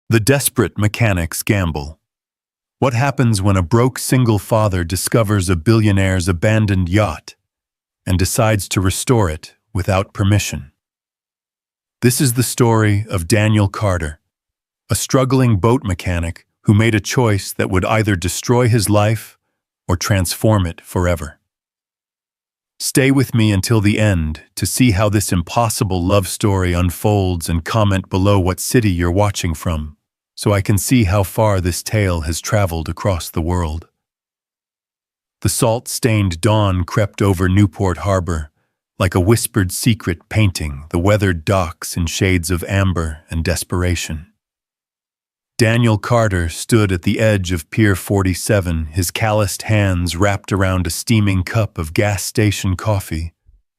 The desperate mechanic's gamble. What happens when a broke single father discovers a billionaire's abandoned yacht and decides to restore it without permission? This is the story of Daniel Carter, a struggling boat mechanic who made a choice that would either destroy his life or transform it forever. Stay with me until the end to see how this impossible love story unfolds, and comment below what city you're watching from, so I can see how far this tale has traveled across the world. The salt-stained dawn crept over Newport Harbor, like a whispered secret painting the weathered docks in shades of amber and desperation. Daniel Carter stood at the edge of Pier 47, his calloused hands wrapped around a steaming cup of gas station coffee,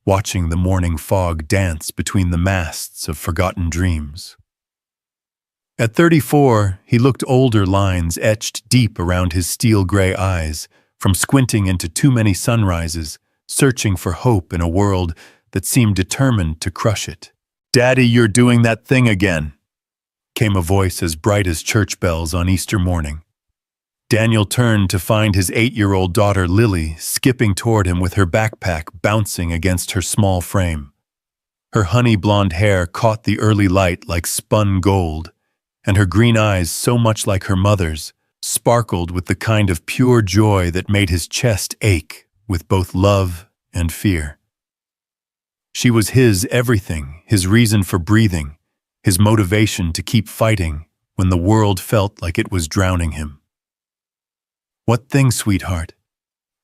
watching the morning fog dance between the masts of forgotten dreams. At 34, he looked older lines etched deep around his steel-gray eyes, from squinting into too many sunrises, searching for hope in a world that seemed determined to crush it. "Daddy, you're doing that thing again," came a voice as bright as church bells on Easter morning. Daniel turned to find his 8-year-old daughter Lily skipping toward him with her backpack bouncing against her small frame. Her honey-blonde hair caught the early light like spun gold, and her green eyes, so much like her mother's, sparkled with the kind of pure joy that made his chest ache with both love and fear. She was his everything, his reason for breathing, his motivation to keep fighting when the world felt like it was drowning him. "What thing, sweetheart?"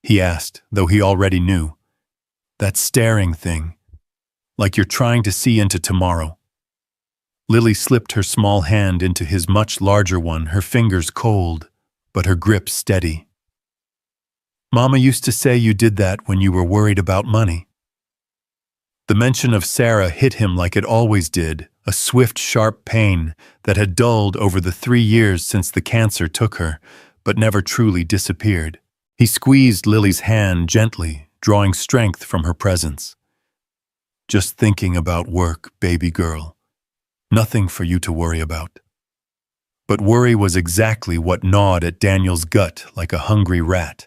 he asked, though he already knew. "That staring thing, like you're trying to see into tomorrow." Lily slipped her small hand into his much larger one, her fingers cold, but her grip steady. "Mama used to say you did that when you were worried about money." The mention of Sarah hit him like it always did, a swift, sharp pain that had dulled over the 3 years since the cancer took her, but never truly disappeared. He squeezed Lily's hand gently, drawing strength from her presence. "Just thinking about work, baby girl. Nothing for you to worry about." But worry was exactly what gnawed at Daniel's gut like a hungry rat.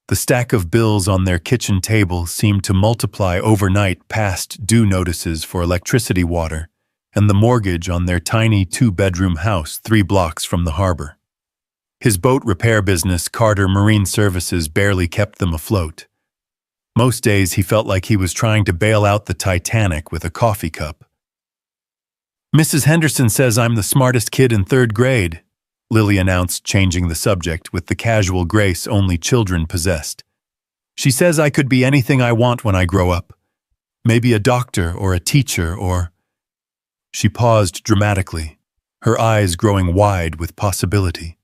The stack of bills on their kitchen table seemed to multiply overnight past due notices for electricity, water, and the mortgage on their tiny 2-bedroom house 3 blocks from the harbor. His boat repair business, Carter Marine Services, barely kept them afloat. Most days he felt like he was trying to bail out the Titanic with a coffee cup. "Mrs. Henderson says I'm the smartest kid in 3rd grade, Lily announced, changing the subject with the casual grace only children possessed. "She says I could be anything I want when I grow up. Maybe a doctor or a teacher or—" She paused dramatically, her eyes growing wide with possibility.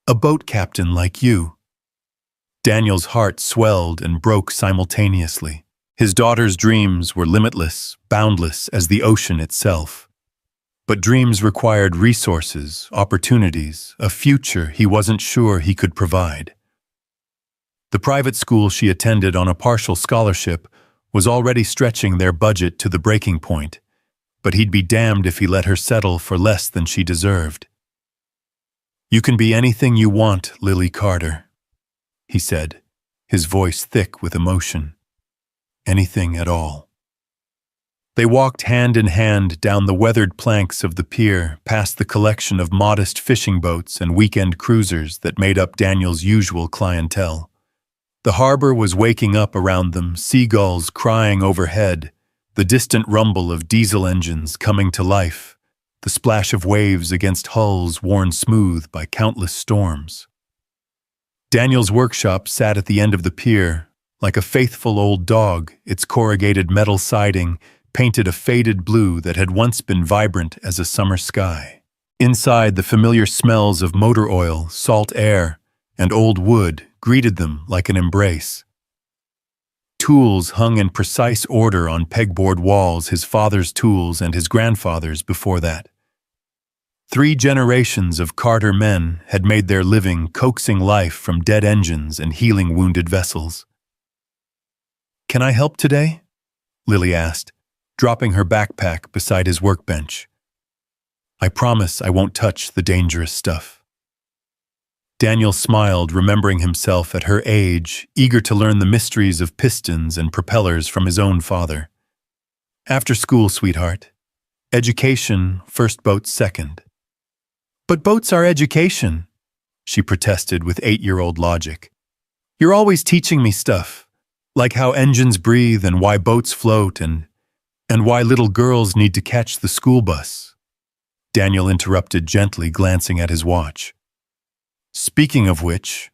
"A boat captain like you." Daniel's heart swelled and broke simultaneously. His daughter's dreams were limitless, boundless as the ocean itself. But dreams required resources, opportunities, a future he wasn't sure he could provide. The private school she attended on a partial scholarship was already stretching their budget to the breaking point, but he'd be damned if he let her settle for less than she deserved. "You can be anything you want, Lily Carter," he said, his voice thick with emotion. "Anything at all." They walked hand in hand down the weathered planks of the pier, past the collection of modest fishing boats and weekend cruisers that made up Daniel's usual clientele. The harbor was waking up around them, seagulls crying overhead, the distant rumble of diesel engines coming to life, the splash of waves against hulls worn smooth by countless storms. Daniel's workshop sat at the end of the pier, like a faithful old dog, its corrugated metal siding painted a faded blue that had once been vibrant as a summer sky. Inside, the familiar smells of motor oil, salt air, and old wood greeted them like an embrace. Tools hung in precise order on pegboard walls, his father's tools and his grandfather's before that. 3 generations of Carter men had made their living coaxing life from dead engines and healing wounded vessels. "Can I help today?" Lily asked, dropping her backpack beside his workbench. I promise I won't touch the dangerous stuff." Daniel smiled, remembering himself at her age, eager to learn the mysteries of pistons and propellers from his own father. "After school, sweetheart. Education, first, boats second." "But boats are education," she protested with 8-year-old logic. "You're always teaching me stuff, like how engines breathe and why boats float and why little girls need to catch the school bus." Daniel interrupted gently, glancing at his watch. Speaking of which,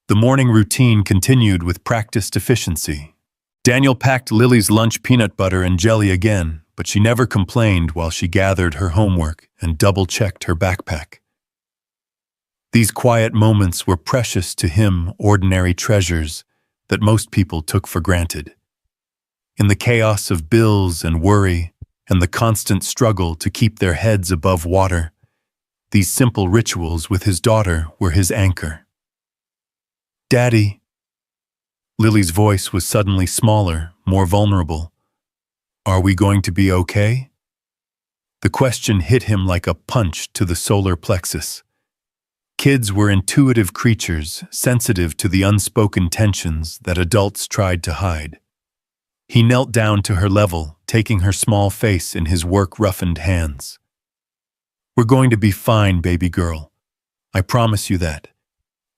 the morning routine continued with practiced efficiency. Daniel packed Lily's lunch peanut butter and jelly again, but she never complained while she gathered her homework and double-checked her backpack. These quiet moments were precious to him, ordinary treasures that most people took for granted. In the chaos of bills and worry and the constant struggle to keep their heads above water, these simple rituals with his daughter were his anchor. "Daddy." Lily's voice was suddenly smaller, more vulnerable. "Are we going to be okay?" The question hit him like a punch to the solar plexus. Kids were intuitive creatures, sensitive to the unspoken tensions that adults tried to hide. He knelt down to her level, taking her small face in his work-roughened hands. "We're going to be fine, baby girl. I promise you that.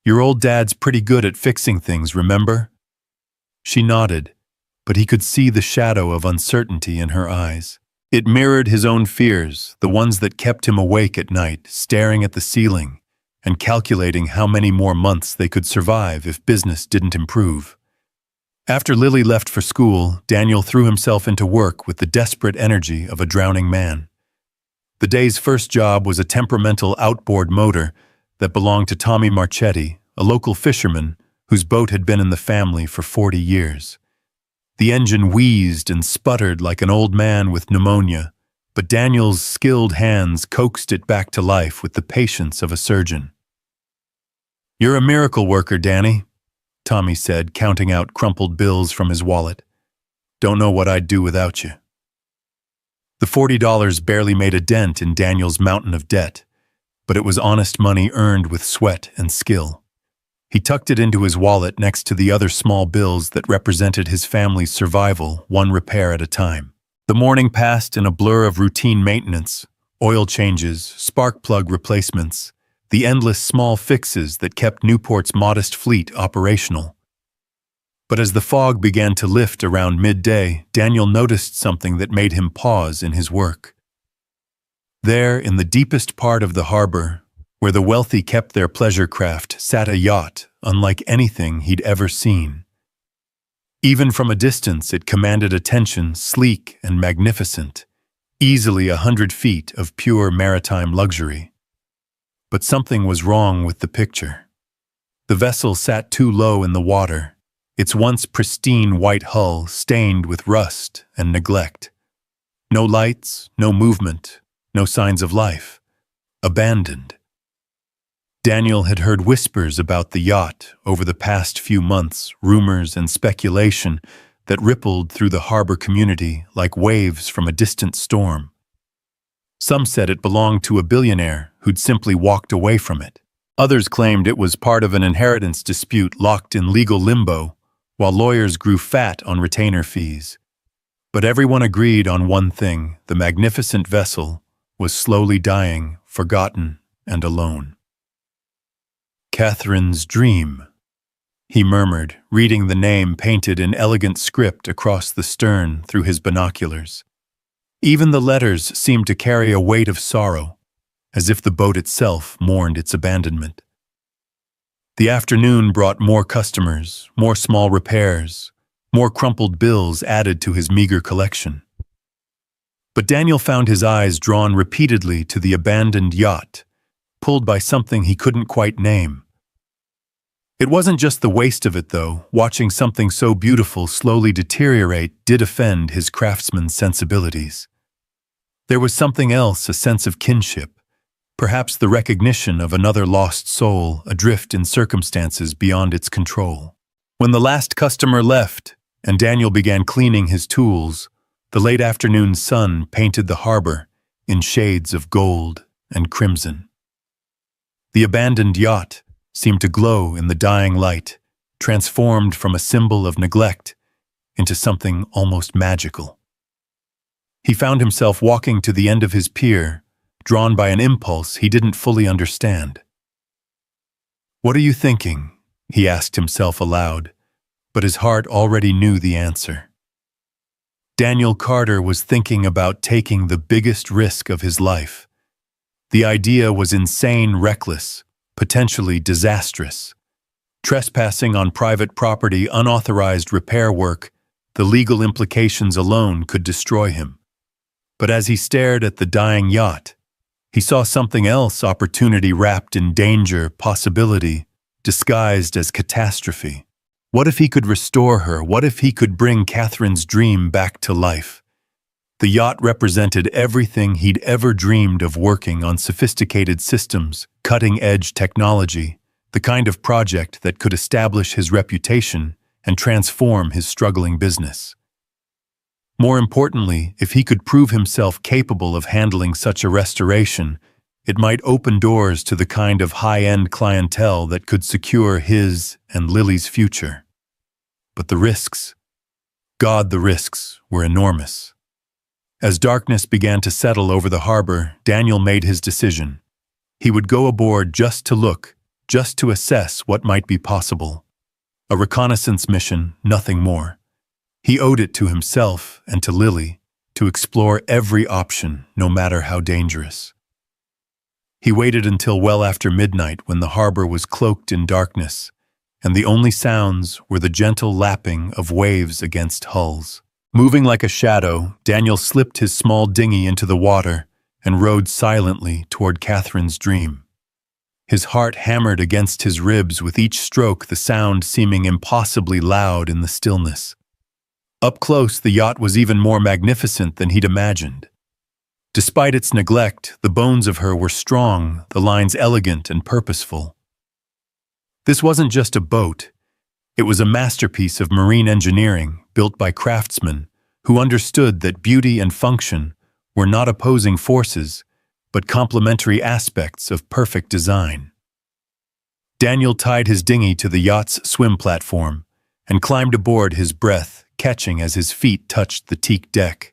Your old dad's pretty good at fixing things, remember?" She nodded, but he could see the shadow of uncertainty in her eyes. It mirrored his own fears, the ones that kept him awake at night, staring at the ceiling and calculating how many more months they could survive if business didn't improve. After Lily left for school, Daniel threw himself into work with the desperate energy of a drowning man. The day's first job was a temperamental outboard motor that belonged to Tommy Marchetti, a local fisherman whose boat had been in the family for 40 years. The engine wheezed and sputtered like an old man with pneumonia, but Daniel's skilled hands coaxed it back to life with the patience of a surgeon. "You're a miracle worker, Danny," Tommy said, counting out crumpled bills from his wallet. "Don't know what I'd do without you." The $40 barely made a dent in Daniel's mountain of debt, but it was honest money earned with sweat and skill. He tucked it into his wallet next to the other small bills that represented his family's survival, one repair at a time. The morning passed in a blur of routine maintenance, oil changes, spark plug replacements, the endless small fixes that kept Newport's modest fleet operational. But as the fog began to lift around midday, Daniel noticed something that made him pause in his work. There, in the deepest part of the harbor, where the wealthy kept their pleasure craft, sat a yacht unlike anything he'd ever seen. Even from a distance, it commanded attention, sleek and magnificent, easily 100 feet of pure maritime luxury. But something was wrong with the picture. The vessel sat too low in the water, its once pristine white hull stained with rust and neglect. No lights, no movement, no signs of life. Abandoned. Daniel had heard whispers about the yacht over the past few months, rumors and speculation that rippled through the harbor community like waves from a distant storm. Some said it belonged to a billionaire who'd simply walked away from it. Others claimed it was part of an inheritance dispute locked in legal limbo, while lawyers grew fat on retainer fees. But everyone agreed on one thing: the magnificent vessel was slowly dying, forgotten and alone. "Catherine's dream," he murmured, reading the name painted in elegant script across the stern through his binoculars. Even the letters seemed to carry a weight of sorrow, as if the boat itself mourned its abandonment. The afternoon brought more customers, more small repairs, more crumpled bills added to his meager collection. But Daniel found his eyes drawn repeatedly to the abandoned yacht, pulled by something he couldn't quite name. It wasn't just the waste of it, though. Watching something so beautiful slowly deteriorate did offend his craftsman's sensibilities. There was something else, a sense of kinship, perhaps the recognition of another lost soul adrift in circumstances beyond its control. When the last customer left, and Daniel began cleaning his tools, the late afternoon sun painted the harbor, in shades of gold and crimson. The abandoned yacht seemed to glow in the dying light, transformed from a symbol of neglect into something almost magical. He found himself walking to the end of his pier, drawn by an impulse he didn't fully understand. "What are you thinking?" he asked himself aloud, but his heart already knew the answer. Daniel Carter was thinking about taking the biggest risk of his life. The idea was insane, reckless, potentially disastrous. Trespassing on private property, unauthorized repair work, the legal implications alone could destroy him. But as he stared at the dying yacht, he saw something else: opportunity wrapped in danger, possibility disguised as catastrophe. What if he could restore her? What if he could bring Catherine's dream back to life? The yacht represented everything he'd ever dreamed of: working on sophisticated systems, cutting-edge technology, the kind of project that could establish his reputation and transform his struggling business. More importantly, if he could prove himself capable of handling such a restoration, it might open doors to the kind of high-end clientele that could secure his and Lily's future. But the risks, the risks were enormous. As darkness began to settle over the harbor, Daniel made his decision. He would go aboard just to look, just to assess what might be possible. A reconnaissance mission, nothing more. He owed it to himself and to Lily to explore every option, no matter how dangerous. He waited until well after midnight, when the harbor was cloaked in darkness, and the only sounds were the gentle lapping of waves against hulls. Moving like a shadow, Daniel slipped his small dinghy into the water and rowed silently toward Catherine's dream. His heart hammered against his ribs with each stroke, the sound seeming impossibly loud in the stillness. Up close, the yacht was even more magnificent than he'd imagined. Despite its neglect, the bones of her were strong, the lines elegant and purposeful. This wasn't just a boat. It was a masterpiece of marine engineering, built by craftsmen who understood that beauty and function were not opposing forces, but complementary aspects of perfect design. Daniel tied his dinghy to the yacht's swim platform and climbed aboard, his breath catching as his feet touched the teak deck.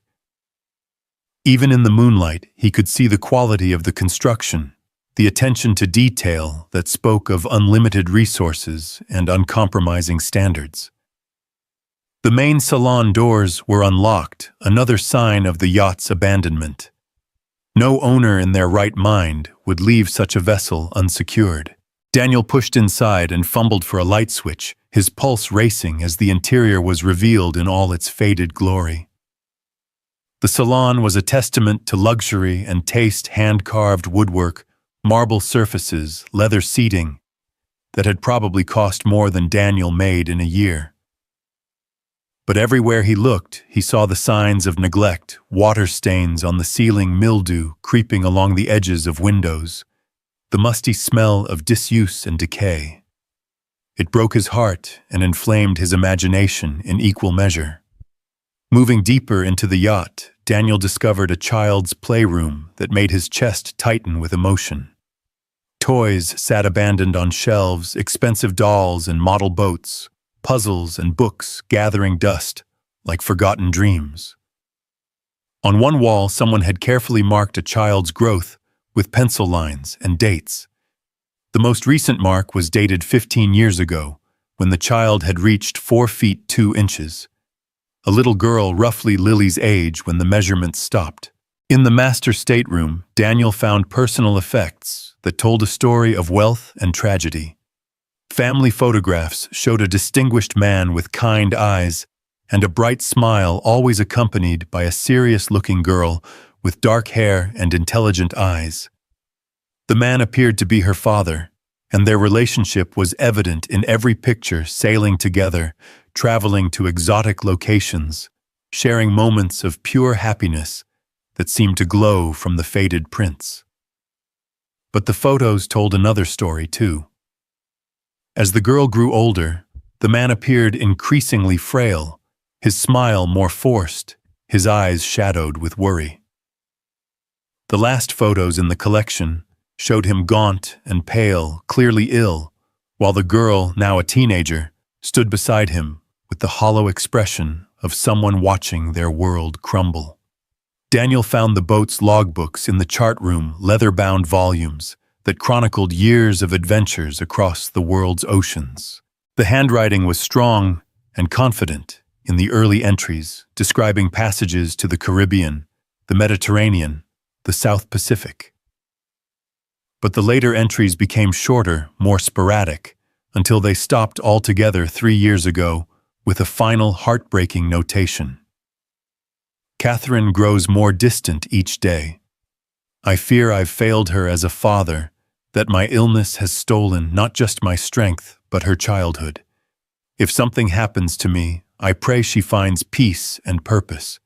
Even in the moonlight, he could see the quality of the construction, the attention to detail that spoke of unlimited resources and uncompromising standards. The main salon doors were unlocked, another sign of the yacht's abandonment. No owner in their right mind would leave such a vessel unsecured. Daniel pushed inside and fumbled for a light switch, his pulse racing as the interior was revealed in all its faded glory. The salon was a testament to luxury and taste: hand-carved woodwork, marble surfaces, leather seating that had probably cost more than Daniel made in a year. But everywhere he looked, he saw the signs of neglect: water stains on the ceiling, mildew creeping along the edges of windows, the musty smell of disuse and decay. It broke his heart and inflamed his imagination in equal measure. Moving deeper into the yacht, Daniel discovered a child's playroom that made his chest tighten with emotion. Toys sat abandoned on shelves, expensive dolls and model boats, puzzles and books gathering dust like forgotten dreams. On one wall, someone had carefully marked a child's growth with pencil lines and dates. The most recent mark was dated 15 years ago, when the child had reached 4 feet 2 inches. A little girl roughly Lily's age when the measurements stopped. In the master stateroom, Daniel found personal effects that told a story of wealth and tragedy. Family photographs showed a distinguished man with kind eyes and a bright smile, always accompanied by a serious-looking girl with dark hair and intelligent eyes. The man appeared to be her father, and their relationship was evident in every picture: sailing together, traveling to exotic locations, sharing moments of pure happiness that seemed to glow from the faded prints. But the photos told another story, too. As the girl grew older, the man appeared increasingly frail, his smile more forced, his eyes shadowed with worry. The last photos in the collection showed him gaunt and pale, clearly ill, while the girl, now a teenager, stood beside him with the hollow expression of someone watching their world crumble. Daniel found the boat's logbooks in the chart room, leather-bound volumes that chronicled years of adventures across the world's oceans. The handwriting was strong and confident in the early entries, describing passages to the Caribbean, the Mediterranean, the South Pacific. But the later entries became shorter, more sporadic, until they stopped altogether 3 years ago with a final heartbreaking notation. Catherine grows more distant each day. I fear I've failed her as a father, that my illness has stolen not just my strength, but her childhood. If something happens to me, I pray she finds peace and purpose.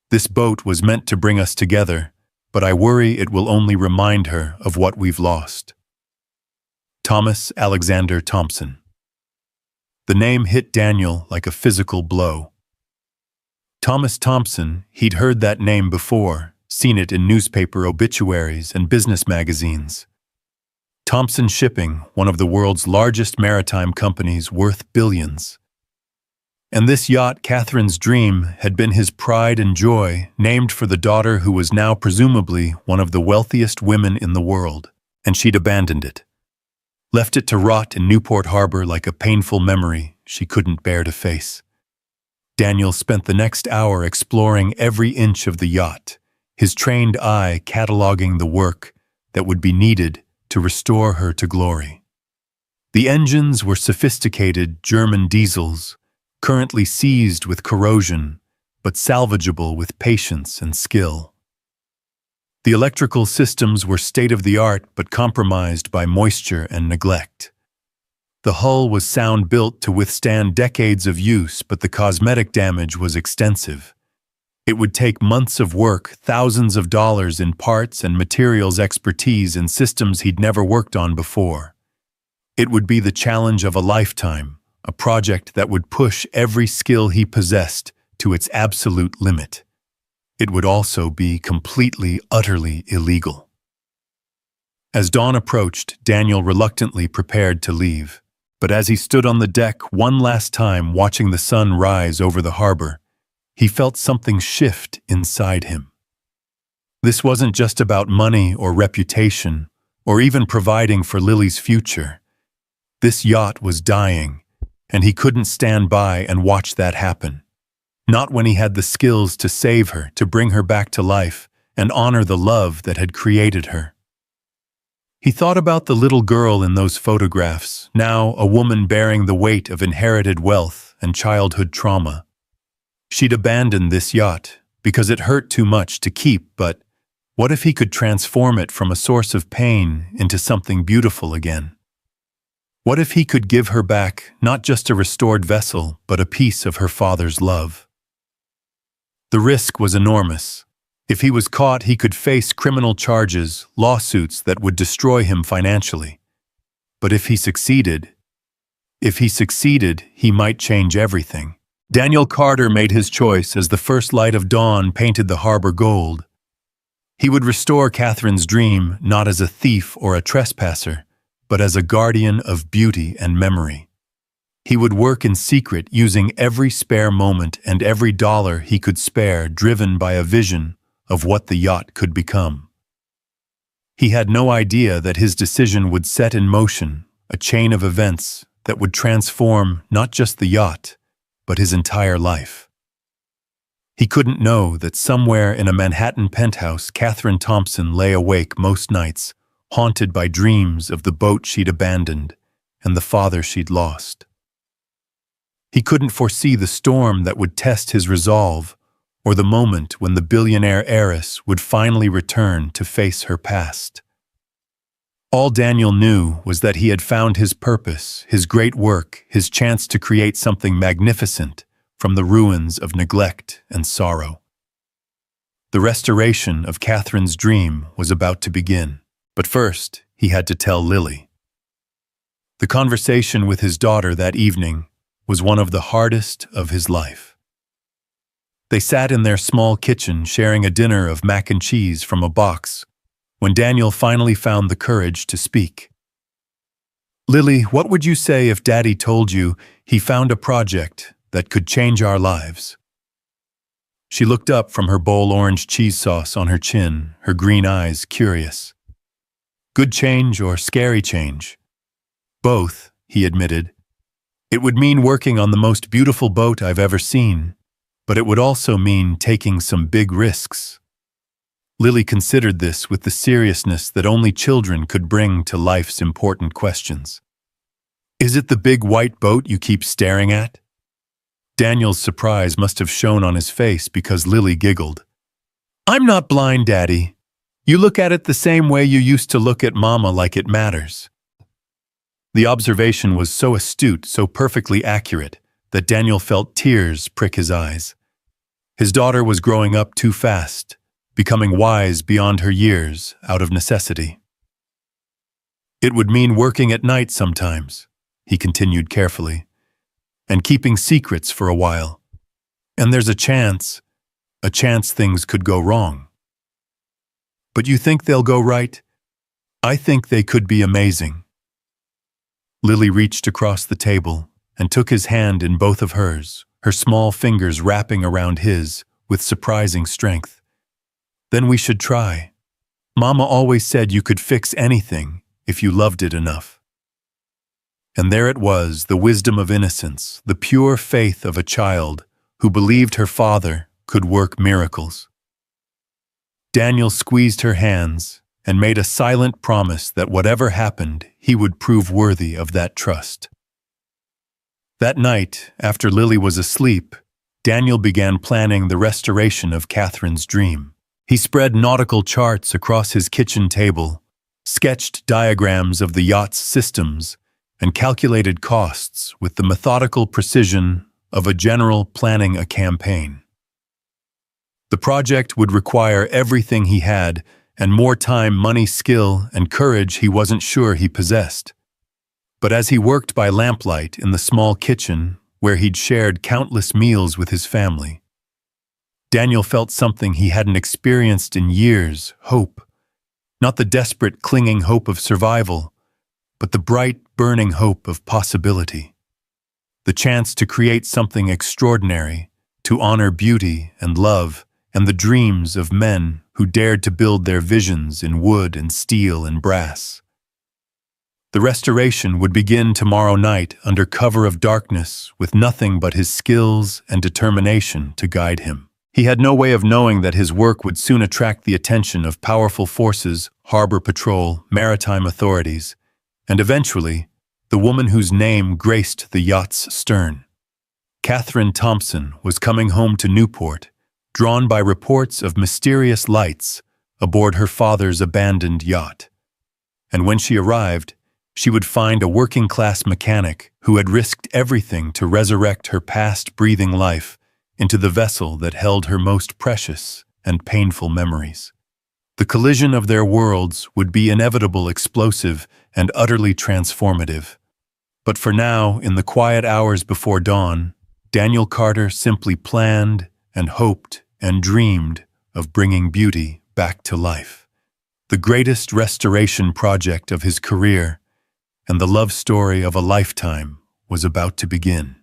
This boat was meant to bring us together, but I worry it will only remind her of what we've lost. Thomas Alexander Thompson. The name hit Daniel like a physical blow. Thomas Thompson, he'd heard that name before, seen it in newspaper obituaries and business magazines. Thompson Shipping, one of the world's largest maritime companies worth billions. And this yacht, Catherine's dream, had been his pride and joy, named for the daughter who was now presumably one of the wealthiest women in the world, and she'd abandoned it. Left it to rot in Newport Harbor like a painful memory she couldn't bear to face. Daniel spent the next hour exploring every inch of the yacht, his trained eye cataloging the work that would be needed to restore her to glory. The engines were sophisticated German diesels, currently seized with corrosion, but salvageable with patience and skill. The electrical systems were state-of-the-art but compromised by moisture and neglect. The hull was sound-built to withstand decades of use, but the cosmetic damage was extensive. It would take months of work, thousands of dollars in parts and materials expertise in systems he'd never worked on before. It would be the challenge of a lifetime, a project that would push every skill he possessed to its absolute limit. It would also be completely, utterly illegal. As dawn approached, Daniel reluctantly prepared to leave. But as he stood on the deck one last time watching the sun rise over the harbor, he felt something shift inside him. This wasn't just about money or reputation, or even providing for Lily's future. This yacht was dying, and he couldn't stand by and watch that happen. Not when he had the skills to save her, to bring her back to life, and honor the love that had created her. He thought about the little girl in those photographs, now a woman bearing the weight of inherited wealth and childhood trauma. She'd abandoned this yacht because it hurt too much to keep, but what if he could transform it from a source of pain into something beautiful again? What if he could give her back not just a restored vessel, but a piece of her father's love? The risk was enormous. If he was caught, he could face criminal charges, lawsuits that would destroy him financially. But if he succeeded, he might change everything. Daniel Carter made his choice as the first light of dawn painted the harbor gold. He would restore Catherine's dream not as a thief or a trespasser, but as a guardian of beauty and memory. He would work in secret, using every spare moment and every dollar he could spare, driven by a vision of what the yacht could become. He had no idea that his decision would set in motion a chain of events that would transform not just the yacht, but his entire life. He couldn't know that somewhere in a Manhattan penthouse, Catherine Thompson lay awake most nights, haunted by dreams of the boat she'd abandoned and the father she'd lost. He couldn't foresee the storm that would test his resolve, or the moment when the billionaire heiress would finally return to face her past. All Daniel knew was that he had found his purpose, his great work, his chance to create something magnificent from the ruins of neglect and sorrow. The restoration of Catherine's dream was about to begin, but first he had to tell Lily. The conversation with his daughter that evening was one of the hardest of his life. They sat in their small kitchen sharing a dinner of mac and cheese from a box, when Daniel finally found the courage to speak. "Lily, what would you say if Daddy told you he found a project that could change our lives?" She looked up from her bowl orange cheese sauce on her chin, her green eyes curious. "Good change or scary change?" "Both," he admitted. "It would mean working on the most beautiful boat I've ever seen, but it would also mean taking some big risks." Lily considered this with the seriousness that only children could bring to life's important questions. "Is it the big white boat you keep staring at?" Daniel's surprise must have shown on his face because Lily giggled. "I'm not blind, Daddy. You look at it the same way you used to look at Mama, like it matters." The observation was so astute, so perfectly accurate, that Daniel felt tears prick his eyes. His daughter was growing up too fast, becoming wise beyond her years out of necessity. "It would mean working at night sometimes," he continued carefully, "and keeping secrets for a while. And there's a chance things could go wrong." "But you think they'll go right?" "I think they could be amazing." Lily reached across the table and took his hand in both of hers, her small fingers wrapping around his with surprising strength. "Then we should try. Mama always said you could fix anything if you loved it enough." And there it was, the wisdom of innocence, the pure faith of a child who believed her father could work miracles. Daniel squeezed her hands and made a silent promise that whatever happened, he would prove worthy of that trust. That night, after Lily was asleep, Daniel began planning the restoration of Catherine's dream. He spread nautical charts across his kitchen table, sketched diagrams of the yacht's systems, and calculated costs with the methodical precision of a general planning a campaign. The project would require everything he had and more time, money, skill, and courage he wasn't sure he possessed. But as he worked by lamplight in the small kitchen where he'd shared countless meals with his family, Daniel felt something he hadn't experienced in years: hope. Not the desperate, clinging hope of survival, but the bright, burning hope of possibility. The chance to create something extraordinary, to honor beauty and love and the dreams of men who dared to build their visions in wood and steel and brass. The restoration would begin tomorrow night under cover of darkness, with nothing but his skills and determination to guide him. He had no way of knowing that his work would soon attract the attention of powerful forces, harbor patrol, maritime authorities, and eventually, the woman whose name graced the yacht's stern. Catherine Thompson was coming home to Newport, drawn by reports of mysterious lights aboard her father's abandoned yacht. And when she arrived, she would find a working-class mechanic who had risked everything to resurrect her past breathing life into the vessel that held her most precious and painful memories. The collision of their worlds would be inevitable, explosive, and utterly transformative. But for now, in the quiet hours before dawn, Daniel Carter simply planned and hoped and dreamed of bringing beauty back to life. The greatest restoration project of his career and the love story of a lifetime was about to begin.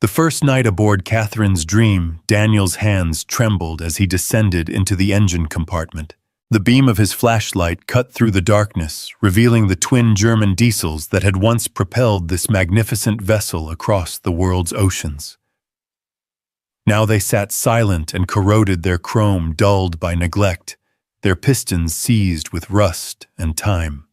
The first night aboard Catherine's Dream, Daniel's hands trembled as he descended into the engine compartment. The beam of his flashlight cut through the darkness, revealing the twin German diesels that had once propelled this magnificent vessel across the world's oceans. Now they sat silent and corroded, their chrome dulled by neglect, their pistons seized with rust and time.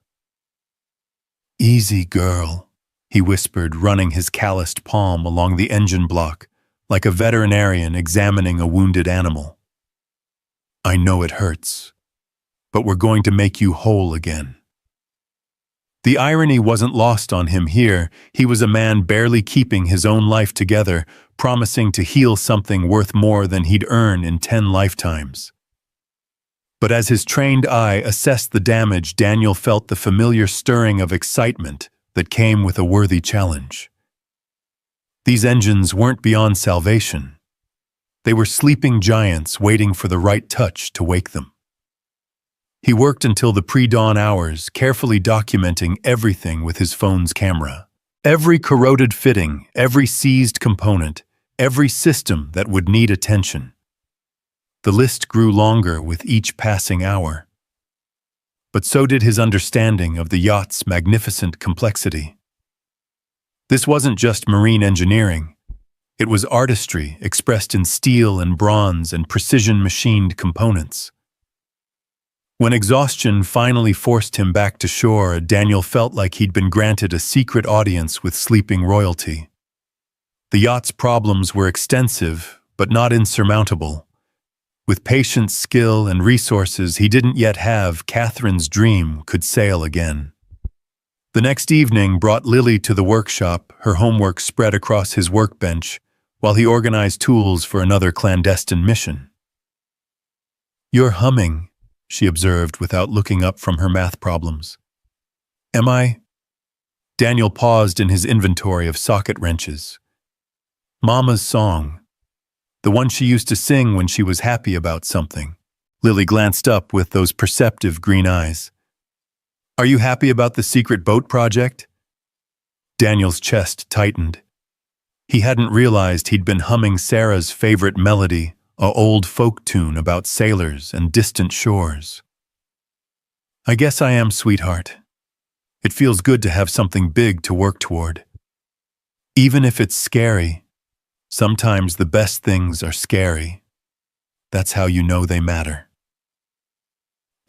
"Easy, girl," he whispered, running his calloused palm along the engine block, like a veterinarian examining a wounded animal. "I know it hurts, but we're going to make you whole again." The irony wasn't lost on him here. He was a man barely keeping his own life together, promising to heal something worth more than he'd earn in 10 lifetimes. But as his trained eye assessed the damage, Daniel felt the familiar stirring of excitement that came with a worthy challenge. These engines weren't beyond salvation. They were sleeping giants waiting for the right touch to wake them. He worked until the pre-dawn hours, carefully documenting everything with his phone's camera. Every corroded fitting, every seized component, every system that would need attention. The list grew longer with each passing hour. But so did his understanding of the yacht's magnificent complexity. This wasn't just marine engineering. It was artistry expressed in steel and bronze and precision-machined components. When exhaustion finally forced him back to shore, Daniel felt like he'd been granted a secret audience with sleeping royalty. The yacht's problems were extensive, but not insurmountable. With patience, skill, and resources he didn't yet have, Catherine's dream could sail again. The next evening brought Lily to the workshop, her homework spread across his workbench, while he organized tools for another clandestine mission. "You're humming," she observed without looking up from her math problems. "Am I?" Daniel paused in his inventory of socket wrenches. "Mama's song. The one she used to sing when she was happy about something." Lily glanced up with those perceptive green eyes. "Are you happy about the secret boat project?" Daniel's chest tightened. He hadn't realized he'd been humming Sarah's favorite melody, an old folk tune about sailors and distant shores. "I guess I am, sweetheart. It feels good to have something big to work toward. Even if it's scary, sometimes the best things are scary. That's how you know they matter."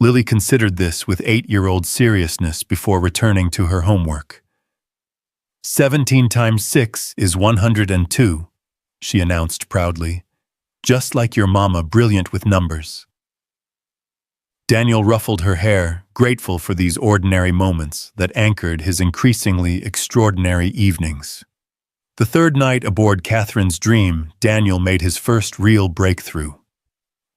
Lily considered this with 8-year-old seriousness before returning to her homework. 17 times 6 is 102, she announced proudly. "Just like your mama, brilliant with numbers." Daniel ruffled her hair, grateful for these ordinary moments that anchored his increasingly extraordinary evenings. The third night aboard Catherine's Dream, Daniel made his first real breakthrough.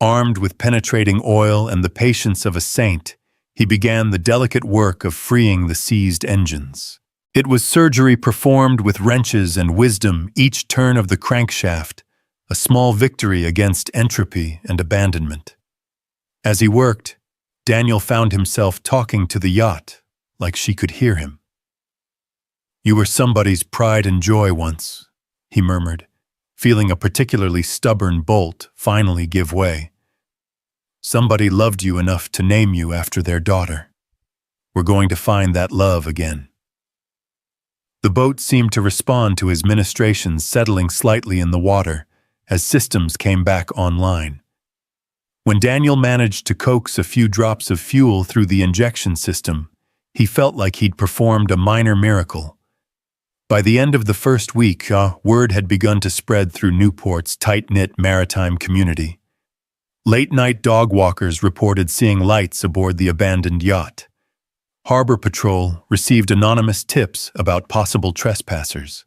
Armed with penetrating oil and the patience of a saint, he began the delicate work of freeing the seized engines. It was surgery performed with wrenches and wisdom, each turn of the crankshaft, a small victory against entropy and abandonment. As he worked, Daniel found himself talking to the yacht, like she could hear him. "You were somebody's pride and joy once," he murmured, feeling a particularly stubborn bolt finally give way. "Somebody loved you enough to name you after their daughter. We're going to find that love again." The boat seemed to respond to his ministrations, settling slightly in the water as systems came back online. When Daniel managed to coax a few drops of fuel through the injection system, he felt like he'd performed a minor miracle. By the end of the first week, word had begun to spread through Newport's tight-knit maritime community. Late-night dog walkers reported seeing lights aboard the abandoned yacht. Harbor Patrol received anonymous tips about possible trespassers.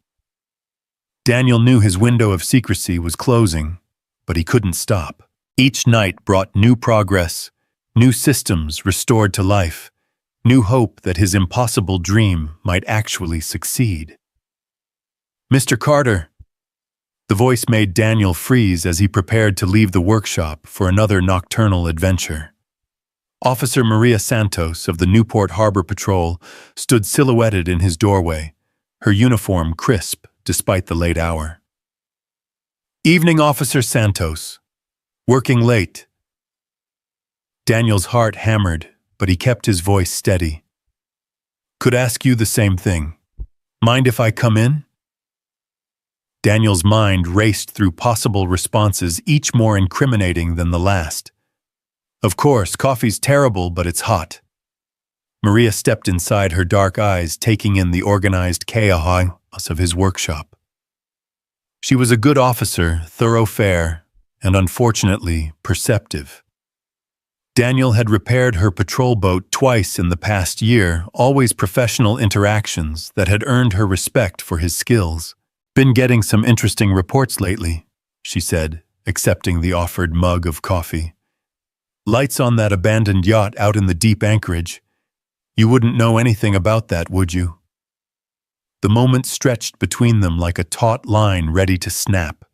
Daniel knew his window of secrecy was closing, but he couldn't stop. Each night brought new progress, new systems restored to life, new hope that his impossible dream might actually succeed. "Mr. Carter!" The voice made Daniel freeze as he prepared to leave the workshop for another nocturnal adventure. Officer Maria Santos of the Newport Harbor Patrol stood silhouetted in his doorway, her uniform crisp despite the late hour. "Evening, Officer Santos. Working late." Daniel's heart hammered, but he kept his voice steady. "Could ask you the same thing. Mind if I come in?" Daniel's mind raced through possible responses, each more incriminating than the last. "Of course, coffee's terrible, but it's hot." Maria stepped inside, her dark eyes taking in the organized chaos of his workshop. She was a good officer, thorough, fair, and unfortunately perceptive. Daniel had repaired her patrol boat twice in the past year, always professional interactions that had earned her respect for his skills. "Been getting some interesting reports lately," she said, accepting the offered mug of coffee. "Lights on that abandoned yacht out in the deep anchorage. You wouldn't know anything about that, would you?" The moment stretched between them like a taut line ready to snap.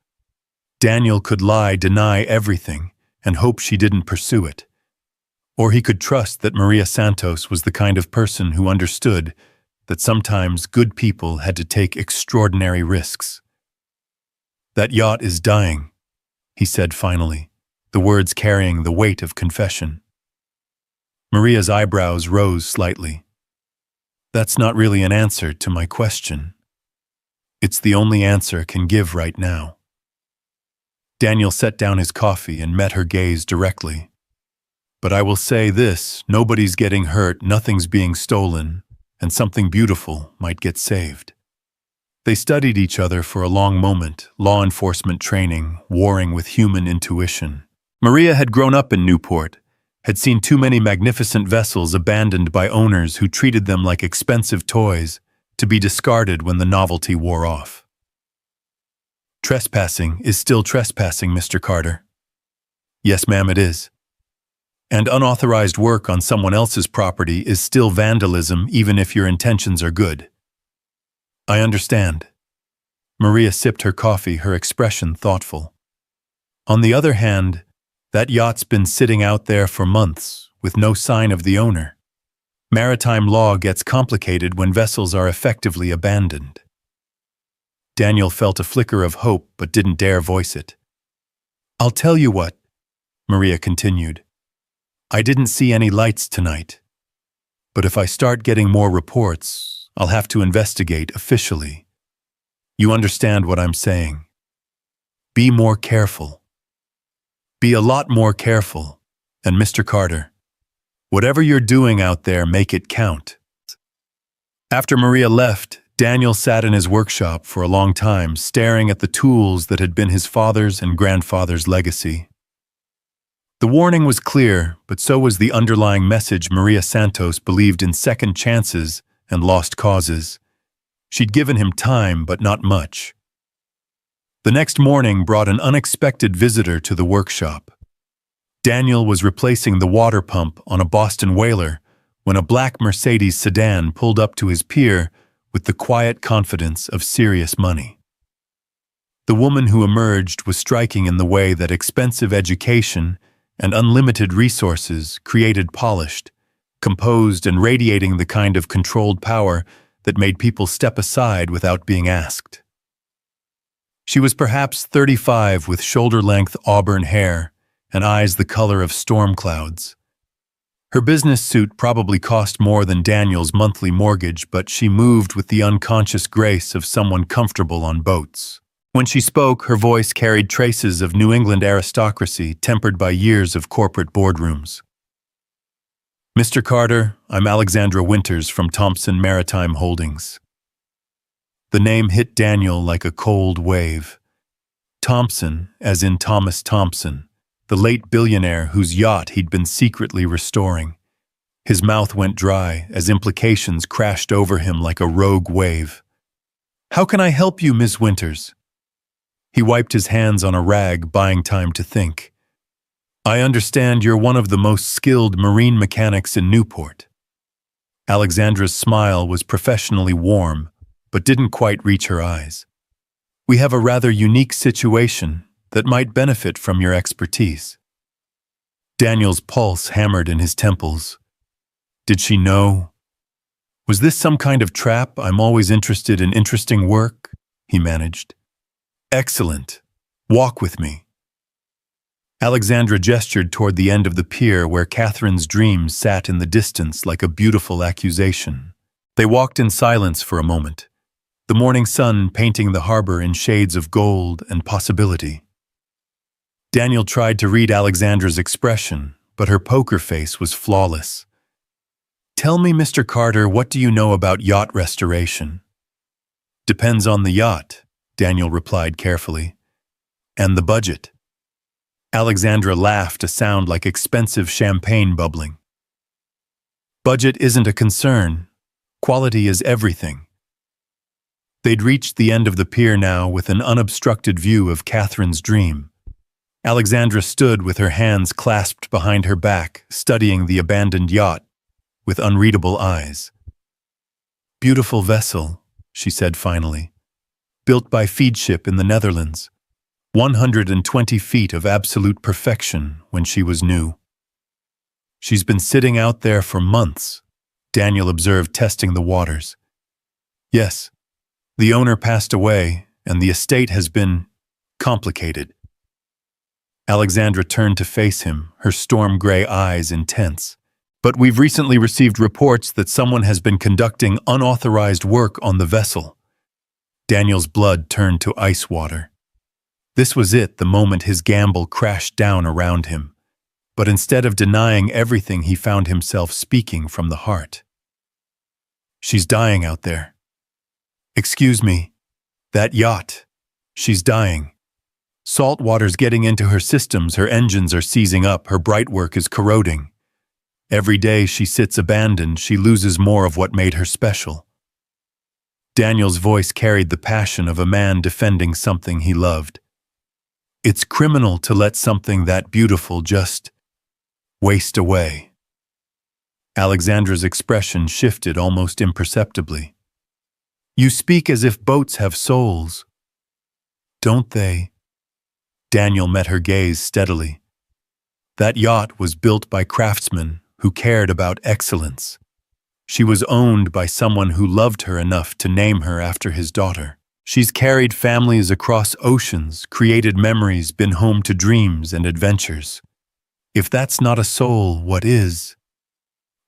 Daniel could lie, deny everything, and hope she didn't pursue it. Or he could trust that Maria Santos was the kind of person who understood that sometimes good people had to take extraordinary risks. "That yacht is dying," he said finally, the words carrying the weight of confession. Maria's eyebrows rose slightly. "That's not really an answer to my question. It's the only answer I can give right now." Daniel set down his coffee and met her gaze directly. "But I will say this, nobody's getting hurt, nothing's being stolen, and something beautiful might get saved." They studied each other for a long moment, law enforcement training, warring with human intuition. Maria had grown up in Newport, had seen too many magnificent vessels abandoned by owners who treated them like expensive toys to be discarded when the novelty wore off. "Trespassing is still trespassing, Mr. Carter." "Yes, ma'am, it is. And unauthorized work on someone else's property is still vandalism, even if your intentions are good." "I understand." Maria sipped her coffee, her expression thoughtful. "On the other hand, that yacht's been sitting out there for months, with no sign of the owner. Maritime law gets complicated when vessels are effectively abandoned." Daniel felt a flicker of hope but didn't dare voice it. "I'll tell you what," Maria continued. "I didn't see any lights tonight. But if I start getting more reports, I'll have to investigate officially. You understand what I'm saying? Be more careful. Be a lot more careful. And Mr. Carter, whatever you're doing out there, make it count." After Maria left, Daniel sat in his workshop for a long time, staring at the tools that had been his father's and grandfather's legacy. The warning was clear, but so was the underlying message. Maria Santos believed in second chances and lost causes. She'd given him time, but not much. The next morning brought an unexpected visitor to the workshop. Daniel was replacing the water pump on a Boston whaler when a black Mercedes sedan pulled up to his pier with the quiet confidence of serious money. The woman who emerged was striking in the way that expensive education and unlimited resources created polished, composed, and radiating the kind of controlled power that made people step aside without being asked. She was perhaps 35 with shoulder-length auburn hair and eyes the color of storm clouds. Her business suit probably cost more than Daniel's monthly mortgage, but she moved with the unconscious grace of someone comfortable on boats. When she spoke, her voice carried traces of New England aristocracy tempered by years of corporate boardrooms. "Mr. Carter, I'm Alexandra Winters from Thompson Maritime Holdings." The name hit Daniel like a cold wave. Thompson, as in Thomas Thompson, the late billionaire whose yacht he'd been secretly restoring. His mouth went dry as implications crashed over him like a rogue wave. "How can I help you, Ms. Winters?" He wiped his hands on a rag, buying time to think. "I understand you're one of the most skilled marine mechanics in Newport." Alexandra's smile was professionally warm, but didn't quite reach her eyes. "We have a rather unique situation that might benefit from your expertise." Daniel's pulse hammered in his temples. Did she know? "Was this some kind of trap? I'm always interested in interesting work," he managed. "Excellent. Walk with me." Alexandra gestured toward the end of the pier where Catherine's dream sat in the distance like a beautiful accusation. They walked in silence for a moment, the morning sun painting the harbor in shades of gold and possibility. Daniel tried to read Alexandra's expression, but her poker face was flawless. "Tell me, Mr. Carter, what do you know about yacht restoration?" "Depends on the yacht," Daniel replied carefully. "And the budget." Alexandra laughed, a sound like expensive champagne bubbling. "Budget isn't a concern. Quality is everything." They'd reached the end of the pier now with an unobstructed view of Catherine's dream. Alexandra stood with her hands clasped behind her back, studying the abandoned yacht with unreadable eyes. "Beautiful vessel," she said finally. "Built by Feedship in the Netherlands. 120 feet of absolute perfection when she was new. She's been sitting out there for months, Daniel observed, testing the waters. Yes, the owner passed away, and the estate has been complicated. Alexandra turned to face him, her storm-gray eyes intense. But we've recently received reports that someone has been conducting unauthorized work on the vessel. Daniel's blood turned to ice water. This was it, the moment his gamble crashed down around him. But instead of denying everything, he found himself speaking from the heart. She's dying out there. Excuse me, that yacht. She's dying. Salt water's getting into her systems, her engines are seizing up, her bright work is corroding. Every day she sits abandoned, she loses more of what made her special. Daniel's voice carried the passion of a man defending something he loved. It's criminal to let something that beautiful just waste away. Alexandra's expression shifted almost imperceptibly. You speak as if boats have souls. Don't they? Daniel met her gaze steadily. That yacht was built by craftsmen who cared about excellence. She was owned by someone who loved her enough to name her after his daughter. She's carried families across oceans, created memories, been home to dreams and adventures. If that's not a soul, what is?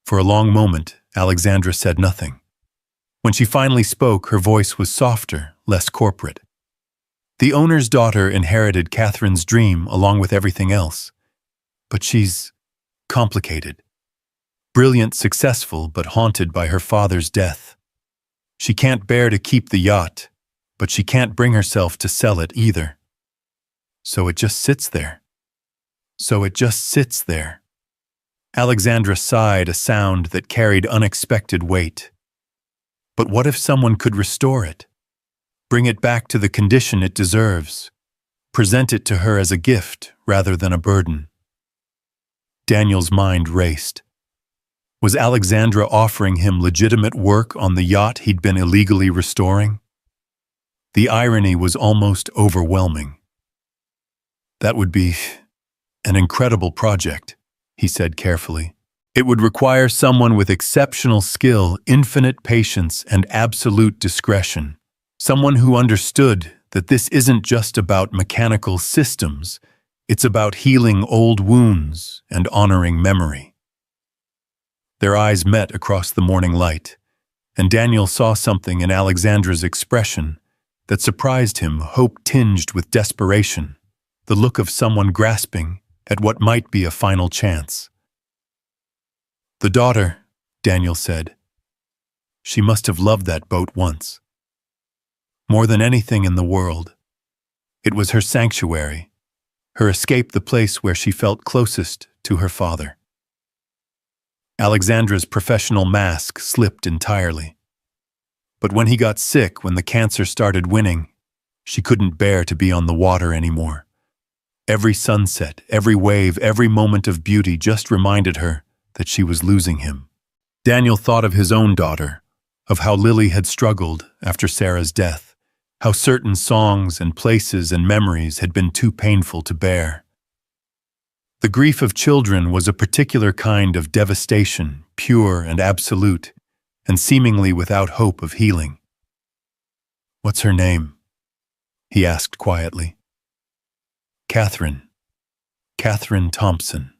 For a long moment, Alexandra said nothing. When she finally spoke, her voice was softer, less corporate. The owner's daughter inherited Catherine's dream along with everything else. But she's complicated. Brilliant, successful, but haunted by her father's death. She can't bear to keep the yacht, but she can't bring herself to sell it either. So it just sits there. Alexandra sighed, a sound that carried unexpected weight. But what if someone could restore it? Bring it back to the condition it deserves. Present it to her as a gift rather than a burden. Daniel's mind raced. Was Alexandra offering him legitimate work on the yacht he'd been illegally restoring? The irony was almost overwhelming. That would be an incredible project, he said carefully. It would require someone with exceptional skill, infinite patience, and absolute discretion. Someone who understood that this isn't just about mechanical systems, it's about healing old wounds and honoring memory. Their eyes met across the morning light, and Daniel saw something in Alexandra's expression that surprised him, hope tinged with desperation, the look of someone grasping at what might be a final chance. The daughter, Daniel said. She must have loved that boat once. More than anything in the world. It was her sanctuary, her escape, the place where she felt closest to her father. Alexandra's professional mask slipped entirely. But when he got sick, when the cancer started winning, she couldn't bear to be on the water anymore. Every sunset, every wave, every moment of beauty just reminded her that she was losing him. Daniel thought of his own daughter, of how Lily had struggled after Sarah's death, how certain songs and places and memories had been too painful to bear. The grief of children was a particular kind of devastation, pure and absolute, and seemingly without hope of healing. What's her name? He asked quietly. Catherine. Catherine Thompson.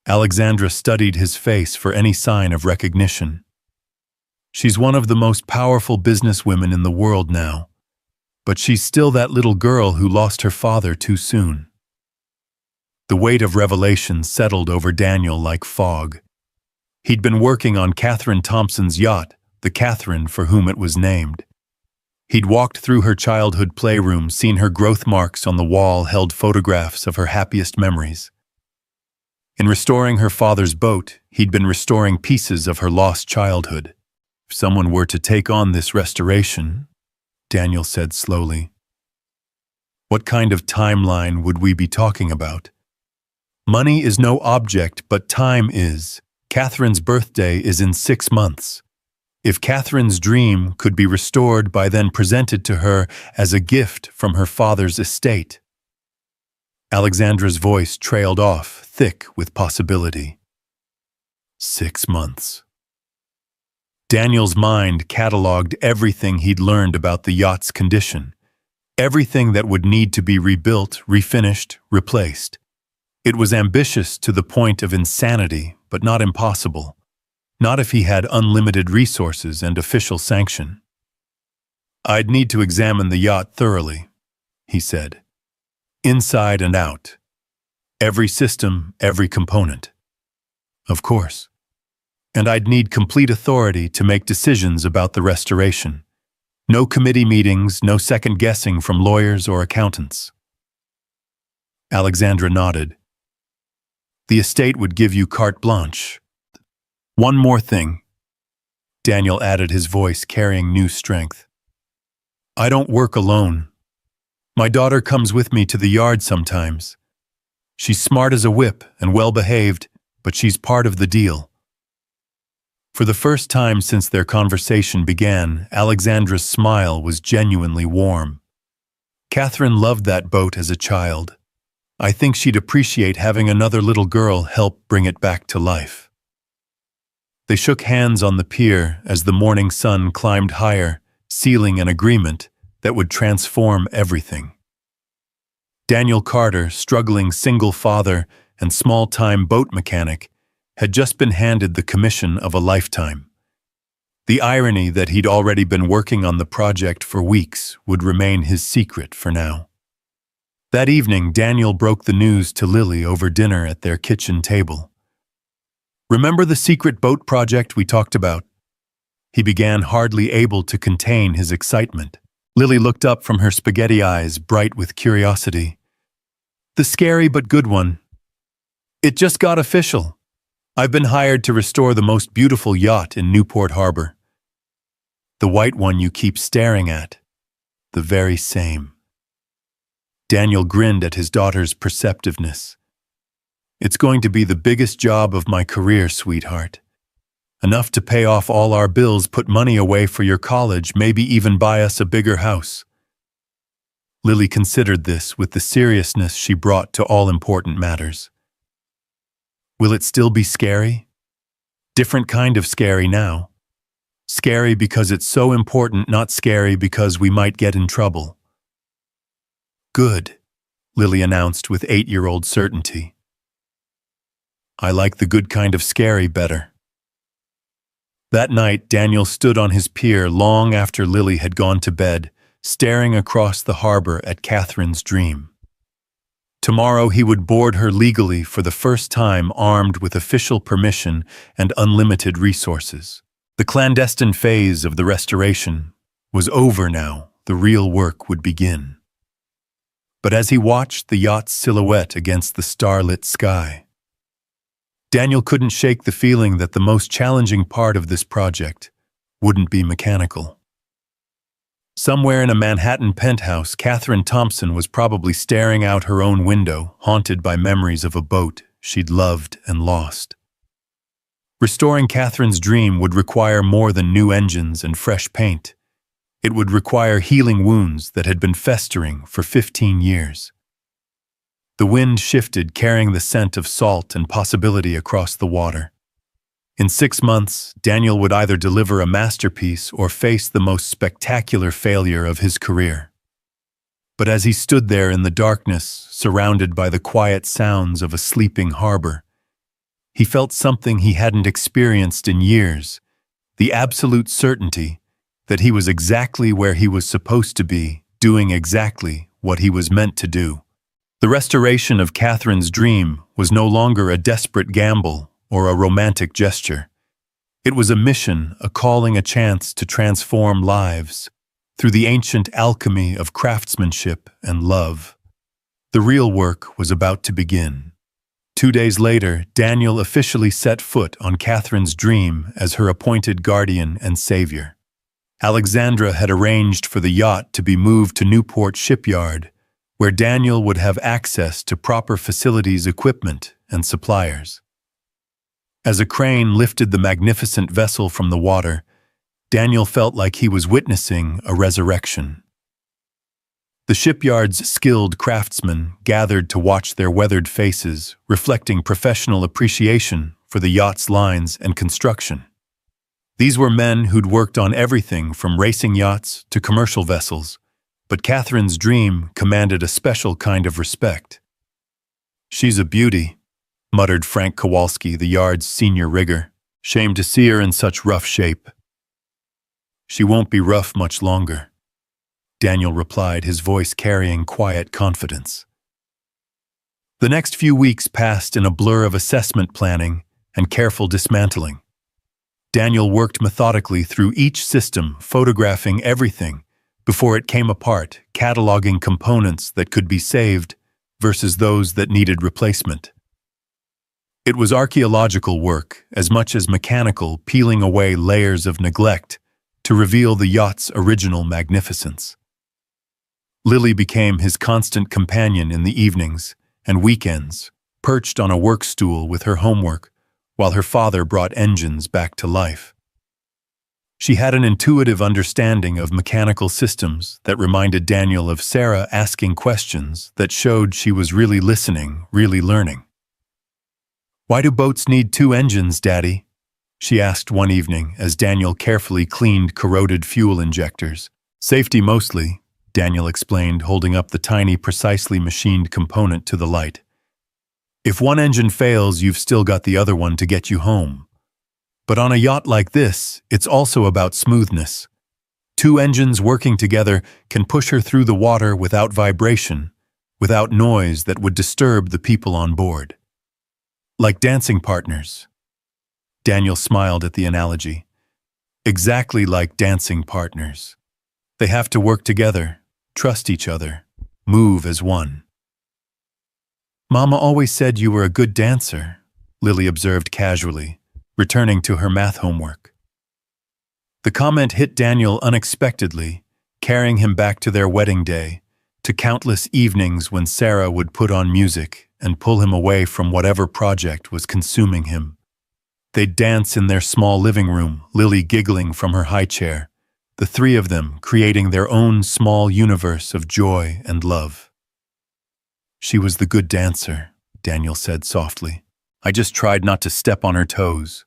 Alexandra studied his face for any sign of recognition. She's one of the most powerful businesswomen in the world now, but she's still that little girl who lost her father too soon. The weight of revelation settled over Daniel like fog. He'd been working on Catherine Thompson's yacht, the Catherine for whom it was named. He'd walked through her childhood playroom, seen her growth marks on the wall, held photographs of her happiest memories. In restoring her father's boat, he'd been restoring pieces of her lost childhood. If someone were to take on this restoration, Daniel said slowly, what kind of timeline would we be talking about? Money is no object, but time is. Catherine's birthday is in 6 months. If Catherine's dream could be restored by then presented to her as a gift from her father's estate. Alexandra's voice trailed off, thick with possibility. 6 months. Daniel's mind catalogued everything he'd learned about the yacht's condition, everything that would need to be rebuilt, refinished, replaced. It was ambitious to the point of insanity, but not impossible. Not if he had unlimited resources and official sanction. "I'd need to examine the yacht thoroughly," he said. "Inside and out. Every system, every component. Of course. And I'd need complete authority to make decisions about the restoration. No committee meetings, no second guessing from lawyers or accountants." Alexandra nodded. "The estate would give you carte blanche. One more thing," Daniel added, his voice carrying new strength. "I don't work alone. My daughter comes with me to the yard sometimes. She's smart as a whip and well-behaved, but she's part of the deal." For the first time since their conversation began, Alexandra's smile was genuinely warm. Catherine loved that boat as a child. I think she'd appreciate having another little girl help bring it back to life. They shook hands on the pier as the morning sun climbed higher, sealing an agreement that would transform everything. Daniel Carter, struggling single father and small-time boat mechanic, had just been handed the commission of a lifetime. The irony that he'd already been working on the project for weeks would remain his secret for now. That evening, Daniel broke the news to Lily over dinner at their kitchen table. "Remember the secret boat project we talked about?" He began, hardly able to contain his excitement. Lily looked up from her spaghetti eyes, bright with curiosity. "The scary but good one. It just got official. I've been hired to restore the most beautiful yacht in Newport Harbor. The white one you keep staring at. The very same." Daniel grinned at his daughter's perceptiveness. "It's going to be the biggest job of my career, sweetheart. Enough to pay off all our bills, put money away for your college, maybe even buy us a bigger house." Lily considered this with the seriousness she brought to all important matters. "Will it still be scary?" "Different kind of scary now. Scary because it's so important, not scary because we might get in trouble." "Good," Lily announced with 8-year-old certainty. "I like the good kind of scary better." That night, Daniel stood on his pier long after Lily had gone to bed, staring across the harbor at Catherine's dream. Tomorrow he would board her legally for the first time, armed with official permission and unlimited resources. The clandestine phase of the restoration was over now. The real work would begin. But as he watched the yacht's silhouette against the starlit sky, Daniel couldn't shake the feeling that the most challenging part of this project wouldn't be mechanical. Somewhere in a Manhattan penthouse, Catherine Thompson was probably staring out her own window, haunted by memories of a boat she'd loved and lost. Restoring Catherine's dream would require more than new engines and fresh paint. It would require healing wounds that had been festering for 15 years. The wind shifted, carrying the scent of salt and possibility across the water. In 6 months, Daniel would either deliver a masterpiece or face the most spectacular failure of his career. But as he stood there in the darkness, surrounded by the quiet sounds of a sleeping harbor, he felt something he hadn't experienced in years, the absolute certainty that he was exactly where he was supposed to be, doing exactly what he was meant to do. The restoration of Catherine's dream was no longer a desperate gamble or a romantic gesture. It was a mission, a calling, a chance to transform lives through the ancient alchemy of craftsmanship and love. The real work was about to begin. 2 days later, Daniel officially set foot on Catherine's dream as her appointed guardian and savior. Alexandra had arranged for the yacht to be moved to Newport Shipyard, where Daniel would have access to proper facilities, equipment, and suppliers. As a crane lifted the magnificent vessel from the water, Daniel felt like he was witnessing a resurrection. The shipyard's skilled craftsmen gathered to watch their weathered faces, reflecting professional appreciation for the yacht's lines and construction. These were men who'd worked on everything from racing yachts to commercial vessels, but Catherine's dream commanded a special kind of respect. "She's a beauty," muttered Frank Kowalski, the yard's senior rigger. "Shame to see her in such rough shape." "She won't be rough much longer," Daniel replied, his voice carrying quiet confidence. The next few weeks passed in a blur of assessment planning and careful dismantling. Daniel worked methodically through each system, photographing everything before it came apart, cataloging components that could be saved versus those that needed replacement. It was archaeological work, as much as mechanical, peeling away layers of neglect to reveal the yacht's original magnificence. Lily became his constant companion in the evenings and weekends, perched on a work stool with her homework, while her father brought engines back to life. She had an intuitive understanding of mechanical systems that reminded Daniel of Sarah asking questions that showed she was really listening, really learning. "Why do boats need 2 engines, Daddy?" she asked one evening as Daniel carefully cleaned corroded fuel injectors. "Safety mostly," Daniel explained, holding up the tiny, precisely machined component to the light. "If one engine fails, you've still got the other one to get you home. But on a yacht like this, it's also about smoothness. 2 engines working together can push her through the water without vibration, without noise that would disturb the people on board. Like dancing partners." Daniel smiled at the analogy. "Exactly like dancing partners. They have to work together, trust each other, move as one." "Mama always said you were a good dancer," Lily observed casually, returning to her math homework. The comment hit Daniel unexpectedly, carrying him back to their wedding day, to countless evenings when Sarah would put on music and pull him away from whatever project was consuming him. They'd dance in their small living room, Lily giggling from her high chair, the 3 of them creating their own small universe of joy and love. "She was the good dancer," Daniel said softly. "I just tried not to step on her toes.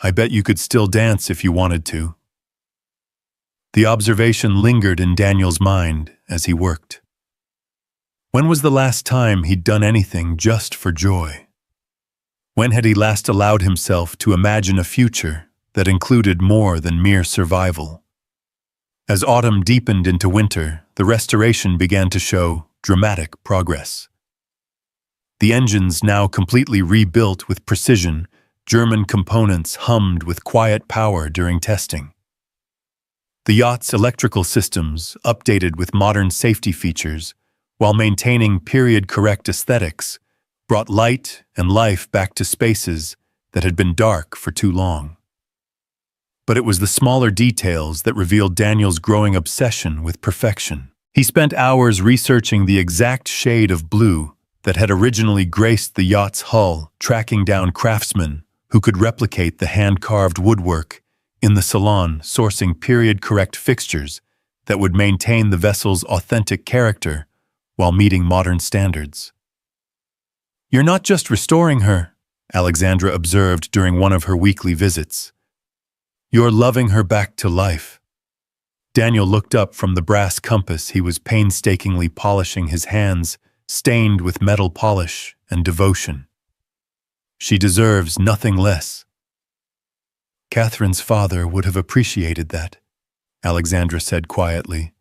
I bet you could still dance if you wanted to." The observation lingered in Daniel's mind as he worked. When was the last time he'd done anything just for joy? When had he last allowed himself to imagine a future that included more than mere survival? As autumn deepened into winter, the restoration began to show dramatic progress. The engines, now completely rebuilt with precision, German components hummed with quiet power during testing. The yacht's electrical systems, updated with modern safety features, while maintaining period-correct aesthetics, brought light and life back to spaces that had been dark for too long. But it was the smaller details that revealed Daniel's growing obsession with perfection. He spent hours researching the exact shade of blue that had originally graced the yacht's hull, tracking down craftsmen who could replicate the hand-carved woodwork in the salon, sourcing period-correct fixtures that would maintain the vessel's authentic character while meeting modern standards. "You're not just restoring her," Alexandra observed during one of her weekly visits. "You're loving her back to life." Daniel looked up from the brass compass he was painstakingly polishing, his hands stained with metal polish and devotion. "She deserves nothing less." "Catherine's father would have appreciated that," Alexandra said quietly.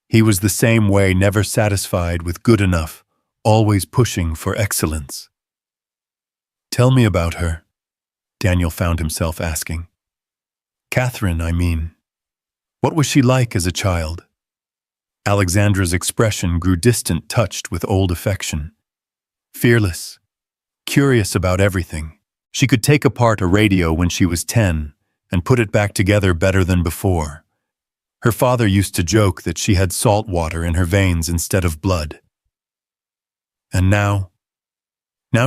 "He was the same way, never satisfied with good enough, always pushing for excellence." "Tell me about her," Daniel found himself asking. "Catherine, I mean. What was she like as a child?" Alexandra's expression grew distant, touched with old affection. Fearless, curious about everything. She could take apart a radio when she was 10 and put it back together better than before. Her father used to joke that she had salt water in her veins instead of blood. And now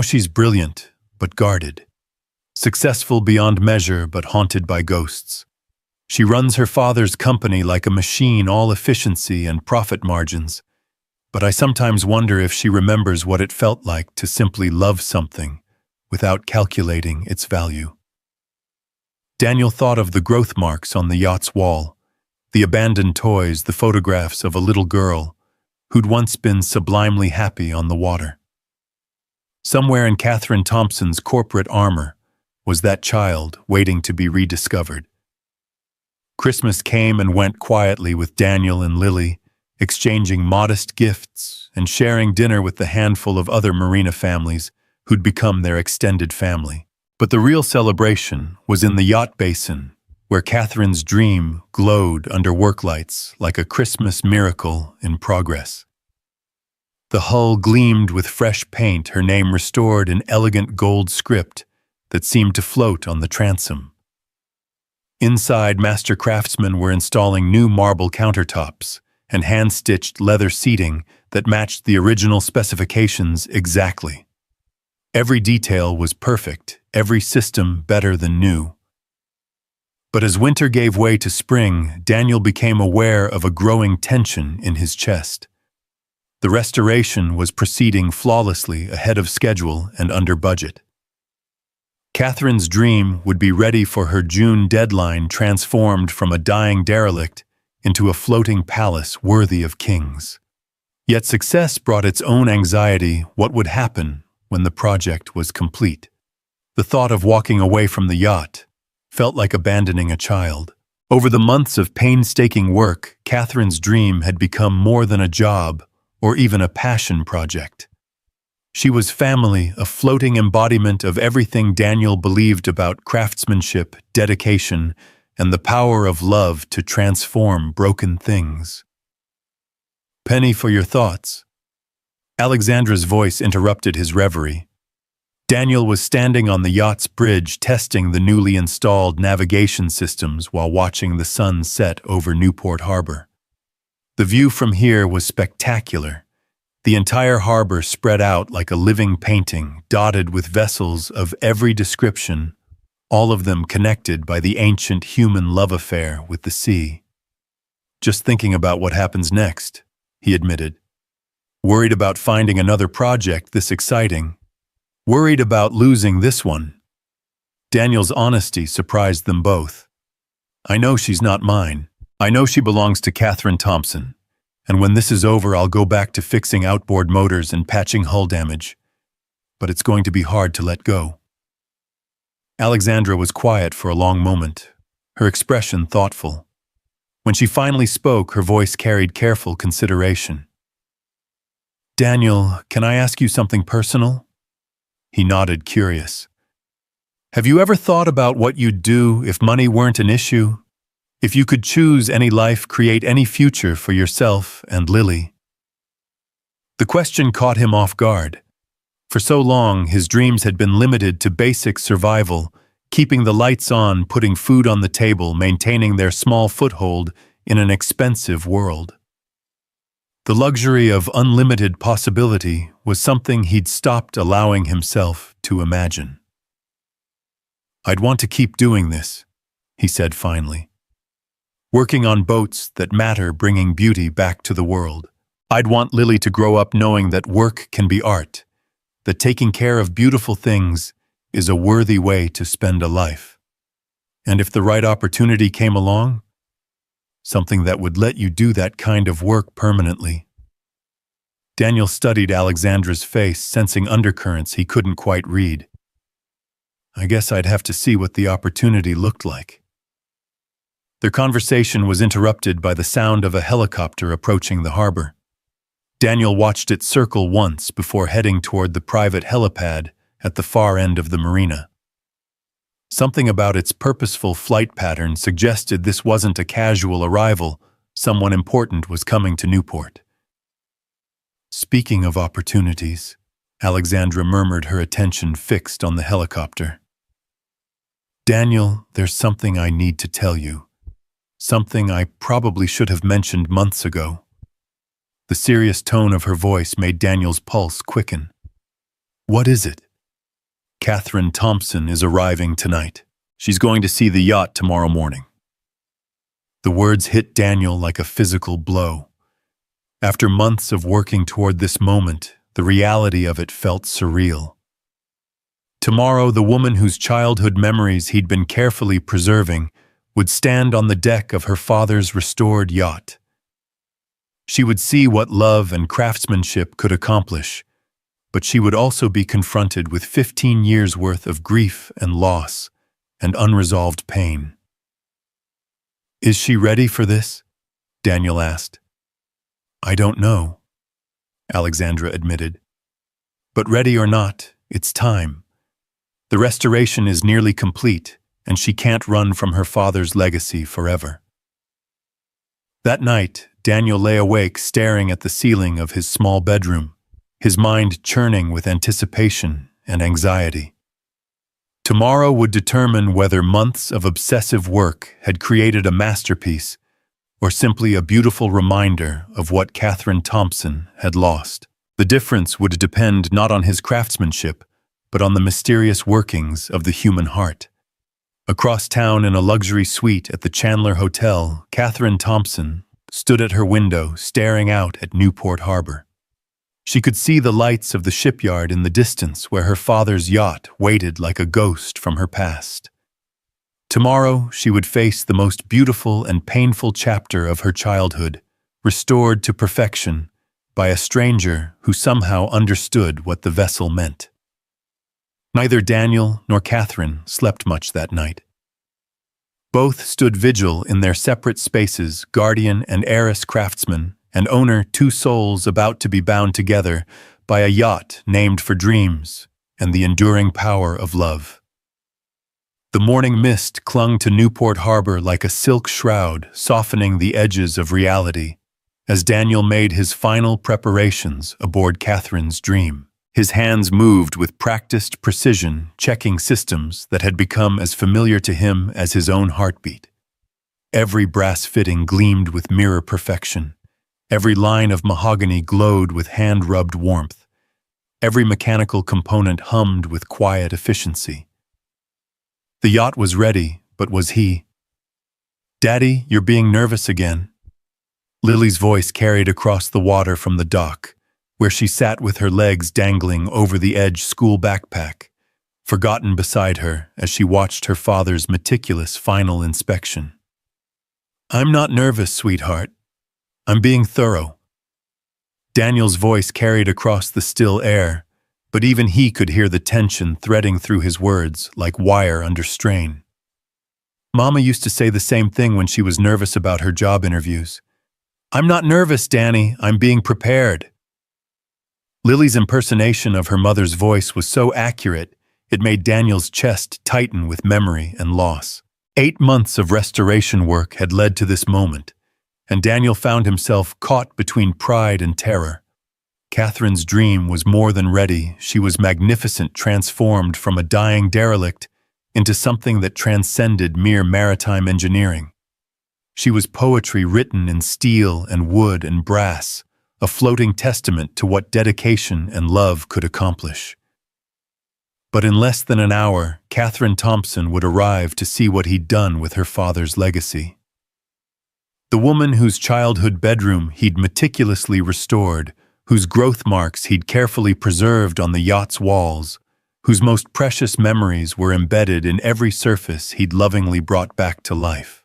she's brilliant, but guarded. Successful beyond measure, but haunted by ghosts. She runs her father's company like a machine, all efficiency and profit margins. But I sometimes wonder if she remembers what it felt like to simply love something without calculating its value. Daniel thought of the growth marks on the yacht's wall, the abandoned toys, the photographs of a little girl who'd once been sublimely happy on the water. Somewhere in Catherine Thompson's corporate armor was that child waiting to be rediscovered. Christmas came and went quietly with Daniel and Lily, exchanging modest gifts and sharing dinner with the handful of other marina families who'd become their extended family. But the real celebration was in the yacht basin, where Catherine's dream glowed under work lights like a Christmas miracle in progress. The hull gleamed with fresh paint, her name restored in elegant gold script that seemed to float on the transom. Inside, master craftsmen were installing new marble countertops and hand-stitched leather seating that matched the original specifications exactly. Every detail was perfect, every system better than new. But as winter gave way to spring, Daniel became aware of a growing tension in his chest. The restoration was proceeding flawlessly, ahead of schedule and under budget. Catherine's dream would be ready for her June deadline, transformed from a dying derelict into a floating palace worthy of kings. Yet success brought its own anxiety. What would happen when the project was complete? The thought of walking away from the yacht felt like abandoning a child. Over the months of painstaking work, Catherine's dream had become more than a job or even a passion project. She was family, a floating embodiment of everything Daniel believed about craftsmanship, dedication, and the power of love to transform broken things. "Penny, for your thoughts." Alexandra's voice interrupted his reverie. Daniel was standing on the yacht's bridge, testing the newly installed navigation systems while watching the sun set over Newport Harbor. The view from here was spectacular. The entire harbor spread out like a living painting, dotted with vessels of every description, all of them connected by the ancient human love affair with the sea. "Just thinking about what happens next," he admitted. "Worried about finding another project this exciting. Worried about losing this one." Daniel's honesty surprised them both. "I know she's not mine. I know she belongs to Catherine Thompson. And when this is over, I'll go back to fixing outboard motors and patching hull damage. But it's going to be hard to let go." Alexandra was quiet for a long moment, her expression thoughtful. When she finally spoke, her voice carried careful consideration. "Daniel, can I ask you something personal?" He nodded, curious. "Have you ever thought about what you'd do if money weren't an issue? If you could choose any life, create any future for yourself and Lily?" The question caught him off guard. For so long, his dreams had been limited to basic survival, keeping the lights on, putting food on the table, maintaining their small foothold in an expensive world. The luxury of unlimited possibility was something he'd stopped allowing himself to imagine. "I'd want to keep doing this," he said finally. "Working on boats that matter, bringing beauty back to the world. I'd want Lily to grow up knowing that work can be art, that taking care of beautiful things is a worthy way to spend a life. And if the right opportunity came along, something that would let you do that kind of work permanently." Daniel studied Alexandra's face, sensing undercurrents he couldn't quite read. "I guess I'd have to see what the opportunity looked like." Their conversation was interrupted by the sound of a helicopter approaching the harbor. Daniel watched it circle once before heading toward the private helipad at the far end of the marina. Something about its purposeful flight pattern suggested this wasn't a casual arrival. Someone important was coming to Newport. "Speaking of opportunities," Alexandra murmured, her attention fixed on the helicopter. "Daniel, there's something I need to tell you. Something I probably should have mentioned months ago." The serious tone of her voice made Daniel's pulse quicken. "What is it?" "Catherine Thompson is arriving tonight. She's going to see the yacht tomorrow morning." The words hit Daniel like a physical blow. After months of working toward this moment, the reality of it felt surreal. Tomorrow, the woman whose childhood memories he'd been carefully preserving would stand on the deck of her father's restored yacht. She would see what love and craftsmanship could accomplish, but she would also be confronted with 15 years' worth of grief and loss and unresolved pain. "Is she ready for this?" Daniel asked. "I don't know," Alexandra admitted. "But ready or not, it's time. The restoration is nearly complete, and she can't run from her father's legacy forever." That night, Daniel lay awake staring at the ceiling of his small bedroom, his mind churning with anticipation and anxiety. Tomorrow would determine whether months of obsessive work had created a masterpiece or simply a beautiful reminder of what Catherine Thompson had lost. The difference would depend not on his craftsmanship, but on the mysterious workings of the human heart. Across town in a luxury suite at the Chandler Hotel, Catherine Thompson stood at her window staring out at Newport Harbor. She could see the lights of the shipyard in the distance where her father's yacht waited like a ghost from her past. Tomorrow, she would face the most beautiful and painful chapter of her childhood, restored to perfection by a stranger who somehow understood what the vessel meant. Neither Daniel nor Catherine slept much that night. Both stood vigil in their separate spaces, guardian and heiress craftsman, and owner, two souls about to be bound together by a yacht named for dreams and the enduring power of love. The morning mist clung to Newport Harbor like a silk shroud, softening the edges of reality, as Daniel made his final preparations aboard Catherine's dream. His hands moved with practiced precision, checking systems that had become as familiar to him as his own heartbeat. Every brass fitting gleamed with mirror perfection. Every line of mahogany glowed with hand-rubbed warmth. Every mechanical component hummed with quiet efficiency. The yacht was ready, but was he? "Daddy, you're being nervous again." Lily's voice carried across the water from the dock, where she sat with her legs dangling over the edge school backpack, forgotten beside her as she watched her father's meticulous final inspection. "I'm not nervous, sweetheart. I'm being thorough." Daniel's voice carried across the still air, but even he could hear the tension threading through his words like wire under strain. "Mama used to say the same thing when she was nervous about her job interviews. I'm not nervous, Danny. I'm being prepared." Lily's impersonation of her mother's voice was so accurate, it made Daniel's chest tighten with memory and loss. 8 months of restoration work had led to this moment, and Daniel found himself caught between pride and terror. Catherine's dream was more than ready. She was magnificent, transformed from a dying derelict into something that transcended mere maritime engineering. She was poetry written in steel and wood and brass, a floating testament to what dedication and love could accomplish. But in less than an hour, Catherine Thompson would arrive to see what he'd done with her father's legacy. The woman whose childhood bedroom he'd meticulously restored, whose growth marks he'd carefully preserved on the yacht's walls, whose most precious memories were embedded in every surface he'd lovingly brought back to life.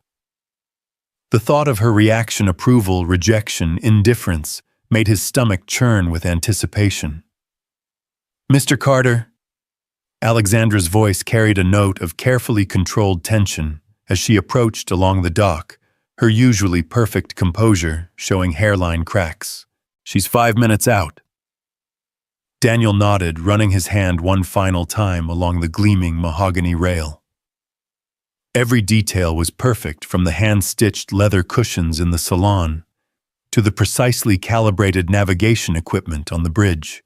The thought of her reaction, approval, rejection, indifference, made his stomach churn with anticipation. "Mr. Carter," Alexandra's voice carried a note of carefully controlled tension as she approached along the dock, her usually perfect composure showing hairline cracks. "She's 5 minutes out." Daniel nodded, running his hand one final time along the gleaming mahogany rail. Every detail was perfect, from the hand-stitched leather cushions in the salon to the precisely calibrated navigation equipment on the bridge.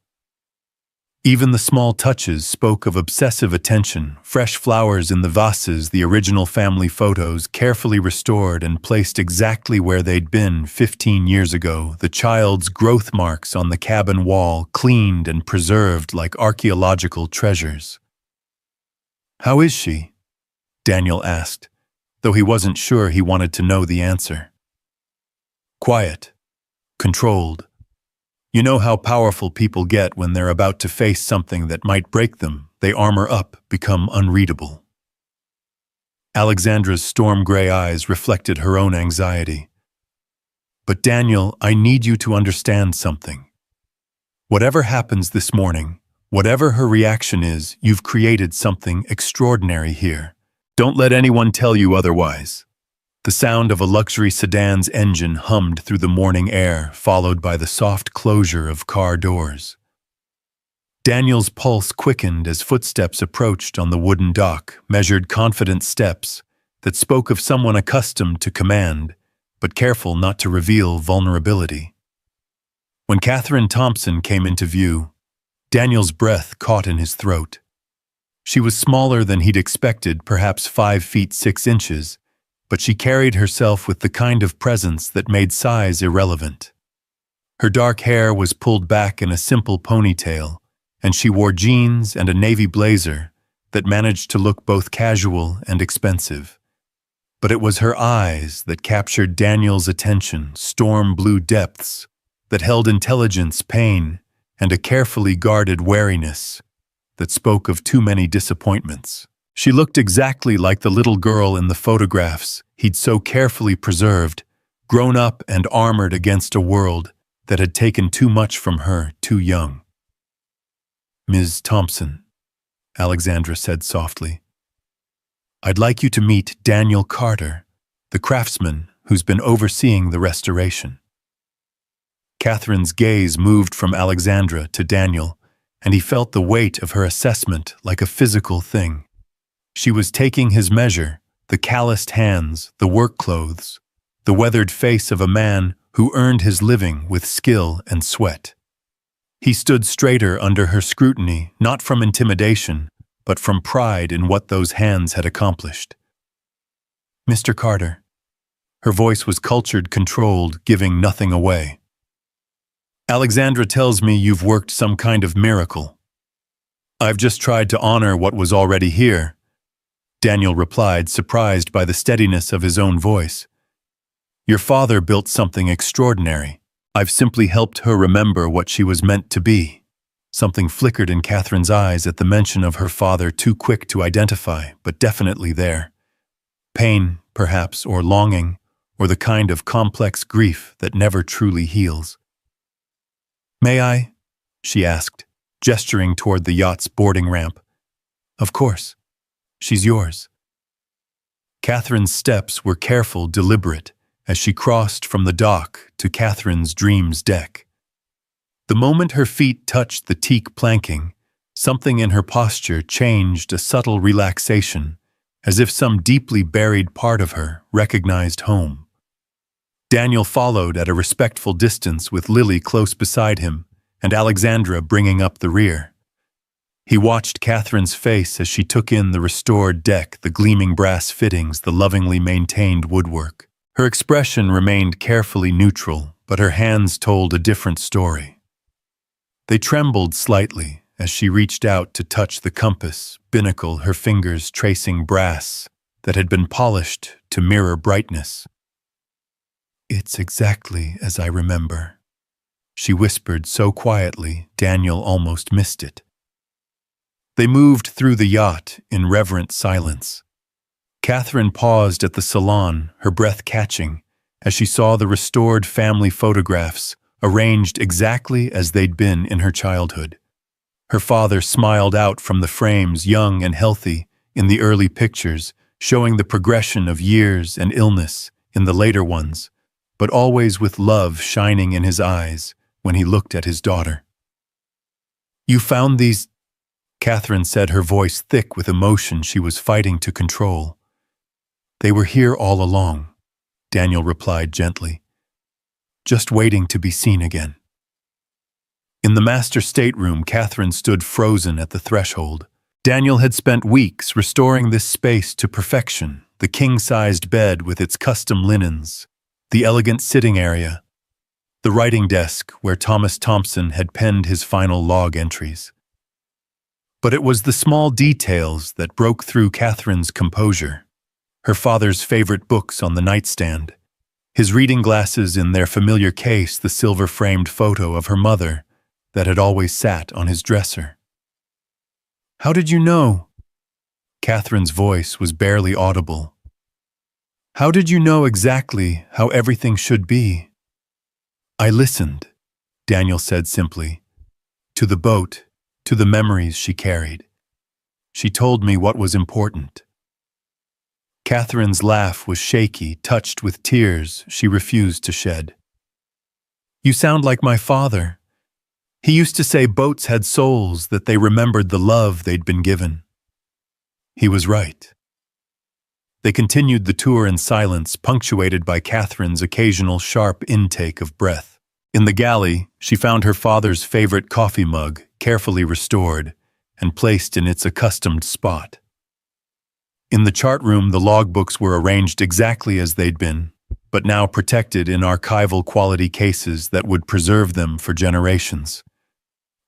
Even the small touches spoke of obsessive attention, fresh flowers in the vases, the original family photos carefully restored and placed exactly where they'd been 15 years ago, the child's growth marks on the cabin wall cleaned and preserved like archaeological treasures. "How is she?" Daniel asked, though he wasn't sure he wanted to know the answer. Quiet. Controlled. You know how powerful people get when they're about to face something that might break them. They armor up, become unreadable. Alexandra's storm-gray eyes reflected her own anxiety. But Daniel, I need you to understand something. Whatever happens this morning, whatever her reaction is, you've created something extraordinary here. Don't let anyone tell you otherwise. The sound of a luxury sedan's engine hummed through the morning air, followed by the soft closure of car doors. Daniel's pulse quickened as footsteps approached on the wooden dock, measured confident steps that spoke of someone accustomed to command, but careful not to reveal vulnerability. When Catherine Thompson came into view, Daniel's breath caught in his throat. She was smaller than he'd expected, perhaps 5 feet 6 inches, but she carried herself with the kind of presence that made size irrelevant. Her dark hair was pulled back in a simple ponytail, and she wore jeans and a navy blazer that managed to look both casual and expensive. But it was her eyes that captured Daniel's attention, storm-blue depths that held intelligence, pain, and a carefully guarded wariness that spoke of too many disappointments. She looked exactly like the little girl in the photographs he'd so carefully preserved, grown up and armored against a world that had taken too much from her too young. "Ms. Thompson," Alexandra said softly, "I'd like you to meet Daniel Carter, the craftsman who's been overseeing the restoration." Catherine's gaze moved from Alexandra to Daniel, and he felt the weight of her assessment like a physical thing. She was taking his measure, the calloused hands, the work clothes, the weathered face of a man who earned his living with skill and sweat. He stood straighter under her scrutiny, not from intimidation, but from pride in what those hands had accomplished. "Mr. Carter." Her voice was cultured, controlled, giving nothing away. "Alexandra tells me you've worked some kind of miracle." "I've just tried to honor what was already here," Daniel replied, surprised by the steadiness of his own voice. "Your father built something extraordinary. I've simply helped her remember what she was meant to be." Something flickered in Catherine's eyes at the mention of her father, too quick to identify, but definitely there. Pain, perhaps, or longing, or the kind of complex grief that never truly heals. "May I?" she asked, gesturing toward the yacht's boarding ramp. "Of course. She's yours." Catherine's steps were careful, deliberate, as she crossed from the dock to Catherine's dreams deck. The moment her feet touched the teak planking, something in her posture changed, a subtle relaxation, as if some deeply buried part of her recognized home. Daniel followed at a respectful distance with Lily close beside him and Alexandra bringing up the rear. He watched Catherine's face as she took in the restored deck, the gleaming brass fittings, the lovingly maintained woodwork. Her expression remained carefully neutral, but her hands told a different story. They trembled slightly as she reached out to touch the compass, binnacle, her fingers tracing brass that had been polished to mirror brightness. "It's exactly as I remember," she whispered so quietly Daniel almost missed it. They moved through the yacht in reverent silence. Catherine paused at the salon, her breath catching, as she saw the restored family photographs arranged exactly as they'd been in her childhood. Her father smiled out from the frames, young and healthy, in the early pictures, showing the progression of years and illness in the later ones, but always with love shining in his eyes when he looked at his daughter. "You found these?" Catherine said, her voice thick with emotion she was fighting to control. "They were here all along," Daniel replied gently, "just waiting to be seen again." In the master stateroom, Catherine stood frozen at the threshold. Daniel had spent weeks restoring this space to perfection, the king-sized bed with its custom linens, the elegant sitting area, the writing desk where Thomas Thompson had penned his final log entries. But it was the small details that broke through Catherine's composure. her father's favorite books on the nightstand, his reading glasses in their familiar case, the silver-framed photo of her mother that had always sat on his dresser. "How did you know?" Catherine's voice was barely audible. "How did you know exactly how everything should be?" "I listened," Daniel said simply. "To the boat, to the memories she carried. She told me what was important." Catherine's laugh was shaky, touched with tears she refused to shed. "You sound like my father. He used to say boats had souls, that they remembered the love they'd been given." He was right. They continued the tour in silence, punctuated by Catherine's occasional sharp intake of breath. In the galley, she found her father's favorite coffee mug, carefully restored and placed in its accustomed spot. In the chart room, the logbooks were arranged exactly as they'd been, but now protected in archival quality cases that would preserve them for generations.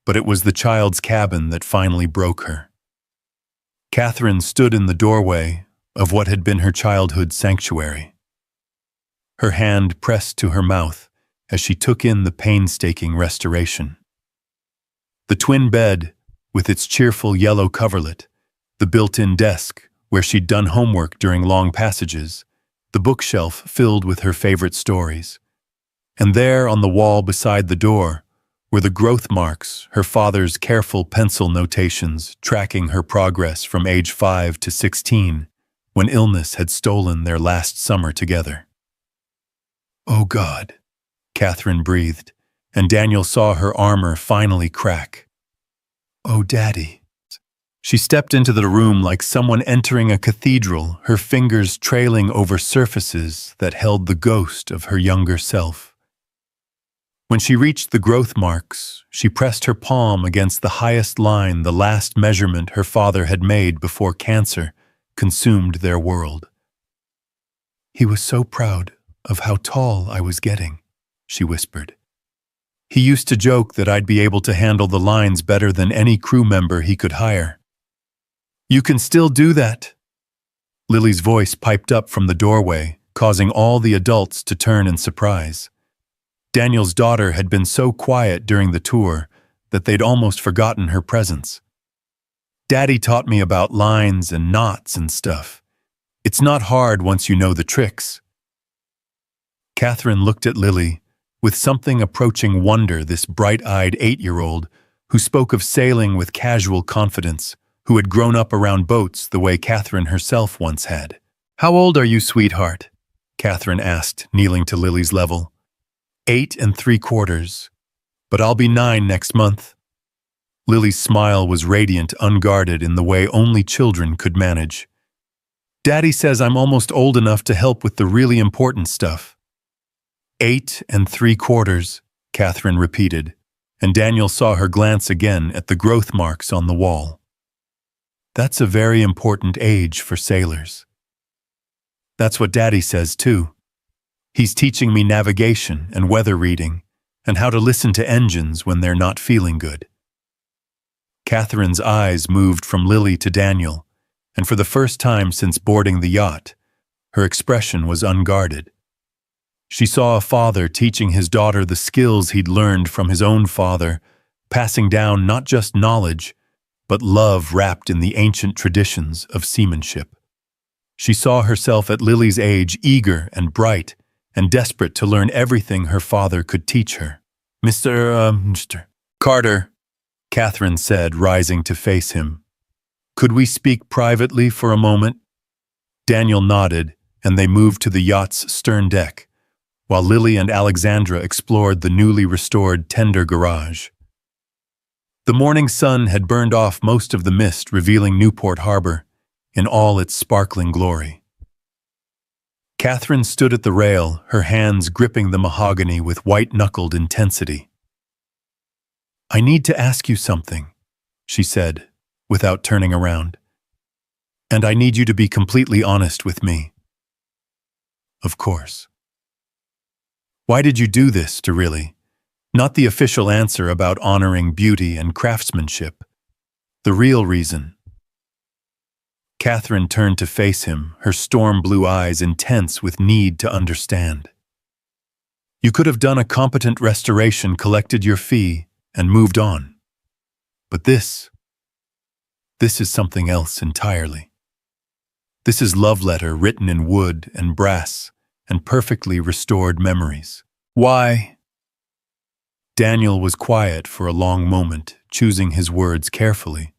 But it was the child's cabin that finally broke her. Catherine stood in the doorway of what had been her childhood sanctuary. Her hand pressed to her mouth as she took in the painstaking restoration. The twin bed, with its cheerful yellow coverlet, the built-in desk where she'd done homework during long passages, the bookshelf filled with her favorite stories. And there, on the wall beside the door, were the growth marks, her father's careful pencil notations tracking her progress from age 5 to 16, when illness had stolen their last summer together. "Oh God," Catherine breathed, and Daniel saw her armor finally crack. "Oh, Daddy." She stepped into the room like someone entering a cathedral, her fingers trailing over surfaces that held the ghost of her younger self. When she reached the growth marks, she pressed her palm against the highest line, the last measurement her father had made before cancer consumed their world. "He was so proud of how tall I was getting," she whispered. "He used to joke that I'd be able to handle the lines better than any crew member he could hire." "You can still do that." Lily's voice piped up from the doorway, causing all the adults to turn in surprise. Daniel's daughter had been so quiet during the tour that they'd almost forgotten her presence. "Daddy taught me about lines and knots and stuff. It's not hard once you know the tricks." Catherine looked at Lily with something approaching wonder, this bright-eyed 8-year-old who spoke of sailing with casual confidence, who had grown up around boats the way Catherine herself once had. "How old are you, sweetheart?" Catherine asked, kneeling to Lily's level. 8 3/4, but I'll be 9 next month." Lily's smile was radiant, unguarded in the way only children could manage. "Daddy says I'm almost old enough to help with the really important stuff." 8 3/4, Catherine repeated, and Daniel saw her glance again at the growth marks on the wall. "That's a very important age for sailors." "That's what Daddy says too. He's teaching me navigation and weather reading, and how to listen to engines when they're not feeling good." Catherine's eyes moved from Lily to Daniel, and for the first time since boarding the yacht, her expression was unguarded. She saw a father teaching his daughter the skills he'd learned from his own father, passing down not just knowledge, but love wrapped in the ancient traditions of seamanship. She saw herself at Lily's age, eager and bright, and desperate to learn everything her father could teach her. Mr. Carter," Catherine said, rising to face him. "Could we speak privately for a moment?" Daniel nodded, and they moved to the yacht's stern deck, while Lily and Alexandra explored the newly restored tender garage. The morning sun had burned off most of the mist, revealing Newport Harbor in all its sparkling glory. Catherine stood at the rail, her hands gripping the mahogany with white-knuckled intensity. "I need to ask you something," she said, without turning around. "And I need you to be completely honest with me." "Of course." "Why did you do this to Lily? Not the official answer about honoring beauty and craftsmanship. The real reason." Catherine turned to face him, her storm-blue eyes intense with need to understand. You could have done a competent restoration, collected your fee, and moved on. But this is something else entirely. This is love letter written in wood and brass and perfectly restored memories. Why? Daniel was quiet for a long moment, choosing his words carefully.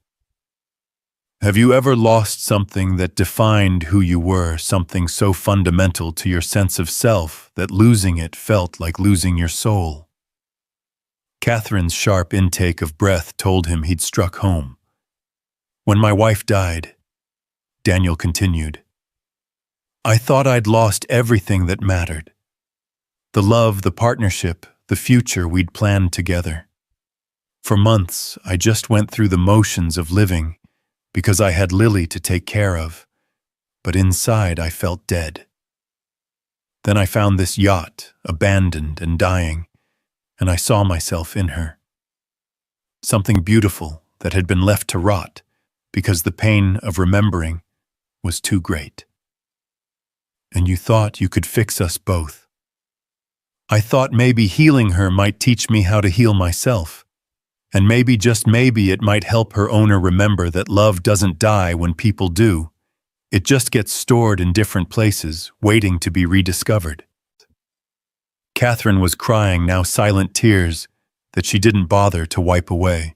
Have you ever lost something that defined who you were, something so fundamental to your sense of self that losing it felt like losing your soul? Catherine's sharp intake of breath told him he'd struck home. When my wife died, Daniel continued, I thought I'd lost everything that mattered. The love, the partnership, the future we'd planned together. For months, I just went through the motions of living because I had Lily to take care of, but inside I felt dead. Then I found this yacht, abandoned and dying, and I saw myself in her. Something beautiful that had been left to rot because the pain of remembering was too great. And you thought you could fix us both. I thought maybe healing her might teach me how to heal myself. And maybe, just maybe, it might help her owner remember that love doesn't die when people do. It just gets stored in different places, waiting to be rediscovered. Catherine was crying now silent tears that she didn't bother to wipe away.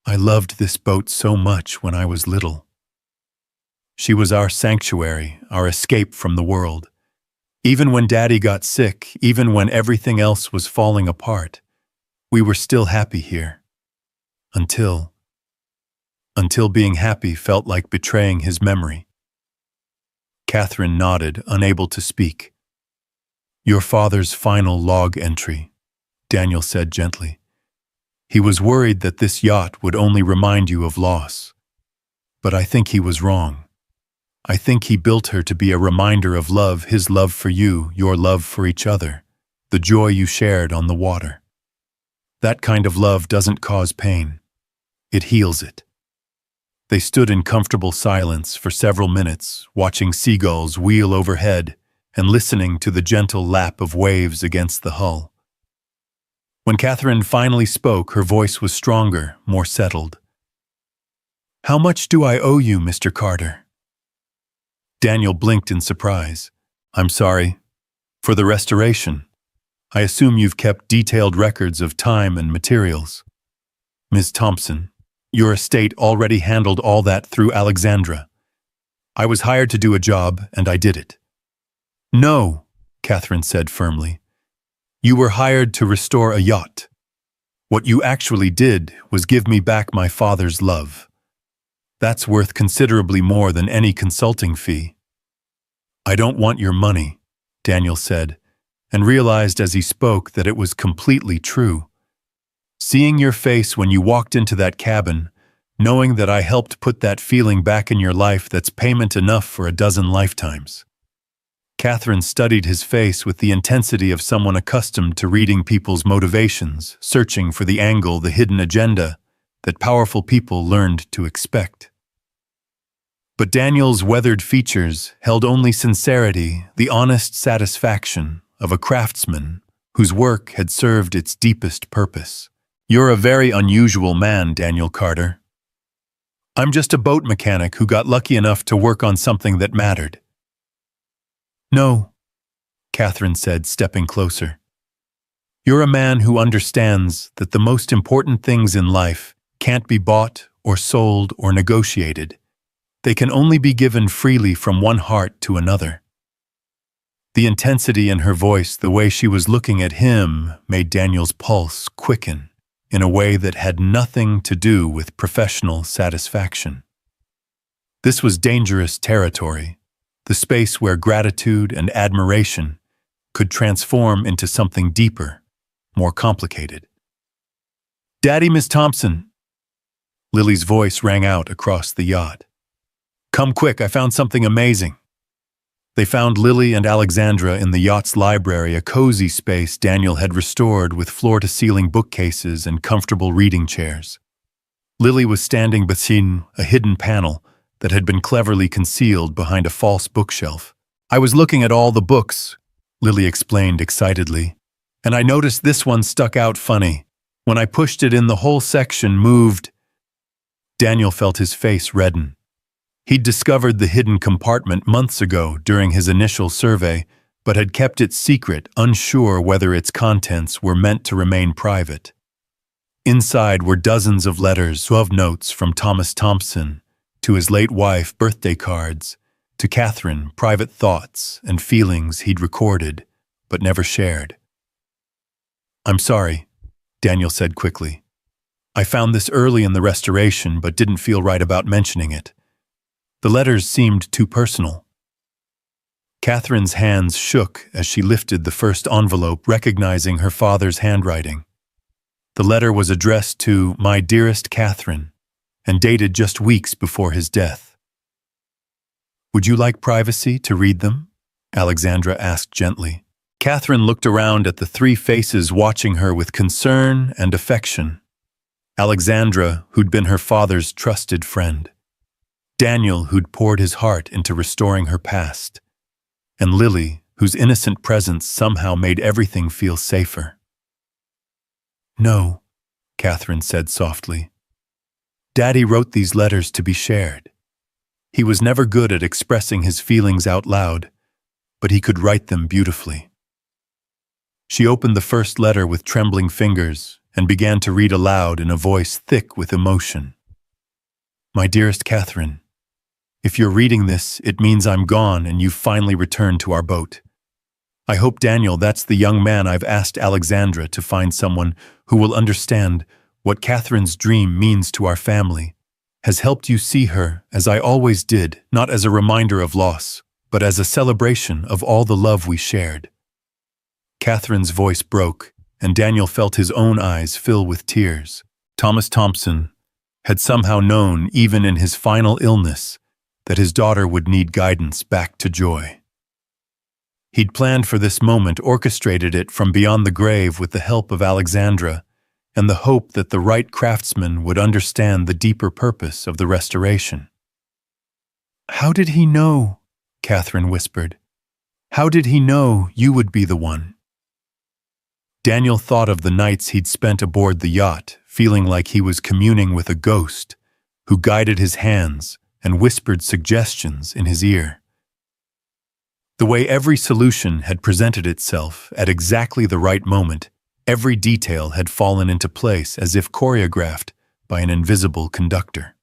I loved this boat so much when I was little. She was our sanctuary, our escape from the world. Even when Daddy got sick, even when everything else was falling apart, we were still happy here. Until being happy felt like betraying his memory. Catherine nodded, unable to speak. Your father's final log entry, Daniel said gently. He was worried that this yacht would only remind you of loss. But I think he was wrong. I think he built her to be a reminder of love, his love for you, your love for each other, the joy you shared on the water. That kind of love doesn't cause pain. It heals it. They stood in comfortable silence for several minutes, watching seagulls wheel overhead and listening to the gentle lap of waves against the hull. When Catherine finally spoke, her voice was stronger, more settled. How much do I owe you, Mr. Carter? Daniel blinked in surprise. I'm sorry. For the restoration. I assume you've kept detailed records of time and materials. Ms. Thompson, your estate already handled all that through Alexandra. I was hired to do a job, and I did it. No, Catherine said firmly. You were hired to restore a yacht. What you actually did was give me back my father's love. That's worth considerably more than any consulting fee. I don't want your money, Daniel said, and realized as he spoke that it was completely true. Seeing your face when you walked into that cabin, knowing that I helped put that feeling back in your life, that's payment enough for a dozen lifetimes. Catherine studied his face with the intensity of someone accustomed to reading people's motivations, searching for the angle, the hidden agenda that powerful people learned to expect. But Daniel's weathered features held only sincerity, the honest satisfaction of a craftsman whose work had served its deepest purpose. You're a very unusual man, Daniel Carter. I'm just a boat mechanic who got lucky enough to work on something that mattered. No, Catherine said, stepping closer. You're a man who understands that the most important things in life can't be bought or sold or negotiated. They can only be given freely from one heart to another. The intensity in her voice, the way she was looking at him, made Daniel's pulse quicken in a way that had nothing to do with professional satisfaction. This was dangerous territory, the space where gratitude and admiration could transform into something deeper, more complicated. Daddy, Miss Thompson! Lily's voice rang out across the yacht. Come quick, I found something amazing. They found Lily and Alexandra in the yacht's library, a cozy space Daniel had restored with floor-to-ceiling bookcases and comfortable reading chairs. Lily was standing between a hidden panel, that had been cleverly concealed behind a false bookshelf. "I was looking at all the books," Lily explained excitedly, "and I noticed this one stuck out funny. When I pushed it in, the whole section moved." Daniel felt his face redden. He'd discovered the hidden compartment months ago during his initial survey, but had kept it secret, unsure whether its contents were meant to remain private. Inside were dozens of letters, love notes from Thomas Thompson, to his late wife, birthday cards, to Catherine, private thoughts and feelings he'd recorded, but never shared. "I'm sorry," Daniel said quickly. "I found this early in the restoration, but didn't feel right about mentioning it. The letters seemed too personal." Catherine's hands shook as she lifted the first envelope, recognizing her father's handwriting. The letter was addressed to "My dearest Catherine," and dated just weeks before his death. "Would you like privacy to read them?" Alexandra asked gently. Catherine looked around at the three faces watching her with concern and affection. Alexandra, who'd been her father's trusted friend. Daniel, who'd poured his heart into restoring her past. And Lily, whose innocent presence somehow made everything feel safer. "No," Catherine said softly. "Daddy wrote these letters to be shared. He was never good at expressing his feelings out loud, but he could write them beautifully." She opened the first letter with trembling fingers and began to read aloud in a voice thick with emotion. "My dearest Catherine, if you're reading this, it means I'm gone and you've finally returned to our boat. I hope, Daniel, that's the young man I've asked Alexandra to find, someone who will understand what Catherine's dream means to our family, has helped you see her as I always did, not as a reminder of loss, but as a celebration of all the love we shared." Catherine's voice broke, and Daniel felt his own eyes fill with tears. Thomas Thompson had somehow known, even in his final illness, that his daughter would need guidance back to joy. He'd planned for this moment, orchestrated it from beyond the grave with the help of Alexandra, and the hope that the right craftsman would understand the deeper purpose of the restoration. "How did he know?" Catherine whispered. "How did he know you would be the one?" Daniel thought of the nights he'd spent aboard the yacht, feeling like he was communing with a ghost who guided his hands and whispered suggestions in his ear. The way every solution had presented itself at exactly the right moment, every detail had fallen into place as if choreographed by an invisible conductor.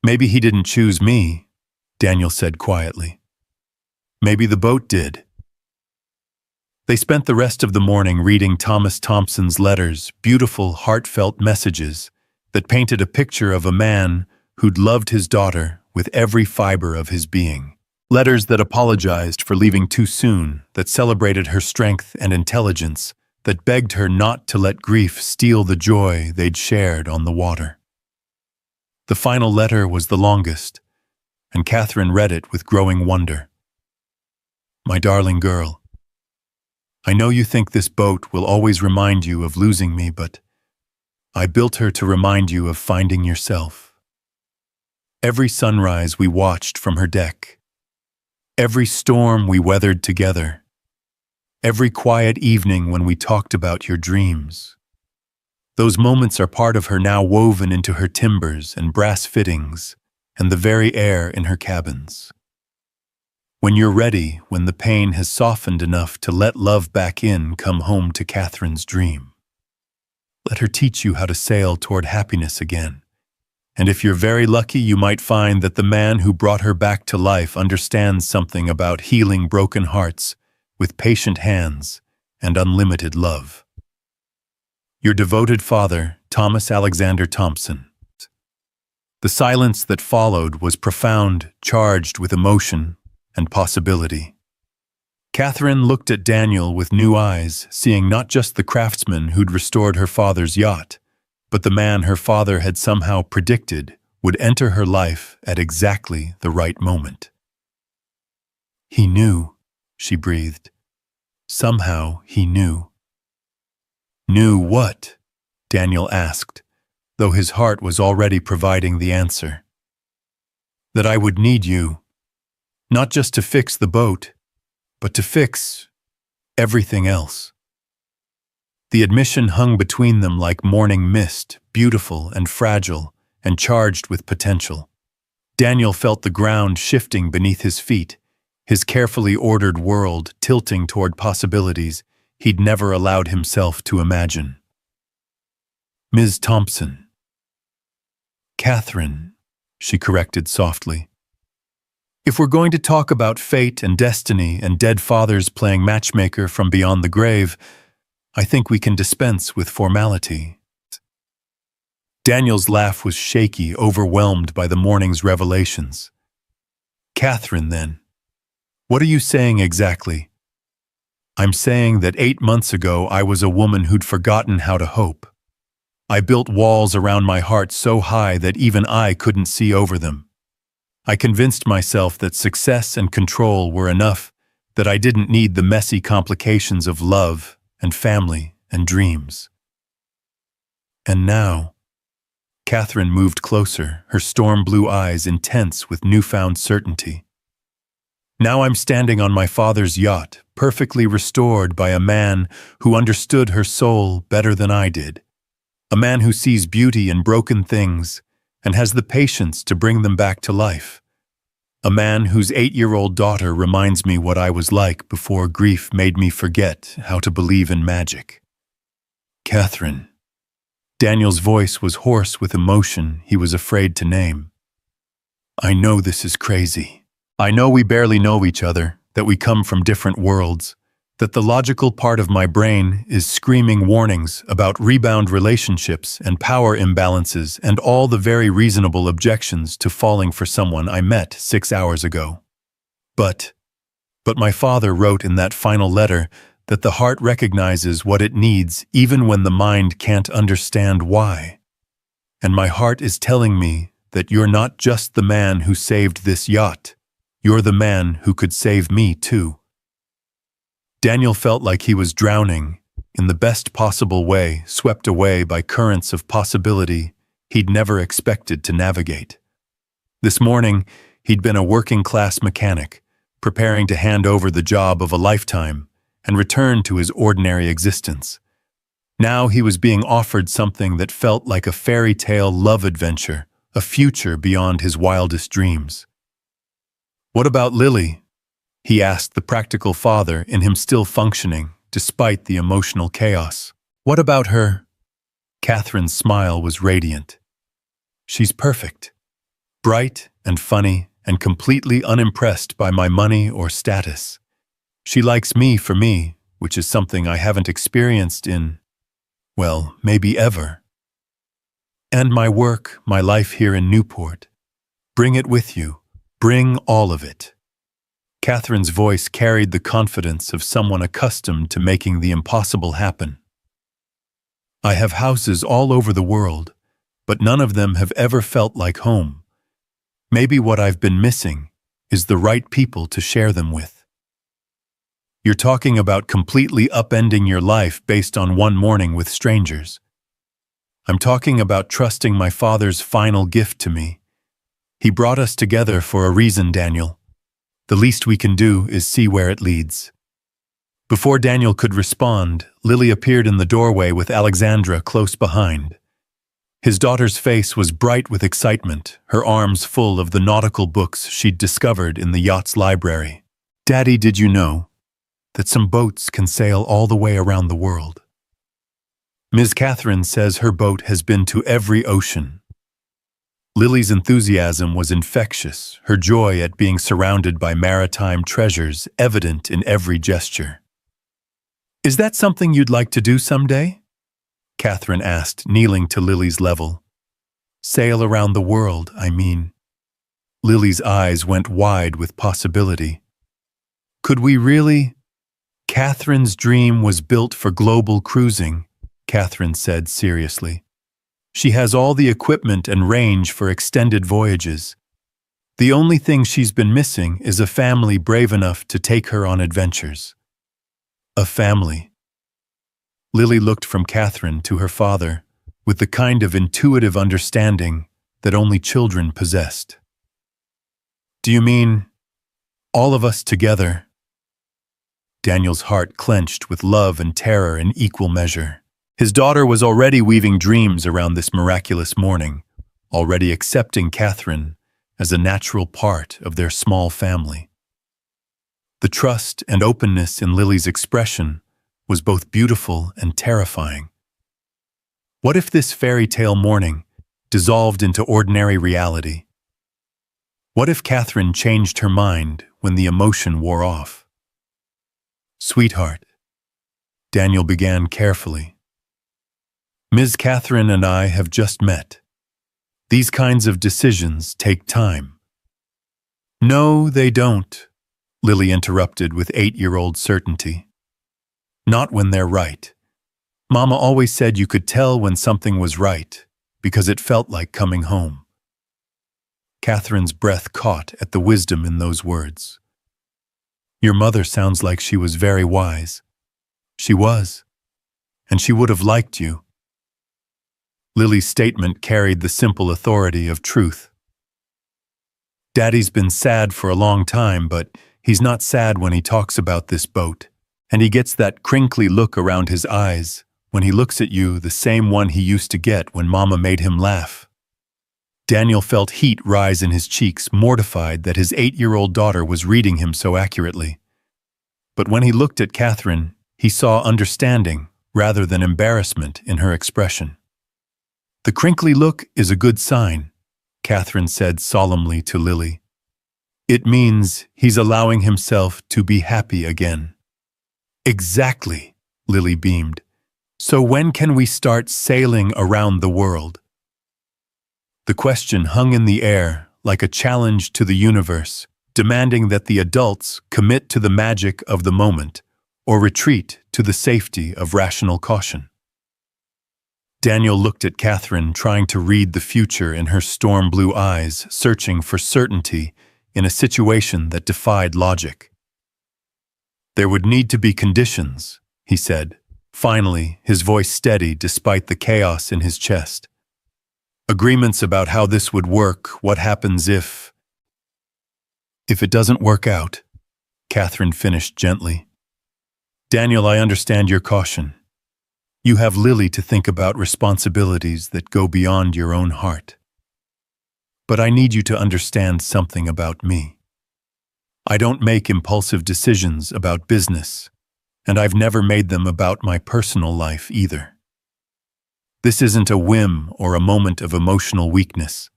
"Maybe he didn't choose me," Daniel said quietly. "Maybe the boat did." They spent the rest of the morning reading Thomas Thompson's letters, beautiful, heartfelt messages that painted a picture of a man who'd loved his daughter with every fiber of his being. Letters that apologized for leaving too soon, that celebrated her strength and intelligence, that begged her not to let grief steal the joy they'd shared on the water. The final letter was the longest, and Catherine read it with growing wonder. "My darling girl, I know you think this boat will always remind you of losing me, but I built her to remind you of finding yourself. Every sunrise we watched from her deck, every storm we weathered together, every quiet evening when we talked about your dreams. Those moments are part of her now, woven into her timbers and brass fittings and the very air in her cabins. When you're ready, when the pain has softened enough to let love back in, come home to Catherine's dream. Let her teach you how to sail toward happiness again. And if you're very lucky, you might find that the man who brought her back to life understands something about healing broken hearts with patient hands and unlimited love. Your devoted father, Thomas Alexander Thompson." The silence that followed was profound, charged with emotion and possibility. Catherine looked at Daniel with new eyes, seeing not just the craftsman who'd restored her father's yacht, but the man her father had somehow predicted would enter her life at exactly the right moment. "He knew," she breathed. "Somehow he knew." "Knew what?" Daniel asked, though his heart was already providing the answer. that I would need you, not just to fix the boat, but to fix everything else. The admission hung between them like morning mist, beautiful and fragile, and charged with potential. Daniel felt the ground shifting beneath his feet, his carefully ordered world tilting toward possibilities he'd never allowed himself to imagine. Ms. Thompson. Catherine, she corrected softly. If we're going to talk about fate and destiny and dead fathers playing matchmaker from beyond the grave, I think we can dispense with formality. Daniel's laugh was shaky, overwhelmed by the morning's revelations. Catherine, then, what are you saying exactly? I'm saying that 8 months ago I was a woman who'd forgotten how to hope. I built walls around my heart so high that even I couldn't see over them. I convinced myself that success and control were enough, that I didn't need the messy complications of love and family and dreams. And now, Catherine moved closer, her storm-blue eyes intense with newfound certainty. Now I'm standing on my father's yacht, perfectly restored by a man who understood her soul better than I did. A man who sees beauty in broken things and has the patience to bring them back to life. A man whose 8-year-old daughter reminds me what I was like before grief made me forget how to believe in magic. Catherine. Daniel's voice was hoarse with emotion he was afraid to name. I know this is crazy. I know we barely know each other, that we come from different worlds, that the logical part of my brain is screaming warnings about rebound relationships and power imbalances and all the very reasonable objections to falling for someone I met 6 hours ago. But my father wrote in that final letter that the heart recognizes what it needs even when the mind can't understand why. And my heart is telling me that you're not just the man who saved this yacht, you're the man who could save me too. Daniel felt like he was drowning, in the best possible way, swept away by currents of possibility he'd never expected to navigate. This morning, he'd been a working-class mechanic, preparing to hand over the job of a lifetime and return to his ordinary existence. Now he was being offered something that felt like a fairy tale love adventure, a future beyond his wildest dreams. What about Lily? He asked the practical father in him still functioning, despite the emotional chaos. What about her? Catherine's smile was radiant. She's perfect. Bright and funny and completely unimpressed by my money or status. She likes me for me, which is something I haven't experienced in, well, maybe ever. And my work, my life here in Newport. Bring it with you. Bring all of it. Catherine's voice carried the confidence of someone accustomed to making the impossible happen. I have houses all over the world, but none of them have ever felt like home. Maybe what I've been missing is the right people to share them with. You're talking about completely upending your life based on one morning with strangers. I'm talking about trusting my father's final gift to me. He brought us together for a reason, Daniel. The least we can do is see where it leads. Before Daniel could respond, Lily appeared in the doorway with Alexandra close behind. His daughter's face was bright with excitement, her arms full of the nautical books she'd discovered in the yacht's library. Daddy, did you know that some boats can sail all the way around the world? Ms. Catherine says her boat has been to every ocean. Lily's enthusiasm was infectious, her joy at being surrounded by maritime treasures evident in every gesture. Is that something you'd like to do someday? Catherine asked, kneeling to Lily's level. Sail around the world, I mean. Lily's eyes went wide with possibility. Could we really? Catherine's dream was built for global cruising, Catherine said seriously. She has all the equipment and range for extended voyages. The only thing she's been missing is a family brave enough to take her on adventures. A family. Lily looked from Catherine to her father with the kind of intuitive understanding that only children possessed. Do you mean all of us together? Daniel's heart clenched with love and terror in equal measure. His daughter was already weaving dreams around this miraculous morning, already accepting Catherine as a natural part of their small family. The trust and openness in Lily's expression was both beautiful and terrifying. What if this fairy tale morning dissolved into ordinary reality? What if Catherine changed her mind when the emotion wore off? Sweetheart, Daniel began carefully. Ms. Catherine and I have just met. These kinds of decisions take time. No, they don't, Lily interrupted with 8-year-old certainty. Not when they're right. Mama always said you could tell when something was right because it felt like coming home. Catherine's breath caught at the wisdom in those words. Your mother sounds like she was very wise. She was, and she would have liked you. Lily's statement carried the simple authority of truth. Daddy's been sad for a long time, but he's not sad when he talks about this boat, and he gets that crinkly look around his eyes when he looks at you, the same one he used to get when Mama made him laugh. Daniel felt heat rise in his cheeks, mortified that his 8-year-old daughter was reading him so accurately. But when he looked at Catherine, he saw understanding rather than embarrassment in her expression. The crinkly look is a good sign, Catherine said solemnly to Lily. It means he's allowing himself to be happy again. Exactly, Lily beamed. So when can we start sailing around the world? The question hung in the air like a challenge to the universe, demanding that the adults commit to the magic of the moment or retreat to the safety of rational caution. Daniel looked at Catherine, trying to read the future in her storm-blue eyes, searching for certainty in a situation that defied logic. There would need to be conditions, he said, finally, his voice steady despite the chaos in his chest. Agreements about how this would work, what happens if it doesn't work out, Catherine finished gently. Daniel, I understand your caution. You have Lily to think about responsibilities that go beyond your own heart. But I need you to understand something about me. I don't make impulsive decisions about business, and I've never made them about my personal life either. This isn't a whim or a moment of emotional weakness.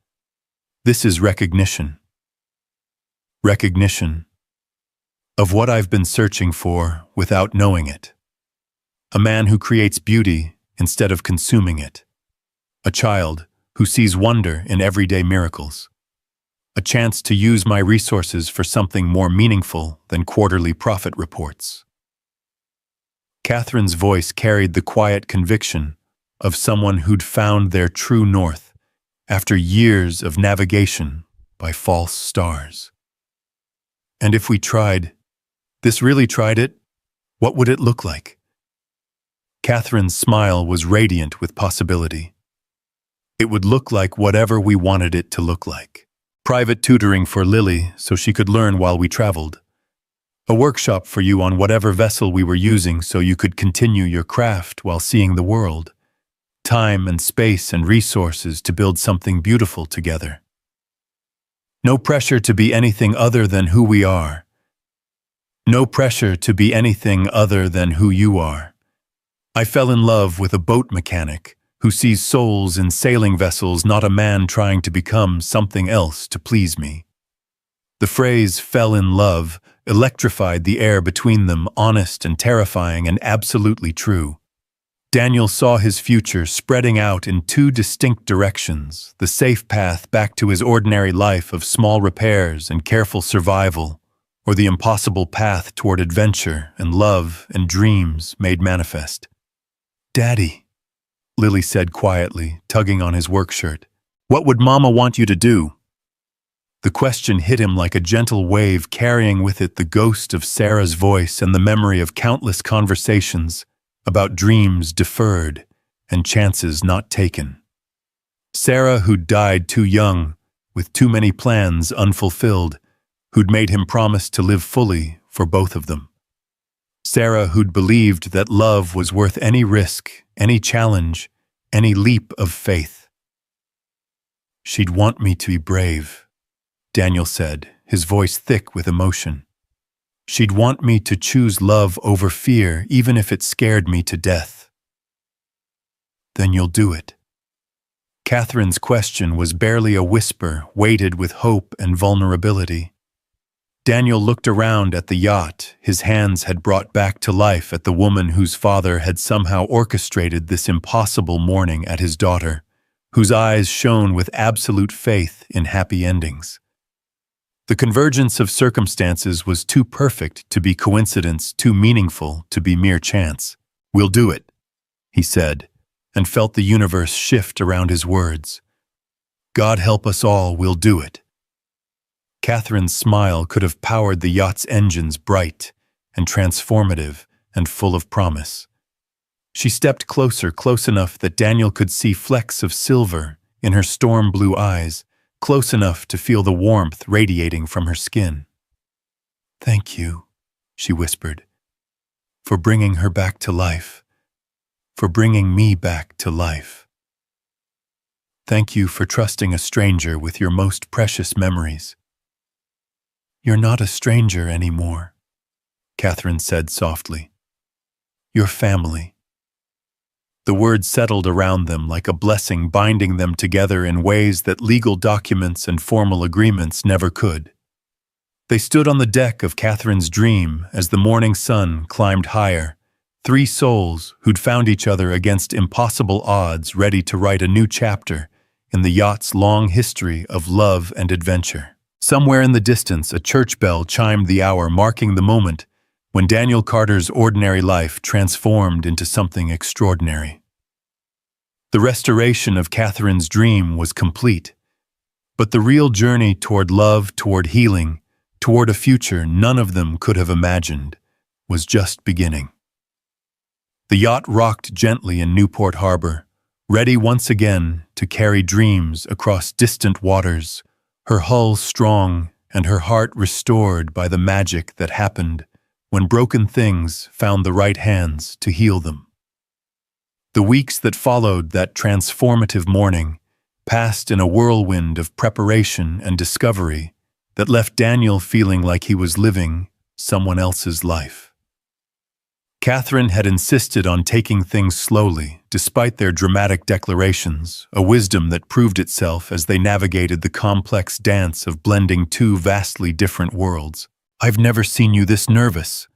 This is recognition. Recognition of what I've been searching for without knowing it. A man who creates beauty instead of consuming it. A child who sees wonder in everyday miracles. A chance to use my resources for something more meaningful than quarterly profit reports. Catherine's voice carried the quiet conviction of someone who'd found their true north after years of navigation by false stars. And if we tried, really tried it, what would it look like? Catherine's smile was radiant with possibility. It would look like whatever we wanted it to look like. Private tutoring for Lily so she could learn while we traveled. A workshop for you on whatever vessel we were using so you could continue your craft while seeing the world. Time and space and resources to build something beautiful together. No pressure to be anything other than who we are. No pressure to be anything other than who you are. I fell in love with a boat mechanic who sees souls in sailing vessels, not a man trying to become something else to please me. The phrase "fell in love" electrified the air between them, honest and terrifying and absolutely true. Daniel saw his future spreading out in two distinct directions, the safe path back to his ordinary life of small repairs and careful survival, or the impossible path toward adventure and love and dreams made manifest. Daddy, Lily said quietly, tugging on his work shirt, what would Mama want you to do? The question hit him like a gentle wave, carrying with it the ghost of Sarah's voice and the memory of countless conversations about dreams deferred and chances not taken. Sarah, who died too young, with too many plans unfulfilled, who'd made him promise to live fully for both of them. Sarah, who'd believed that love was worth any risk, any challenge, any leap of faith. "She'd want me to be brave," Daniel said, his voice thick with emotion. "She'd want me to choose love over fear, even if it scared me to death." "Then you'll do it." Catherine's question was barely a whisper, weighted with hope and vulnerability. Daniel looked around at the yacht his hands had brought back to life at the woman whose father had somehow orchestrated this impossible morning at his daughter, whose eyes shone with absolute faith in happy endings. The convergence of circumstances was too perfect to be coincidence, too meaningful to be mere chance. "We'll do it," he said, and felt the universe shift around his words. "God help us all, we'll do it." Catherine's smile could have powered the yacht's engines, bright and transformative and full of promise. She stepped closer, close enough that Daniel could see flecks of silver in her storm-blue eyes, close enough to feel the warmth radiating from her skin. "Thank you," she whispered, "for bringing her back to life, for bringing me back to life. Thank you for trusting a stranger with your most precious memories." "You're not a stranger anymore," Catherine said softly. "You're family." The words settled around them like a blessing, binding them together in ways that legal documents and formal agreements never could. They stood on the deck of Catherine's dream as the morning sun climbed higher, three souls who'd found each other against impossible odds, ready to write a new chapter in the yacht's long history of love and adventure. Somewhere in the distance, a church bell chimed the hour, marking the moment when Daniel Carter's ordinary life transformed into something extraordinary. The restoration of Catherine's dream was complete, but the real journey toward love, toward healing, toward a future none of them could have imagined, was just beginning. The yacht rocked gently in Newport Harbor, ready once again to carry dreams across distant waters, her hull strong and her heart restored by the magic that happened when broken things found the right hands to heal them. The weeks that followed that transformative morning passed in a whirlwind of preparation and discovery that left Daniel feeling like he was living someone else's life. Catherine had insisted on taking things slowly, despite their dramatic declarations, a wisdom that proved itself as they navigated the complex dance of blending two vastly different worlds. "I've never seen you this nervous,"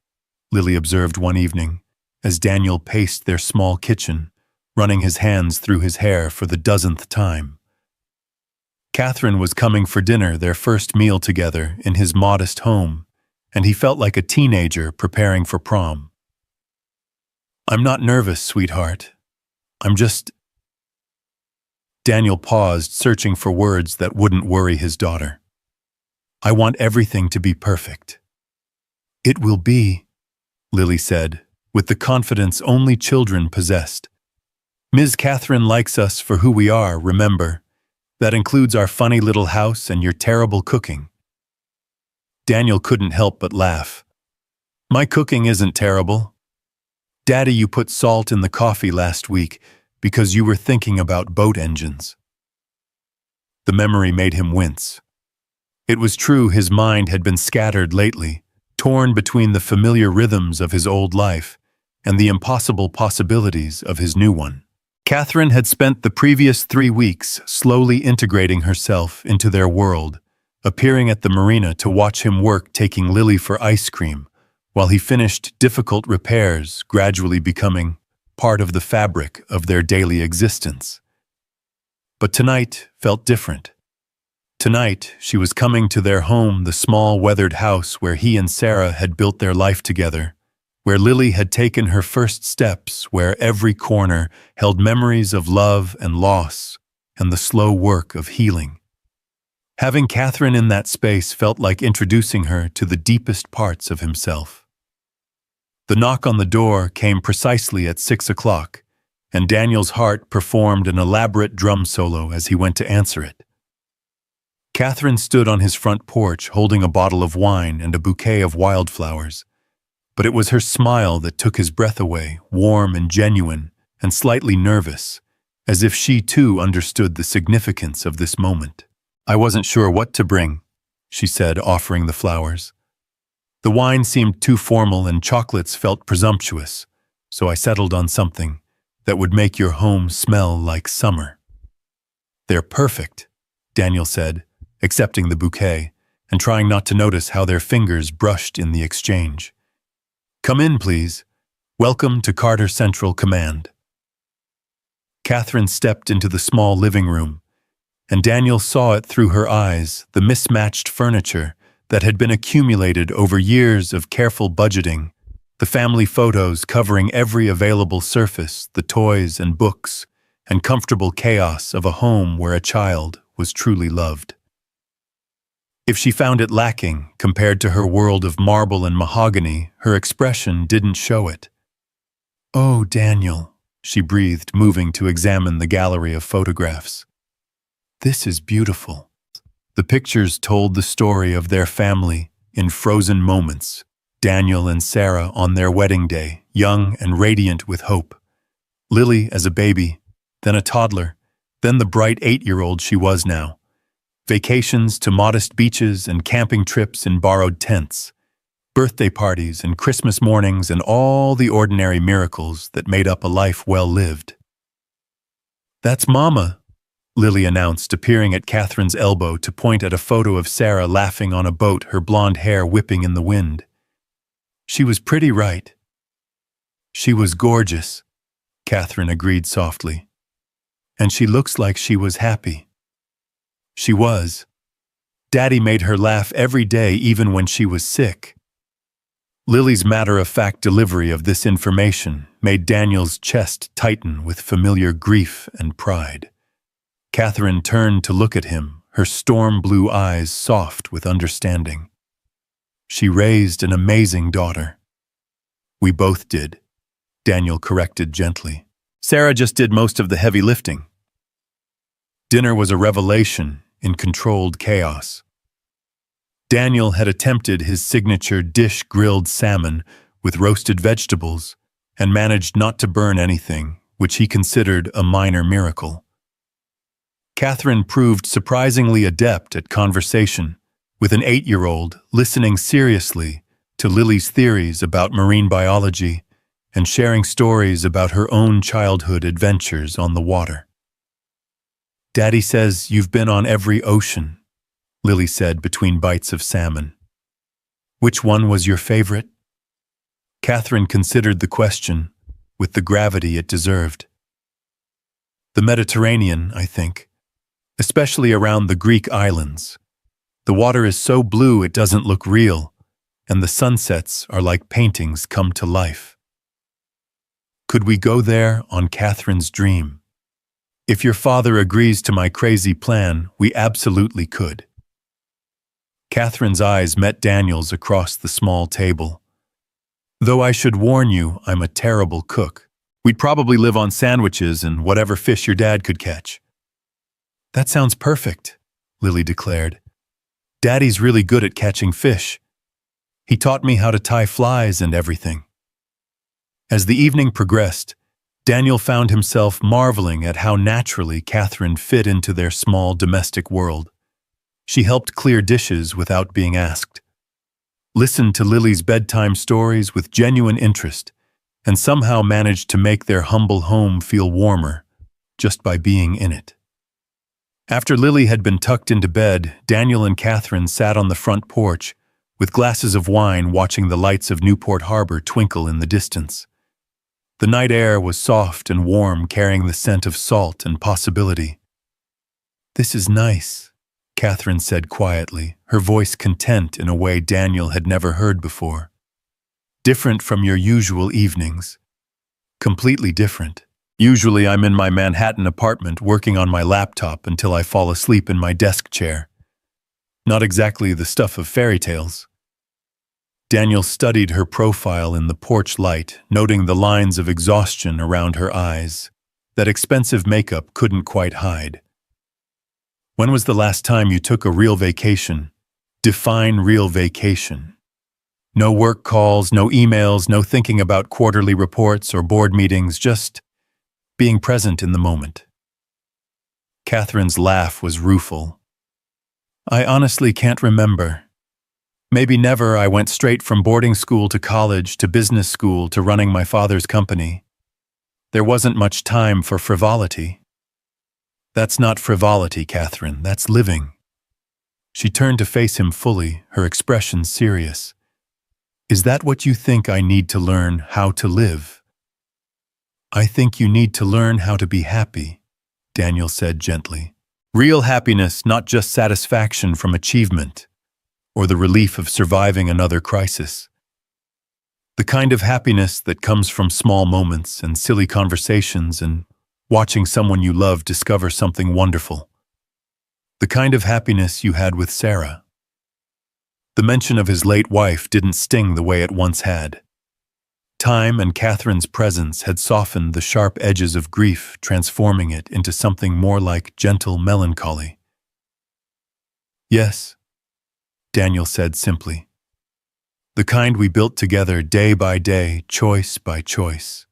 Lily observed one evening, as Daniel paced their small kitchen, running his hands through his hair for the dozenth time. Catherine was coming for dinner, their first meal together in his modest home, and he felt like a teenager preparing for prom. "I'm not nervous, sweetheart. I'm just—" Daniel paused, searching for words that wouldn't worry his daughter. "I want everything to be perfect." "It will be," Lily said, with the confidence only children possessed. "Ms. Catherine likes us for who we are, remember. That includes our funny little house and your terrible cooking." Daniel couldn't help but laugh. "My cooking isn't terrible. Daddy, you put salt in the coffee last week because you were thinking about boat engines." The memory made him wince. It was true his mind had been scattered lately, torn between the familiar rhythms of his old life and the impossible possibilities of his new one. Catherine had spent the previous 3 weeks slowly integrating herself into their world, appearing at the marina to watch him work, taking Lily for ice cream, while he finished difficult repairs, gradually becoming part of the fabric of their daily existence. But tonight felt different. Tonight, she was coming to their home, the small, weathered house where he and Sarah had built their life together, where Lily had taken her first steps, where every corner held memories of love and loss and the slow work of healing. Having Catherine in that space felt like introducing her to the deepest parts of himself. The knock on the door came precisely at 6 o'clock, and Daniel's heart performed an elaborate drum solo as he went to answer it. Catherine stood on his front porch holding a bottle of wine and a bouquet of wildflowers. But it was her smile that took his breath away, warm and genuine, and slightly nervous, as if she too understood the significance of this moment. "I wasn't sure what to bring," she said, offering the flowers. "The wine seemed too formal and chocolates felt presumptuous, so I settled on something that would make your home smell like summer." "They're perfect," Daniel said, accepting the bouquet and trying not to notice how their fingers brushed in the exchange. "Come in, please. Welcome to Carter Central Command." Catherine stepped into the small living room, and Daniel saw it through her eyes, the mismatched furniture that had been accumulated over years of careful budgeting, the family photos covering every available surface, the toys and books, and comfortable chaos of a home where a child was truly loved. If she found it lacking compared to her world of marble and mahogany, her expression didn't show it. "Oh, Daniel," she breathed, moving to examine the gallery of photographs. "This is beautiful." The pictures told the story of their family in frozen moments, Daniel and Sarah on their wedding day, young and radiant with hope. Lily as a baby, then a toddler, then the bright 8-year-old she was now. Vacations to modest beaches and camping trips in borrowed tents. Birthday parties and Christmas mornings and all the ordinary miracles that made up a life well lived. "That's Mama," Lily announced, appearing at Catherine's elbow to point at a photo of Sarah laughing on a boat, her blonde hair whipping in the wind. "She was pretty, right?" "She was gorgeous," Catherine agreed softly. "And she looks like she was happy." She was. Daddy made her laugh every day, even when she was sick. Lily's matter-of-fact delivery of this information made Daniel's chest tighten with familiar grief and pride. Catherine turned to look at him, her storm-blue eyes soft with understanding. "She raised an amazing daughter." "We both did," Daniel corrected gently. "Sarah just did most of the heavy lifting." Dinner was a revelation in controlled chaos. Daniel had attempted his signature dish, grilled salmon with roasted vegetables, and managed not to burn anything, which he considered a minor miracle. Catherine proved surprisingly adept at conversation, with an 8-year-old listening seriously to Lily's theories about marine biology and sharing stories about her own childhood adventures on the water. "Daddy says you've been on every ocean," Lily said between bites of salmon. "Which one was your favorite?" Catherine considered the question with the gravity it deserved. "The Mediterranean, I think, especially around the Greek islands. The water is so blue it doesn't look real, and the sunsets are like paintings come to life." "Could we go there on Catherine's dream?" "If your father agrees to my crazy plan, we absolutely could." Catherine's eyes met Daniel's across the small table. "Though I should warn you, I'm a terrible cook. We'd probably live on sandwiches and whatever fish your dad could catch." "That sounds perfect," Lily declared. "Daddy's really good at catching fish. He taught me how to tie flies and everything." As the evening progressed, Daniel found himself marveling at how naturally Catherine fit into their small domestic world. She helped clear dishes without being asked, listened to Lily's bedtime stories with genuine interest, and somehow managed to make their humble home feel warmer just by being in it. After Lily had been tucked into bed, Daniel and Catherine sat on the front porch with glasses of wine, watching the lights of Newport Harbor twinkle in the distance. The night air was soft and warm, carrying the scent of salt and possibility. "This is nice," Catherine said quietly, her voice content in a way Daniel had never heard before. "Different from your usual evenings. Completely different. Usually I'm in my Manhattan apartment working on my laptop until I fall asleep in my desk chair. Not exactly the stuff of fairy tales." Daniel studied her profile in the porch light, noting the lines of exhaustion around her eyes that expensive makeup couldn't quite hide. When was the last time you took a real vacation? Define real vacation. No work calls, no emails, no thinking about quarterly reports or board meetings, just being present in the moment. Catherine's laugh was rueful. I honestly can't remember. Maybe never. I went straight from boarding school to college to business school to running my father's company. There wasn't much time for frivolity. That's not frivolity, Catherine. That's living. She turned to face him fully, her expression serious. Is that what you think I need to learn how to live? I think you need to learn how to be happy, Daniel said gently. Real happiness, not just satisfaction from achievement, or the relief of surviving another crisis. The kind of happiness that comes from small moments and silly conversations and watching someone you love discover something wonderful. The kind of happiness you had with Sarah. The mention of his late wife didn't sting the way it once had. Time and Catherine's presence had softened the sharp edges of grief, transforming it into something more like gentle melancholy. Yes, Daniel said simply. The kind we built together day by day, choice by choice.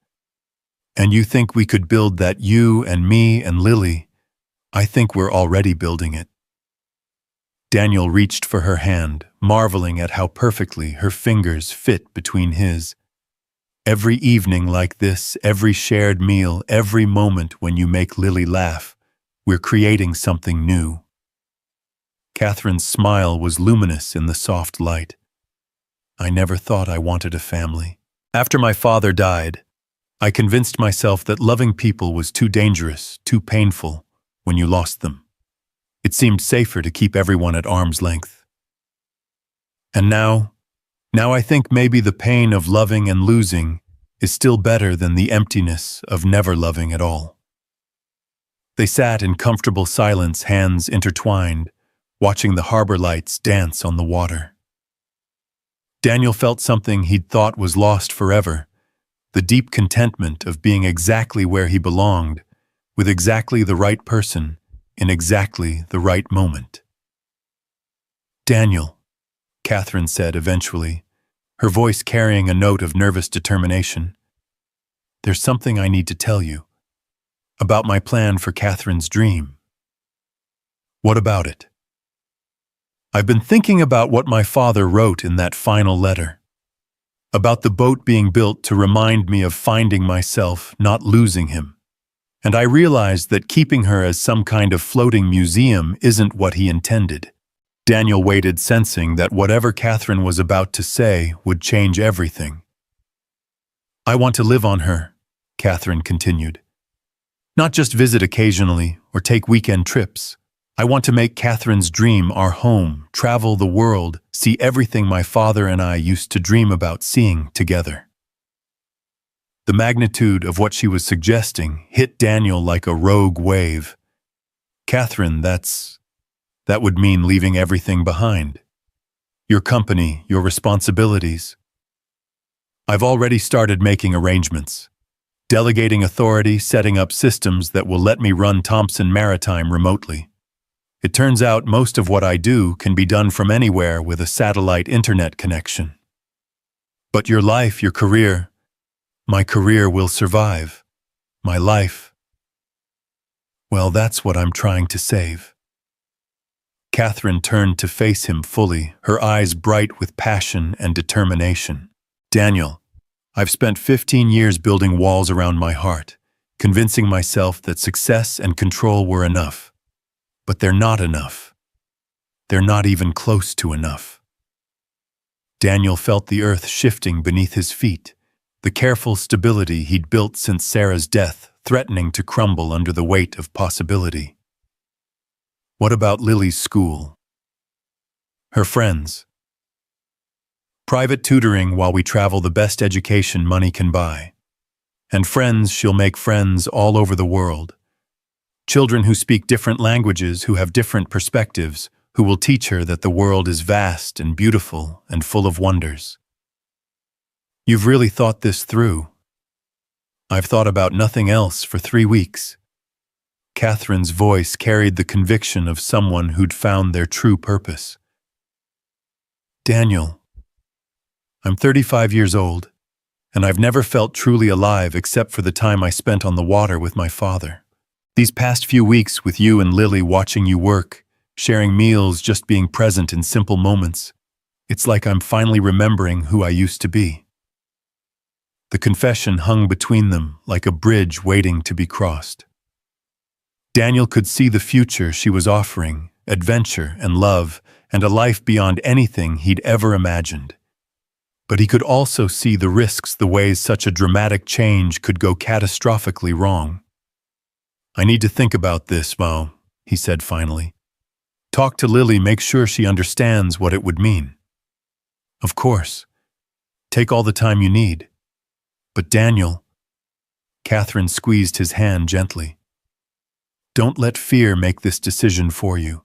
And you think we could build that, you and me and Lily? I think we're already building it. Daniel reached for her hand, marveling at how perfectly her fingers fit between his. Every evening like this, every shared meal, every moment when you make Lily laugh, we're creating something new. Catherine's smile was luminous in the soft light. I never thought I wanted a family. After my father died, I convinced myself that loving people was too dangerous, too painful when you lost them. It seemed safer to keep everyone at arm's length. And now I think maybe the pain of loving and losing is still better than the emptiness of never loving at all. They sat in comfortable silence, hands intertwined, watching the harbor lights dance on the water. Daniel felt something he'd thought was lost forever, the deep contentment of being exactly where he belonged, with exactly the right person, in exactly the right moment. Daniel, Catherine said eventually, her voice carrying a note of nervous determination. There's something I need to tell you. About my plan for Catherine's dream. What about it? I've been thinking about what my father wrote in that final letter. About the boat being built to remind me of finding myself, not losing him. And I realized that keeping her as some kind of floating museum isn't what he intended. Daniel waited, sensing that whatever Catherine was about to say would change everything. I want to live on her, Catherine continued. Not just visit occasionally or take weekend trips. I want to make Catherine's dream our home, travel the world, see everything my father and I used to dream about seeing together. The magnitude of what she was suggesting hit Daniel like a rogue wave. Catherine, that would mean leaving everything behind. Your company, your responsibilities. I've already started making arrangements. Delegating authority, setting up systems that will let me run Thompson Maritime remotely. It turns out most of what I do can be done from anywhere with a satellite internet connection. But your life, your career, my career will survive. My life, well, that's what I'm trying to save. Catherine turned to face him fully, her eyes bright with passion and determination. Daniel, I've spent 15 years building walls around my heart, convincing myself that success and control were enough. But they're not enough. They're not even close to enough. Daniel felt the earth shifting beneath his feet, the careful stability he'd built since Sarah's death threatening to crumble under the weight of possibility. What about Lily's school? Her friends? Private tutoring while we travel, the best education money can buy. And friends, she'll make friends all over the world. Children who speak different languages, who have different perspectives, who will teach her that the world is vast and beautiful and full of wonders. You've really thought this through. I've thought about nothing else for 3 weeks. Catherine's voice carried the conviction of someone who'd found their true purpose. Daniel, I'm 35 years old, and I've never felt truly alive except for the time I spent on the water with my father. These past few weeks with you and Lily watching you work, sharing meals, just being present in simple moments, it's like I'm finally remembering who I used to be. The confession hung between them like a bridge waiting to be crossed. Daniel could see the future she was offering, adventure and love, and a life beyond anything he'd ever imagined. But he could also see the risks, the ways such a dramatic change could go catastrophically wrong. I need to think about this, Mo, he said finally. Talk to Lily, make sure she understands what it would mean. Of course. Take all the time you need. But Daniel, Catherine squeezed his hand gently. Don't let fear make this decision for you.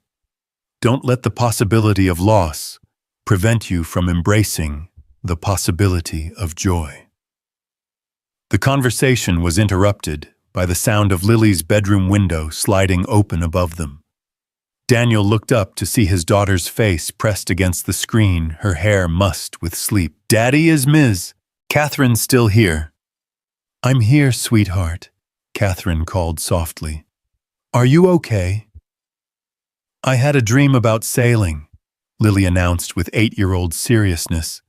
Don't let the possibility of loss prevent you from embracing the possibility of joy. The conversation was interrupted by the sound of Lily's bedroom window sliding open above them. Daniel looked up to see his daughter's face pressed against the screen, her hair mussed with sleep. Daddy, is Ms. Catherine still here? I'm here, sweetheart, Catherine called softly. Are you okay? I had a dream about sailing, Lily announced with 8-year-old seriousness.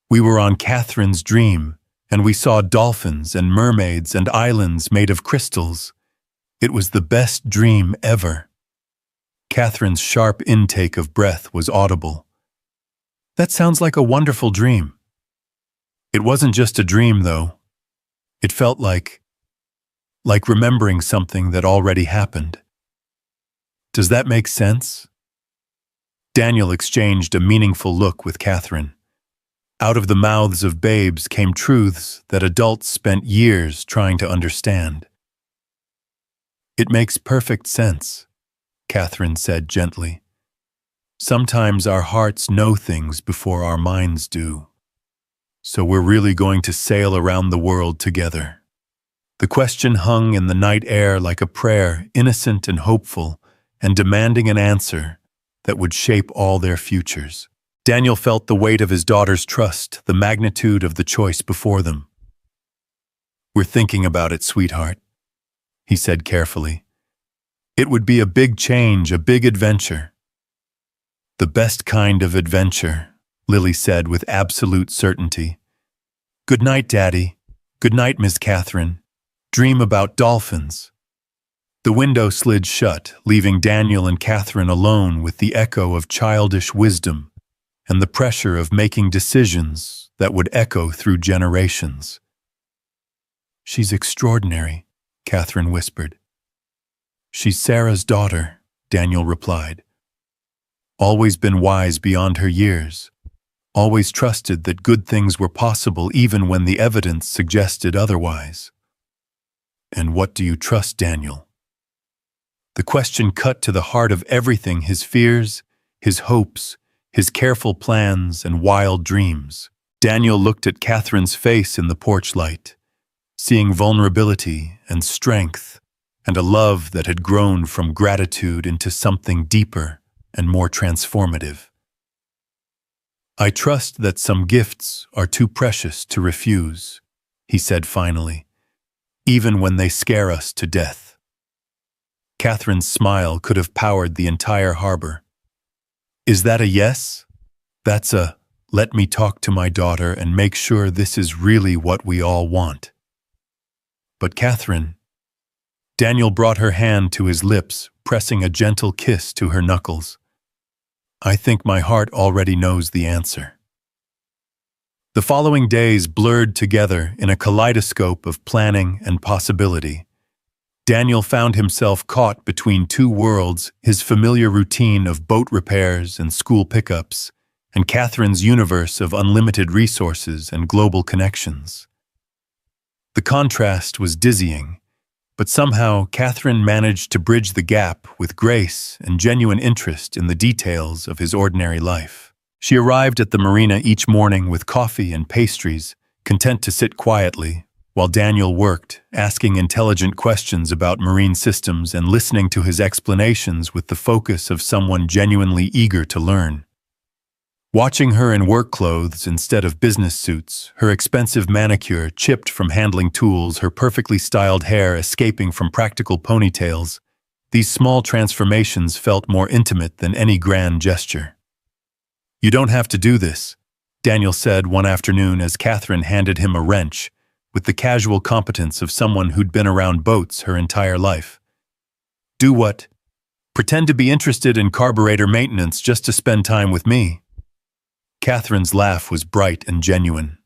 We were on Catherine's dream, and we saw dolphins and mermaids and islands made of crystals. It was the best dream ever. Catherine's sharp intake of breath was audible. That sounds like a wonderful dream. It wasn't just a dream, though. It felt like remembering something that already happened. Does that make sense? Daniel exchanged a meaningful look with Catherine. Out of the mouths of babes came truths that adults spent years trying to understand. It makes perfect sense, Catherine said gently. Sometimes our hearts know things before our minds do. So we're really going to sail around the world together. The question hung in the night air like a prayer, innocent and hopeful, and demanding an answer that would shape all their futures. Daniel felt the weight of his daughter's trust, the magnitude of the choice before them. We're thinking about it, sweetheart, he said carefully. It would be a big change, a big adventure. The best kind of adventure, Lily said with absolute certainty. Good night, Daddy. Good night, Miss Catherine. Dream about dolphins. The window slid shut, leaving Daniel and Catherine alone with the echo of childish wisdom and the pressure of making decisions that would echo through generations. She's extraordinary, Catherine whispered. She's Sarah's daughter, Daniel replied. Always been wise beyond her years. Always trusted that good things were possible even when the evidence suggested otherwise. And what do you trust, Daniel? The question cut to the heart of everything: his fears, his hopes, his careful plans and wild dreams. Daniel looked at Catherine's face in the porch light, seeing vulnerability and strength and a love that had grown from gratitude into something deeper and more transformative. I trust that some gifts are too precious to refuse, he said finally, even when they scare us to death. Catherine's smile could have powered the entire harbor. Is that a yes? That's a, let me talk to my daughter and make sure this is really what we all want. But Catherine, Daniel brought her hand to his lips, pressing a gentle kiss to her knuckles. I think my heart already knows the answer. The following days blurred together in a kaleidoscope of planning and possibility. Daniel found himself caught between two worlds, his familiar routine of boat repairs and school pickups, and Catherine's universe of unlimited resources and global connections. The contrast was dizzying, but somehow Catherine managed to bridge the gap with grace and genuine interest in the details of his ordinary life. She arrived at the marina each morning with coffee and pastries, content to sit quietly, while Daniel worked, asking intelligent questions about marine systems and listening to his explanations with the focus of someone genuinely eager to learn. Watching her in work clothes instead of business suits, her expensive manicure chipped from handling tools, her perfectly styled hair escaping from practical ponytails, these small transformations felt more intimate than any grand gesture. "You don't have to do this," Daniel said one afternoon as Catherine handed him a wrench, with the casual competence of someone who'd been around boats her entire life. "Do what? Pretend to be interested in carburetor maintenance just to spend time with me." Catherine's laugh was bright and genuine.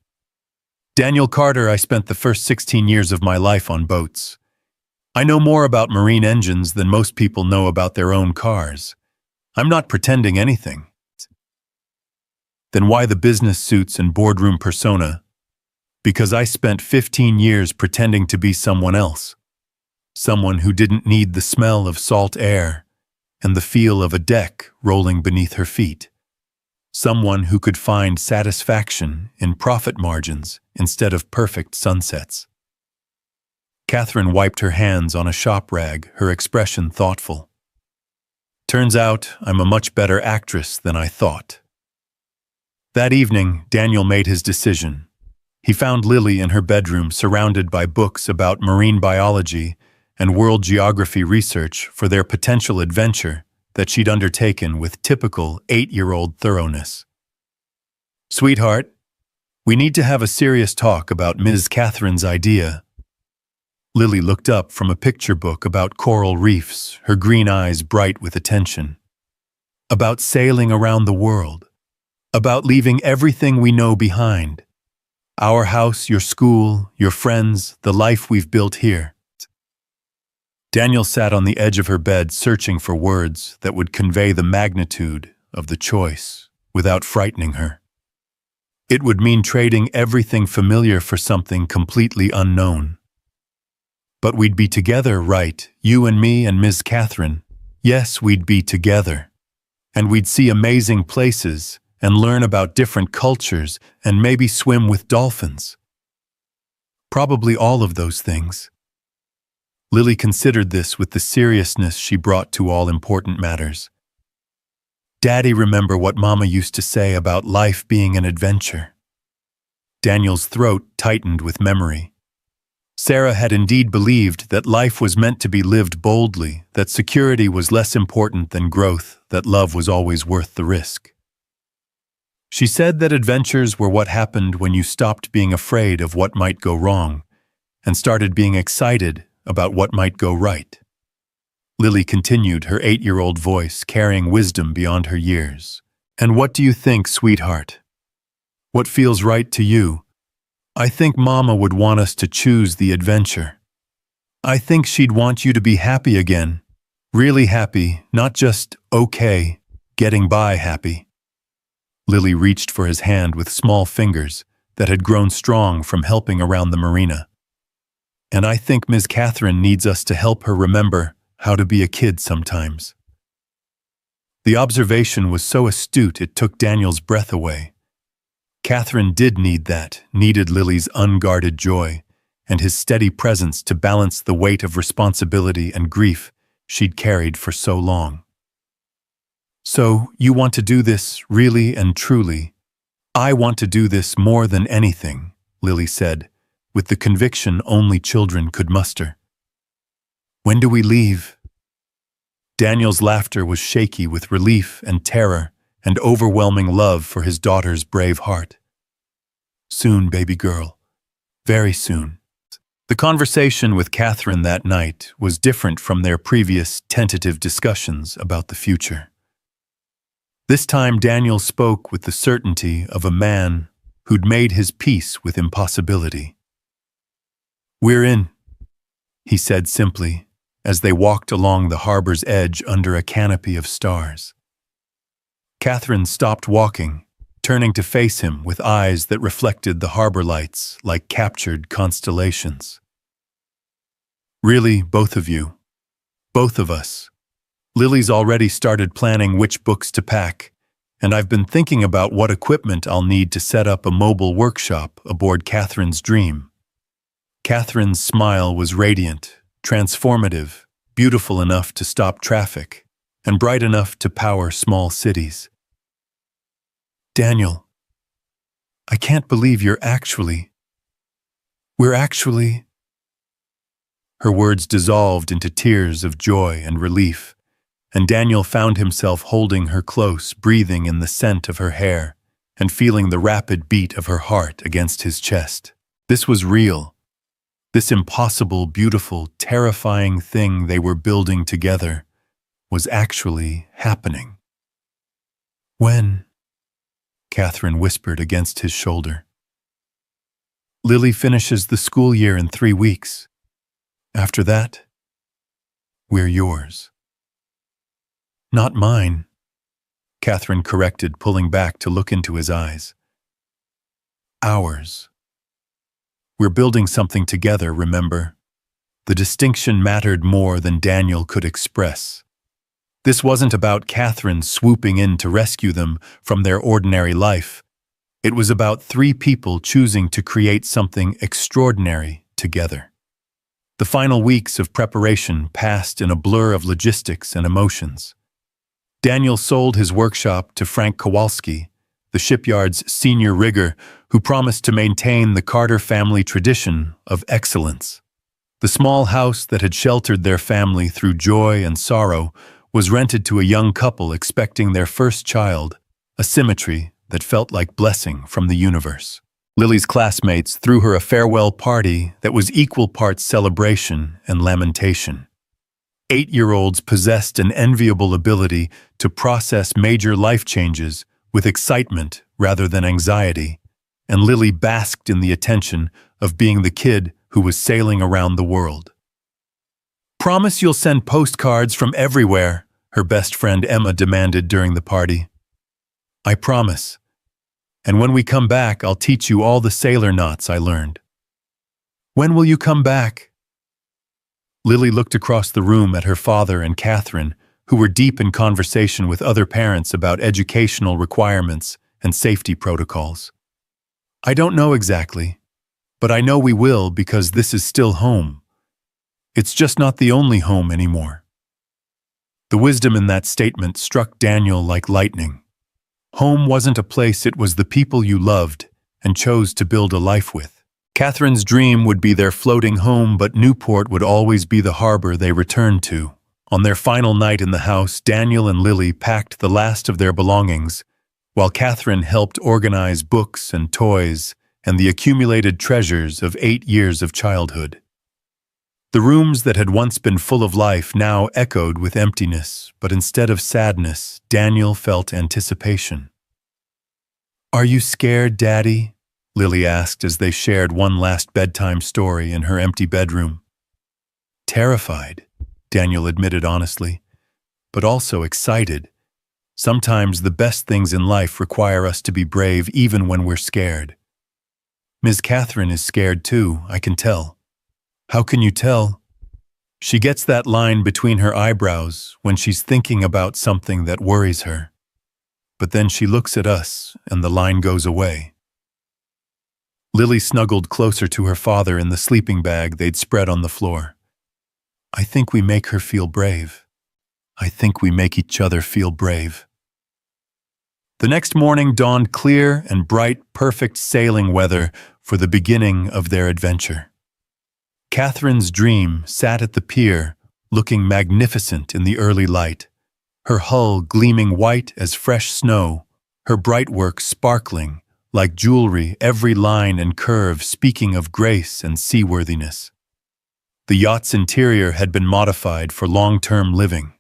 "Daniel Carter, I spent the first 16 years of my life on boats. I know more about marine engines than most people know about their own cars. I'm not pretending anything." "Then why the business suits and boardroom persona?" "Because I spent 15 years pretending to be someone else. Someone who didn't need the smell of salt air and the feel of a deck rolling beneath her feet. Someone who could find satisfaction in profit margins instead of perfect sunsets." Catherine wiped her hands on a shop rag, her expression thoughtful. "Turns out I'm a much better actress than I thought." That evening, Daniel made his decision. He found Lily in her bedroom surrounded by books about marine biology and world geography research for their potential adventure that she'd undertaken with typical 8-year-old thoroughness. "Sweetheart, we need to have a serious talk about Ms. Catherine's idea." Lily looked up from a picture book about coral reefs, her green eyes bright with attention. "About sailing around the world. About leaving everything we know behind. Our house, your school, your friends, the life we've built here." Daniel sat on the edge of her bed searching for words that would convey the magnitude of the choice without frightening her. It would mean trading everything familiar for something completely unknown. "But we'd be together, right? You and me and Ms. Catherine. Yes, we'd be together. And we'd see amazing places and learn about different cultures and maybe swim with dolphins." "Probably all of those things." Lily considered this with the seriousness she brought to all important matters. "Daddy, remember what Mama used to say about life being an adventure?" Daniel's throat tightened with memory. Sarah had indeed believed that life was meant to be lived boldly, that security was less important than growth, that love was always worth the risk. She said that adventures were what happened when you stopped being afraid of what might go wrong and started being excited about what might go right. Lily continued, her 8-year-old voice carrying wisdom beyond her years. "And what do you think, sweetheart? What feels right to you? I think Mama would want us to choose the adventure. I think she'd want you to be happy again. Really happy, not just okay, getting by happy." Lily reached for his hand with small fingers that had grown strong from helping around the marina. "And I think Ms. Catherine needs us to help her remember how to be a kid sometimes." The observation was so astute it took Daniel's breath away. Catherine did need that, needed Lily's unguarded joy, and his steady presence to balance the weight of responsibility and grief she'd carried for so long. "So, you want to do this really and truly?" "I want to do this more than anything," Lily said, with the conviction only children could muster. "When do we leave?" Daniel's laughter was shaky with relief and terror and overwhelming love for his daughter's brave heart. "Soon, baby girl. Very soon." The conversation with Catherine that night was different from their previous tentative discussions about the future. This time Daniel spoke with the certainty of a man who'd made his peace with impossibility. "We're in," he said simply, as they walked along the harbor's edge under a canopy of stars. Catherine stopped walking, turning to face him with eyes that reflected the harbor lights like captured constellations. "Really, both of you? Both of us? Lily's already started planning which books to pack, and I've been thinking about what equipment I'll need to set up a mobile workshop aboard Catherine's Dream." Catherine's smile was radiant, transformative, beautiful enough to stop traffic, and bright enough to power small cities. Daniel, I can't believe we're actually... Her words dissolved into tears of joy and relief, and Daniel found himself holding her close, breathing in the scent of her hair, and feeling the rapid beat of her heart against his chest. This was real. This impossible, beautiful, terrifying thing they were building together was actually happening. When? Catherine whispered against his shoulder. Lily finishes the school year in 3 weeks. After that, we're yours. Not mine, Catherine corrected, pulling back to look into his eyes. Ours. We're building something together, remember? The distinction mattered more than Daniel could express. This wasn't about Catherine swooping in to rescue them from their ordinary life. It was about 3 people choosing to create something extraordinary together. The final weeks of preparation passed in a blur of logistics and emotions. Daniel sold his workshop to Frank Kowalski, the shipyard's senior rigger who promised to maintain the Carter family tradition of excellence. The small house that had sheltered their family through joy and sorrow was rented to a young couple expecting their first child, a symmetry that felt like blessing from the universe. Lily's classmates threw her a farewell party that was equal parts celebration and lamentation. 8-year-olds possessed an enviable ability to process major life changes with excitement rather than anxiety, and Lily basked in the attention of being the kid who was sailing around the world. "Promise you'll send postcards from everywhere," her best friend Emma demanded during the party. "I promise. And when we come back, I'll teach you all the sailor knots I learned." "When will you come back?" Lily looked across the room at her father and Catherine, who were deep in conversation with other parents about educational requirements and safety protocols. "I don't know exactly, but I know we will because this is still home. It's just not the only home anymore." The wisdom in that statement struck Daniel like lightning. Home wasn't a place, it was the people you loved and chose to build a life with. Catherine's dream would be their floating home, but Newport would always be the harbor they returned to. On their final night in the house, Daniel and Lily packed the last of their belongings, while Catherine helped organize books and toys and the accumulated treasures of 8 years of childhood. The rooms that had once been full of life now echoed with emptiness, but instead of sadness, Daniel felt anticipation. "Are you scared, Daddy?" Lily asked as they shared one last bedtime story in her empty bedroom. "Terrified," Daniel admitted honestly, "but also excited. Sometimes the best things in life require us to be brave even when we're scared." "Ms. Catherine is scared too, I can tell." "How can you tell?" "She gets that line between her eyebrows when she's thinking about something that worries her. But then she looks at us and the line goes away." Lily snuggled closer to her father in the sleeping bag they'd spread on the floor. "I think we make her feel brave. I think we make each other feel brave." The next morning dawned clear and bright, perfect sailing weather for the beginning of their adventure. Catherine's dream sat at the pier, looking magnificent in the early light, her hull gleaming white as fresh snow, her bright work sparkling like jewelry, every line and curve speaking of grace and seaworthiness. The yacht's interior had been modified for long-term living.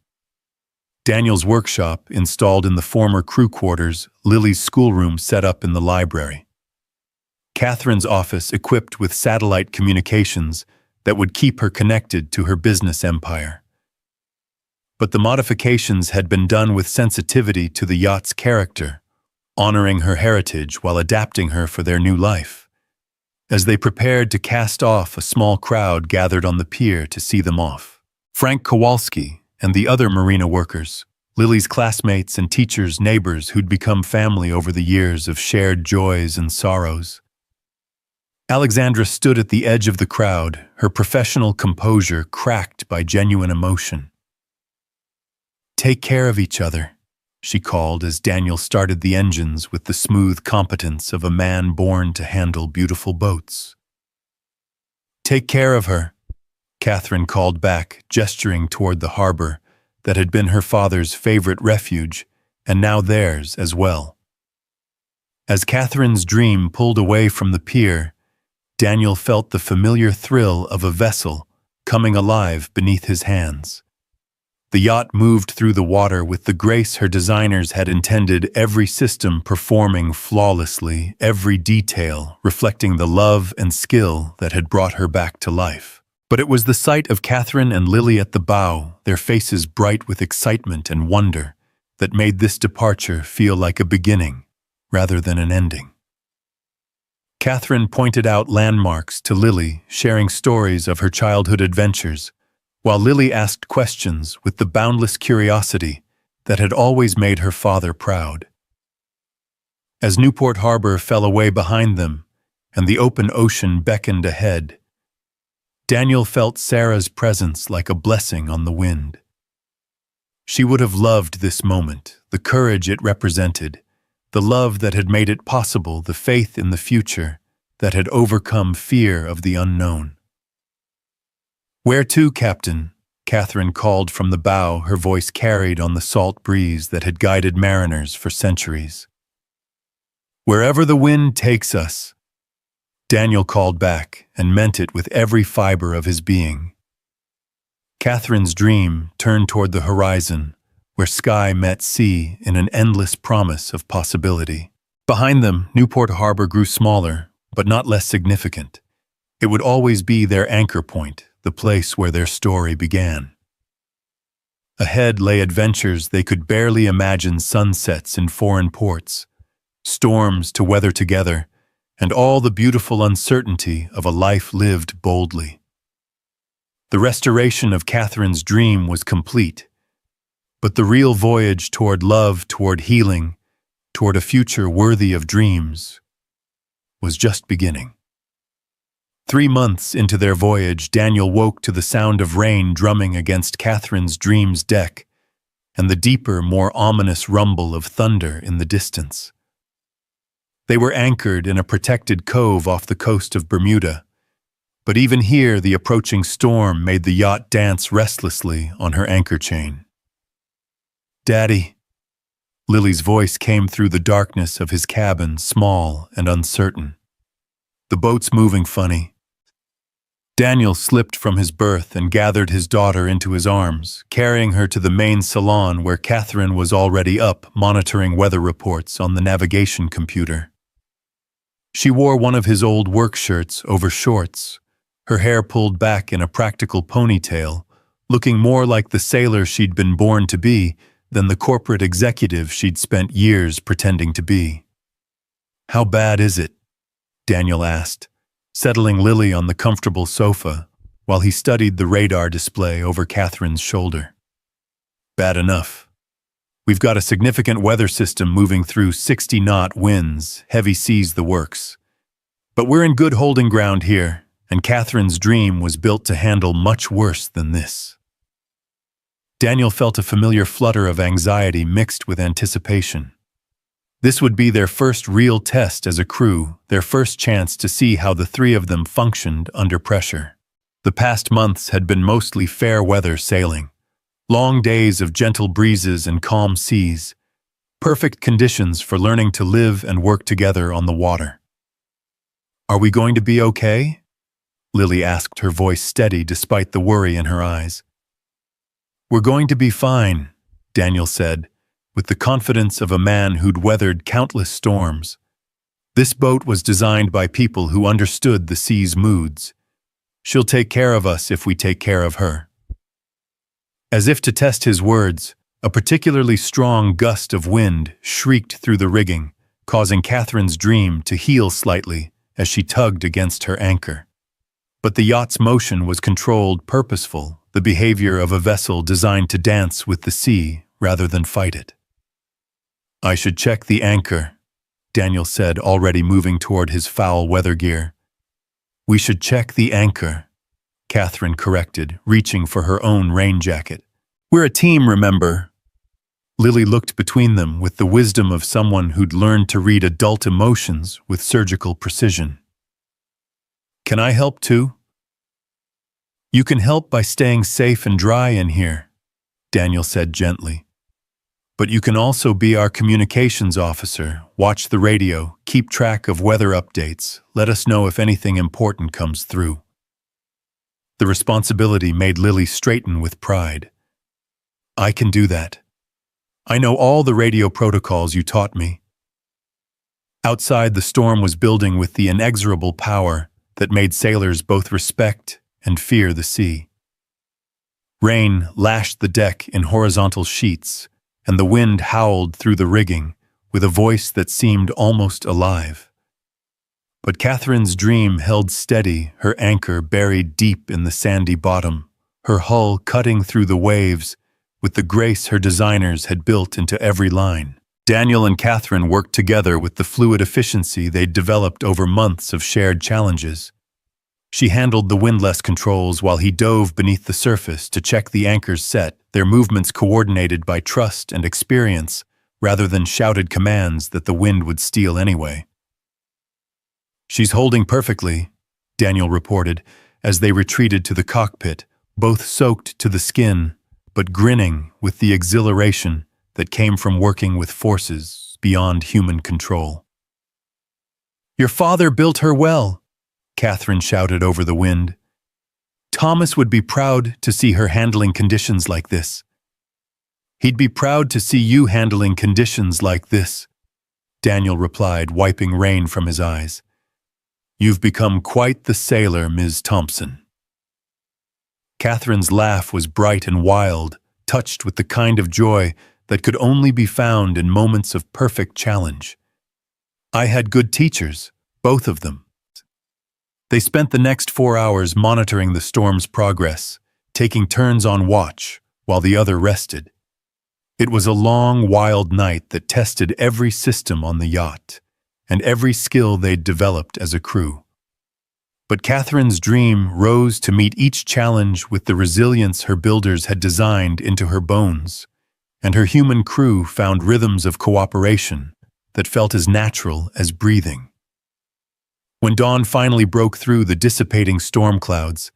Daniel's workshop, installed in the former crew quarters, Lily's schoolroom set up in the library. Catherine's office equipped with satellite communications that would keep her connected to her business empire. But the modifications had been done with sensitivity to the yacht's character, honoring her heritage while adapting her for their new life. As they prepared to cast off, a small crowd gathered on the pier to see them off. Frank Kowalski and the other marina workers, Lily's classmates and teachers, neighbors who'd become family over the years of shared joys and sorrows. Alexandra stood at the edge of the crowd, her professional composure cracked by genuine emotion. "Take care of each other," she called as Daniel started the engines with the smooth competence of a man born to handle beautiful boats. "Take care of her," Catherine called back, gesturing toward the harbor that had been her father's favorite refuge, and now theirs as well. As Catherine's dream pulled away from the pier, Daniel felt the familiar thrill of a vessel coming alive beneath his hands. The yacht moved through the water with the grace her designers had intended, every system performing flawlessly, every detail reflecting the love and skill that had brought her back to life. But it was the sight of Catherine and Lily at the bow, their faces bright with excitement and wonder, that made this departure feel like a beginning rather than an ending. Catherine pointed out landmarks to Lily, sharing stories of her childhood adventures, while Lily asked questions with the boundless curiosity that had always made her father proud. As Newport Harbor fell away behind them and the open ocean beckoned ahead, Daniel felt Sarah's presence like a blessing on the wind. She would have loved this moment, the courage it represented, the love that had made it possible, the faith in the future that had overcome fear of the unknown. "Where to, Captain?" Catherine called from the bow, her voice carried on the salt breeze that had guided mariners for centuries. "Wherever the wind takes us," Daniel called back and meant it with every fiber of his being. Catherine's dream turned toward the horizon, where sky met sea in an endless promise of possibility. Behind them, Newport Harbor grew smaller, but not less significant. It would always be their anchor point, the place where their story began. Ahead lay adventures they could barely imagine, sunsets in foreign ports, storms to weather together, and all the beautiful uncertainty of a life lived boldly. The restoration of Catherine's dream was complete, but the real voyage toward love, toward healing, toward a future worthy of dreams, was just beginning. 3 months into their voyage, Daniel woke to the sound of rain drumming against Catherine's dream's deck and the deeper, more ominous rumble of thunder in the distance. They were anchored in a protected cove off the coast of Bermuda, but even here the approaching storm made the yacht dance restlessly on her anchor chain. "Daddy," Lily's voice came through the darkness of his cabin, small and uncertain. "The boat's moving funny." Daniel slipped from his berth and gathered his daughter into his arms, carrying her to the main salon where Catherine was already up, monitoring weather reports on the navigation computer. She wore one of his old work shirts over shorts, her hair pulled back in a practical ponytail, looking more like the sailor she'd been born to be than the corporate executive she'd spent years pretending to be. "How bad is it?" Daniel asked, settling Lily on the comfortable sofa while he studied the radar display over Catherine's shoulder. "Bad enough. We've got a significant weather system moving through 60-knot winds, heavy seas, the works. But we're in good holding ground here, and Catherine's dream was built to handle much worse than this." Daniel felt a familiar flutter of anxiety mixed with anticipation. This would be their first real test as a crew, their first chance to see how the three of them functioned under pressure. The past months had been mostly fair weather sailing, long days of gentle breezes and calm seas, perfect conditions for learning to live and work together on the water. "Are we going to be okay?" Lily asked, her voice steady despite the worry in her eyes. "We're going to be fine," Daniel said, with the confidence of a man who'd weathered countless storms. This boat was designed by people who understood the sea's moods. She'll take care of us if we take care of her. As if to test his words, a particularly strong gust of wind shrieked through the rigging, causing Catherine's dream to heel slightly as she tugged against her anchor. But the yacht's motion was controlled, purposeful, the behavior of a vessel designed to dance with the sea rather than fight it. "I should check the anchor," Daniel said, already moving toward his foul weather gear. We should check the anchor, Catherine corrected, reaching for her own rain jacket. We're a team, remember? Lily looked between them with the wisdom of someone who'd learned to read adult emotions with surgical precision. Can I help too? You can help by staying safe and dry in here, Daniel said gently. But you can also be our communications officer, watch the radio, keep track of weather updates, let us know if anything important comes through. The responsibility made Lily straighten with pride. I can do that. I know all the radio protocols you taught me. Outside, the storm was building with the inexorable power that made sailors both respect and fear the sea. Rain lashed the deck in horizontal sheets, and the wind howled through the rigging with a voice that seemed almost alive. But Catherine's dream held steady, her anchor buried deep in the sandy bottom, her hull cutting through the waves with the grace her designers had built into every line. Daniel and Catherine worked together with the fluid efficiency they'd developed over months of shared challenges. She handled the windlass controls while he dove beneath the surface to check the anchor's set, their movements coordinated by trust and experience rather than shouted commands that the wind would steal anyway. She's holding perfectly, Daniel reported as they retreated to the cockpit, both soaked to the skin, but grinning with the exhilaration that came from working with forces beyond human control. Your father built her well, Catherine shouted over the wind. Thomas would be proud to see her handling conditions like this. He'd be proud to see you handling conditions like this, Daniel replied, wiping rain from his eyes. You've become quite the sailor, Ms. Thompson. Catherine's laugh was bright and wild, touched with the kind of joy that could only be found in moments of perfect challenge. I had good teachers, both of them. They spent the next 4 hours monitoring the storm's progress, taking turns on watch while the other rested. It was a long, wild night that tested every system on the yacht and every skill they'd developed as a crew. But Catherine's dream rose to meet each challenge with the resilience her builders had designed into her bones, and her human crew found rhythms of cooperation that felt as natural as breathing. When dawn finally broke through the dissipating storm clouds,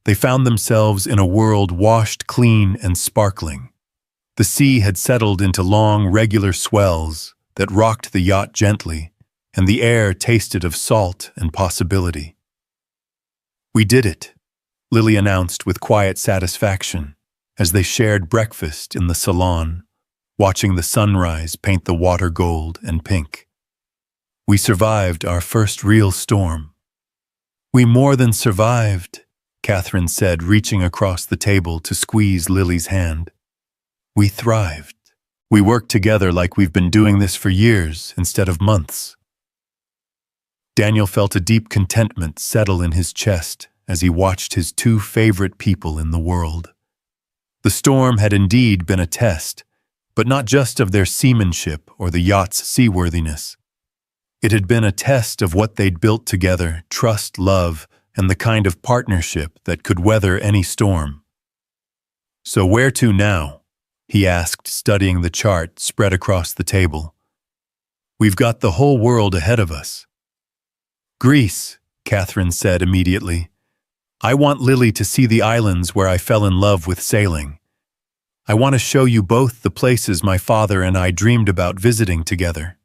they found themselves in a world washed clean and sparkling. The sea had settled into long, regular swells that rocked the yacht gently, and the air tasted of salt and possibility. We did it, Lily announced with quiet satisfaction as they shared breakfast in the salon, watching the sunrise paint the water gold and pink. We survived our first real storm. We more than survived, Catherine said, reaching across the table to squeeze Lily's hand. We thrived. We worked together like we've been doing this for years instead of months. Daniel felt a deep contentment settle in his chest as he watched his two favorite people in the world. The storm had indeed been a test, but not just of their seamanship or the yacht's seaworthiness. It had been a test of what they'd built together, trust, love, and the kind of partnership that could weather any storm. So where to now? He asked, studying the chart spread across the table. We've got the whole world ahead of us. Greece, Catherine said immediately. I want Lily to see the islands where I fell in love with sailing. I want to show you both the places my father and I dreamed about visiting together.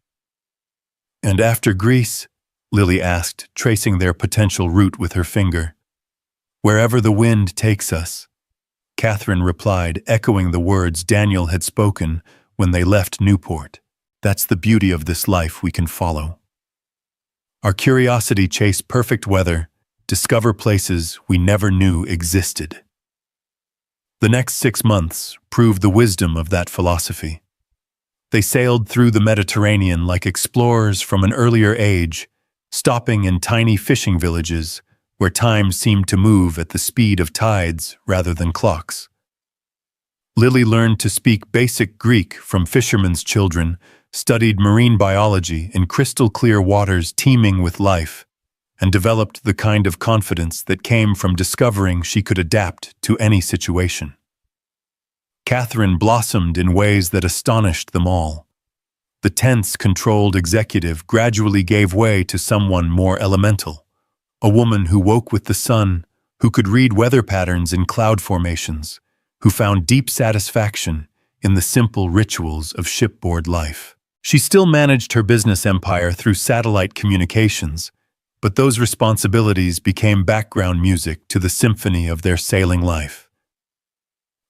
And after Greece? Lily asked, tracing their potential route with her finger. Wherever the wind takes us, Catherine replied, echoing the words Daniel had spoken when they left Newport. That's the beauty of this life we can follow. Our curiosity chase perfect weather, discover places we never knew existed. The next 6 months proved the wisdom of that philosophy. They sailed through the Mediterranean like explorers from an earlier age, stopping in tiny fishing villages where time seemed to move at the speed of tides rather than clocks. Lily learned to speak basic Greek from fishermen's children, studied marine biology in crystal-clear waters teeming with life, and developed the kind of confidence that came from discovering she could adapt to any situation. Catherine blossomed in ways that astonished them all. The tense, controlled executive gradually gave way to someone more elemental, a woman who woke with the sun, who could read weather patterns in cloud formations, who found deep satisfaction in the simple rituals of shipboard life. She still managed her business empire through satellite communications, but those responsibilities became background music to the symphony of their sailing life.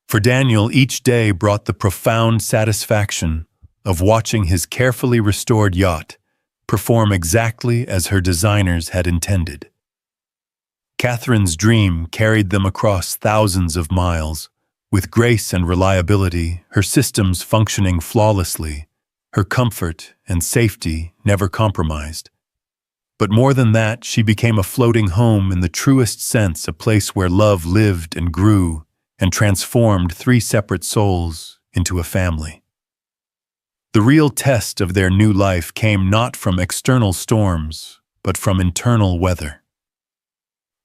For Daniel, each day brought the profound satisfaction of watching his carefully restored yacht perform exactly as her designers had intended. Catherine's dream carried them across thousands of miles, with grace and reliability, her systems functioning flawlessly, her comfort and safety never compromised. But more than that, she became a floating home in the truest sense, a place where love lived and grew and transformed three separate souls into a family. The real test of their new life came not from external storms, but from internal weather.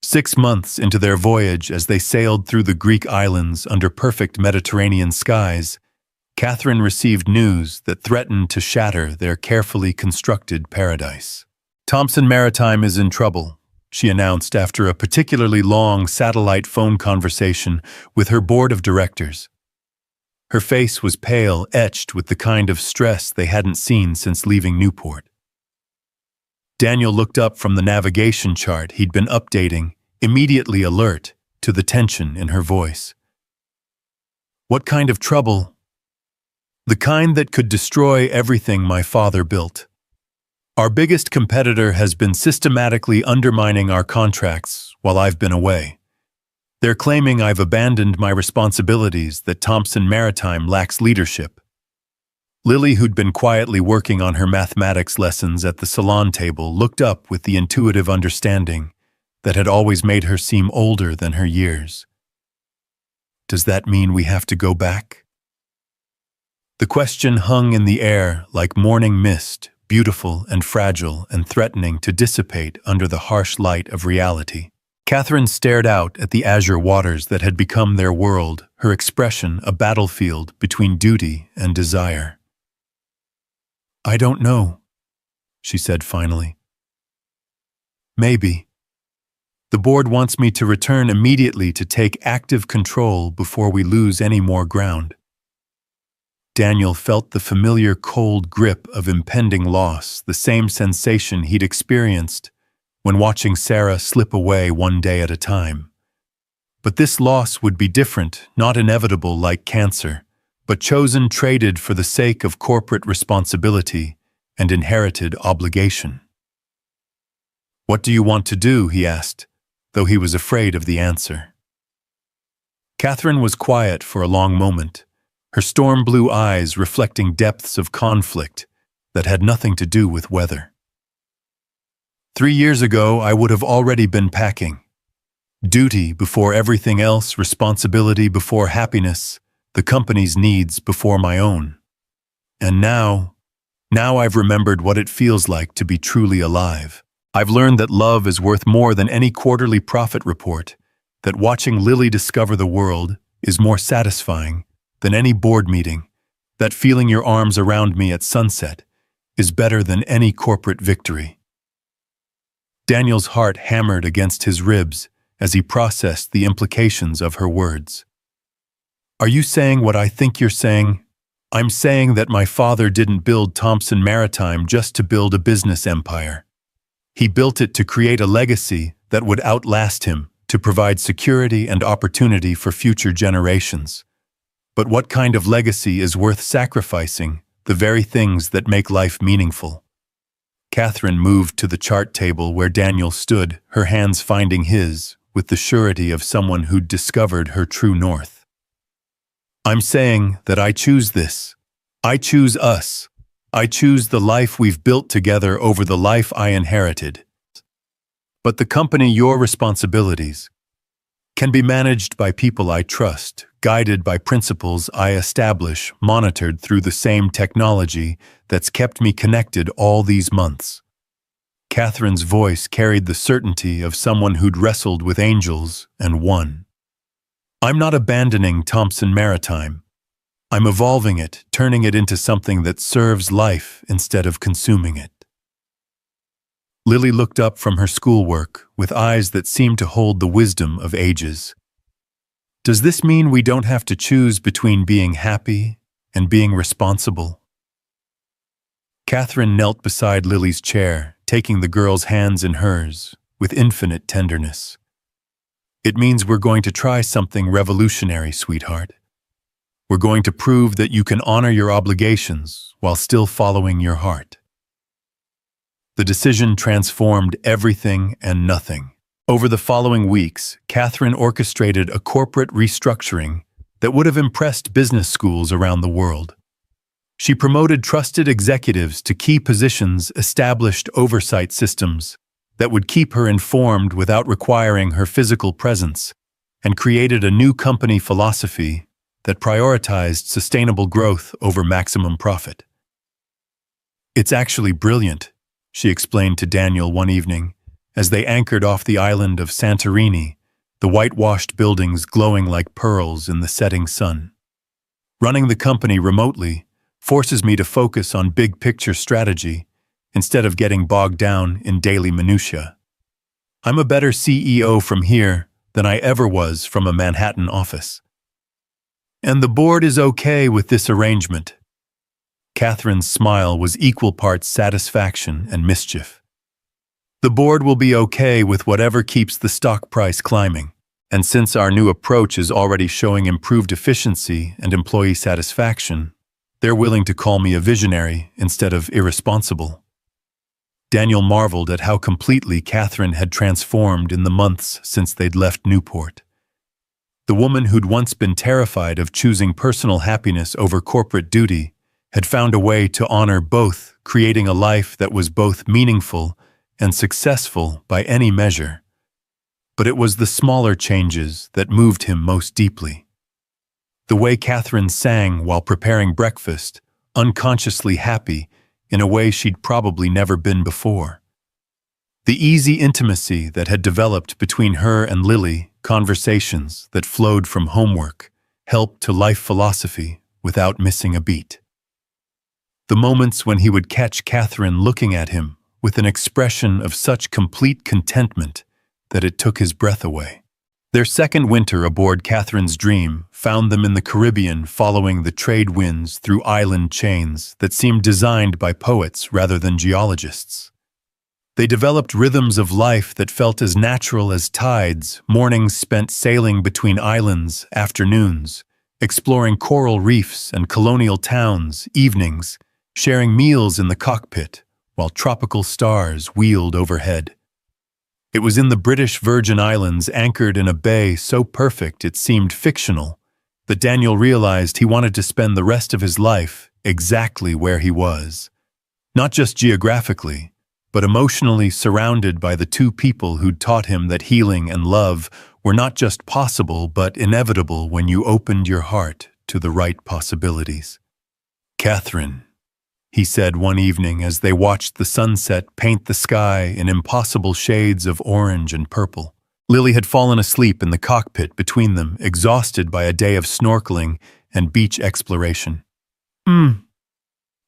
6 months into their voyage, as they sailed through the Greek islands under perfect Mediterranean skies, Catherine received news that threatened to shatter their carefully constructed paradise. "Thompson Maritime is in trouble," she announced after a particularly long satellite phone conversation with her board of directors. Her face was pale, etched with the kind of stress they hadn't seen since leaving Newport. Daniel looked up from the navigation chart he'd been updating, immediately alert to the tension in her voice. "What kind of trouble?" "The kind that could destroy everything my father built. Our biggest competitor has been systematically undermining our contracts while I've been away. They're claiming I've abandoned my responsibilities, that Thompson Maritime lacks leadership." Lily, who'd been quietly working on her mathematics lessons at the salon table, looked up with the intuitive understanding that had always made her seem older than her years. "Does that mean we have to go back?" The question hung in the air like morning mist, beautiful and fragile and threatening to dissipate under the harsh light of reality. Catherine stared out at the azure waters that had become their world, her expression a battlefield between duty and desire. "I don't know," she said finally. "Maybe. The board wants me to return immediately to take active control before we lose any more ground." Daniel felt the familiar cold grip of impending loss, the same sensation he'd experienced when watching Sarah slip away one day at a time. But this loss would be different, not inevitable like cancer, but chosen, traded for the sake of corporate responsibility and inherited obligation. "What do you want to do?" he asked, though he was afraid of the answer. Catherine was quiet for a long moment, her storm-blue eyes reflecting depths of conflict that had nothing to do with weather. 3 years ago, I would have already been packing. Duty before everything else, responsibility before happiness, the company's needs before my own. And now I've remembered what it feels like to be truly alive. I've learned that love is worth more than any quarterly profit report, that watching Lily discover the world is more satisfying than any board meeting, that feeling your arms around me at sunset is better than any corporate victory. Daniel's heart hammered against his ribs as he processed the implications of her words. "Are you saying what I think you're saying?" "I'm saying that my father didn't build Thompson Maritime just to build a business empire. He built it to create a legacy that would outlast him, to provide security and opportunity for future generations. But what kind of legacy is worth sacrificing the very things that make life meaningful?" Catherine moved to the chart table where Daniel stood, her hands finding his, with the surety of someone who'd discovered her true north. "I'm saying that I choose this. I choose us. I choose the life we've built together over the life I inherited. But the company, your responsibilities, can be managed by people I trust, guided by principles I establish, monitored through the same technology that's kept me connected all these months." Catherine's voice carried the certainty of someone who'd wrestled with angels and won. I'm not abandoning Thompson Maritime. I'm evolving it, turning it into something that serves life instead of consuming it. Lily looked up from her schoolwork with eyes that seemed to hold the wisdom of ages. Does this mean we don't have to choose between being happy and being responsible? Catherine knelt beside Lily's chair, taking the girl's hands in hers with infinite tenderness. It means we're going to try something revolutionary, sweetheart. We're going to prove that you can honor your obligations while still following your heart. The decision transformed everything and nothing. Over the following weeks, Catherine orchestrated a corporate restructuring that would have impressed business schools around the world. She promoted trusted executives to key positions, established oversight systems that would keep her informed without requiring her physical presence, and created a new company philosophy that prioritized sustainable growth over maximum profit. It's actually brilliant, she explained to Daniel one evening, as they anchored off the island of Santorini, the whitewashed buildings glowing like pearls in the setting sun. Running the company remotely forces me to focus on big-picture strategy instead of getting bogged down in daily minutiae. I'm a better CEO from here than I ever was from a Manhattan office. And the board is okay with this arrangement. Catherine's smile was equal parts satisfaction and mischief. The board will be okay with whatever keeps the stock price climbing, and since our new approach is already showing improved efficiency and employee satisfaction, they're willing to call me a visionary instead of irresponsible. Daniel marveled at how completely Catherine had transformed in the months since they'd left Newport. The woman who'd once been terrified of choosing personal happiness over corporate duty had found a way to honor both, creating a life that was both meaningful and successful by any measure. But it was the smaller changes that moved him most deeply. The way Catherine sang while preparing breakfast, unconsciously happy in a way she'd probably never been before. The easy intimacy that had developed between her and Lily, conversations that flowed from homework, helped to life philosophy without missing a beat. The moments when he would catch Catherine looking at him with an expression of such complete contentment that it took his breath away. Their second winter aboard Catherine's Dream found them in the Caribbean following the trade winds through island chains that seemed designed by poets rather than geologists. They developed rhythms of life that felt as natural as tides, mornings spent sailing between islands, afternoons, exploring coral reefs and colonial towns, evenings, sharing meals in the cockpit while tropical stars wheeled overhead. It was in the British Virgin Islands, anchored in a bay so perfect it seemed fictional, that Daniel realized he wanted to spend the rest of his life exactly where he was. Not just geographically, but emotionally surrounded by the two people who'd taught him that healing and love were not just possible but inevitable when you opened your heart to the right possibilities. "Catherine," he said one evening as they watched the sunset paint the sky in impossible shades of orange and purple. Lily had fallen asleep in the cockpit between them, exhausted by a day of snorkeling and beach exploration.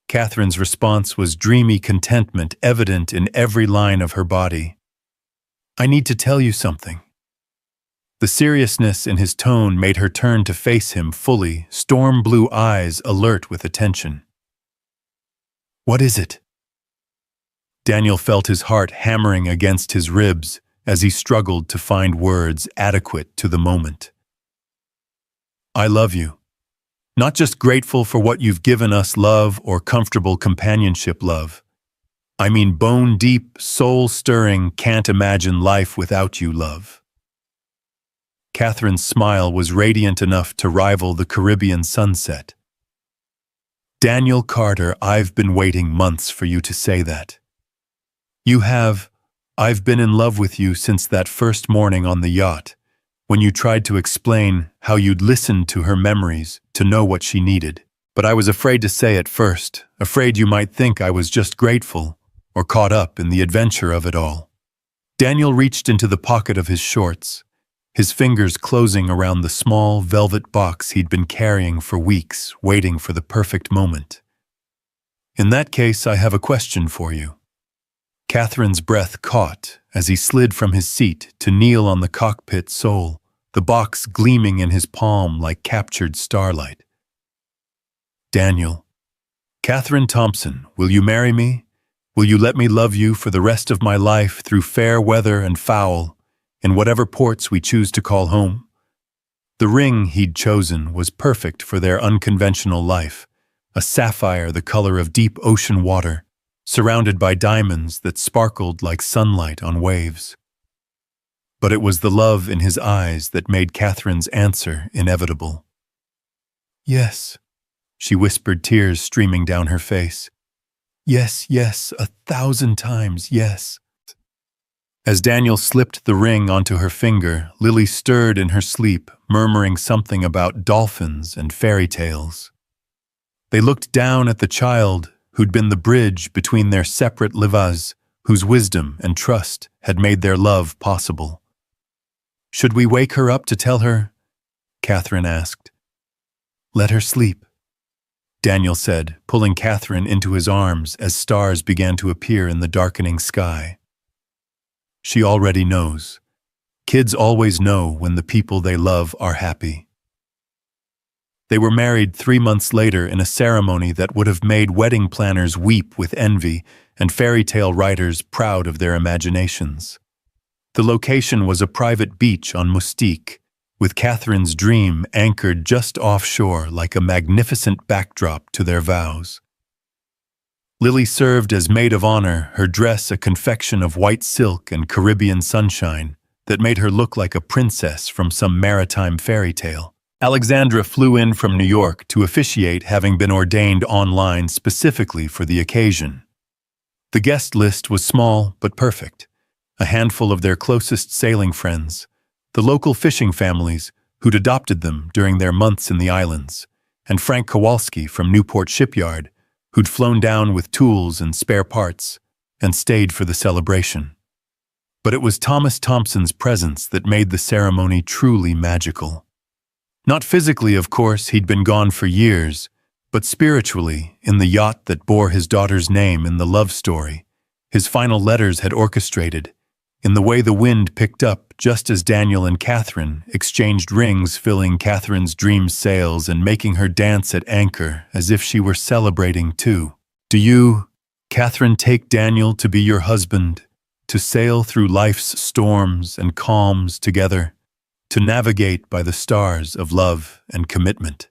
Catherine's response was dreamy contentment evident in every line of her body. "I need to tell you something." The seriousness in his tone made her turn to face him fully, storm-blue eyes alert with attention. "What is it?" Daniel felt his heart hammering against his ribs as he struggled to find words adequate to the moment. "I love you. Not just grateful for what you've given us, love, or comfortable companionship love. I mean bone-deep, soul-stirring, can't imagine life without you love." Catherine's smile was radiant enough to rival the Caribbean sunset. "Daniel Carter, I've been waiting months for you to say that. You have. I've been in love with you since that first morning on the yacht, when you tried to explain how you'd listened to her memories to know what she needed. But I was afraid to say at first, afraid you might think I was just grateful, or caught up in the adventure of it all. Daniel reached into the pocket of his shorts, his fingers closing around the small velvet box he'd been carrying for weeks, waiting for the perfect moment. "In that case, I have a question for you." Catherine's breath caught as he slid from his seat to kneel on the cockpit sole, the box gleaming in his palm like captured starlight. "Daniel, Catherine Thompson, will you marry me? Will you let me love you for the rest of my life through fair weather and foul, in whatever ports we choose to call home?" The ring he'd chosen was perfect for their unconventional life, a sapphire the color of deep ocean water, surrounded by diamonds that sparkled like sunlight on waves. But it was the love in his eyes that made Catherine's answer inevitable. "Yes," she whispered, tears streaming down her face. "Yes, yes, 1,000 times, yes." As Daniel slipped the ring onto her finger, Lily stirred in her sleep, murmuring something about dolphins and fairy tales. They looked down at the child who'd been the bridge between their separate lives, whose wisdom and trust had made their love possible. "Should we wake her up to tell her?" Catherine asked. "Let her sleep," Daniel said, pulling Catherine into his arms as stars began to appear in the darkening sky. "She already knows. Kids always know when the people they love are happy." They were married 3 months later in a ceremony that would have made wedding planners weep with envy and fairy tale writers proud of their imaginations. The location was a private beach on Mustique, with Catherine's dream anchored just offshore like a magnificent backdrop to their vows. Lily served as maid of honor, her dress a confection of white silk and Caribbean sunshine that made her look like a princess from some maritime fairy tale. Alexandra flew in from New York to officiate, having been ordained online specifically for the occasion. The guest list was small but perfect. A handful of their closest sailing friends, the local fishing families who'd adopted them during their months in the islands, and Frank Kowalski from Newport Shipyard, who'd flown down with tools and spare parts and stayed for the celebration. But it was Thomas Thompson's presence that made the ceremony truly magical. Not physically, of course, he'd been gone for years, but spiritually, in the yacht that bore his daughter's name in the love story, his final letters had orchestrated, in the way the wind picked up just as Daniel and Catherine exchanged rings, filling Catherine's dream sails and making her dance at anchor as if she were celebrating too. "Do you, Catherine, take Daniel to be your husband, to sail through life's storms and calms together, to navigate by the stars of love and commitment?"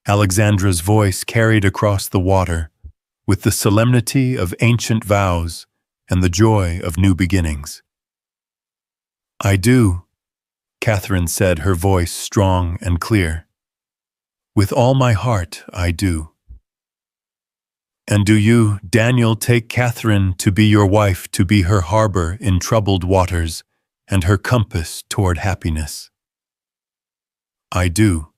Alexandra's voice carried across the water with the solemnity of ancient vows and the joy of new beginnings. "I do," Catherine said, her voice strong and clear. "With all my heart, I do." "And do you, Daniel, take Catherine to be your wife, to be her harbor in troubled waters and her compass toward happiness?" "I do,"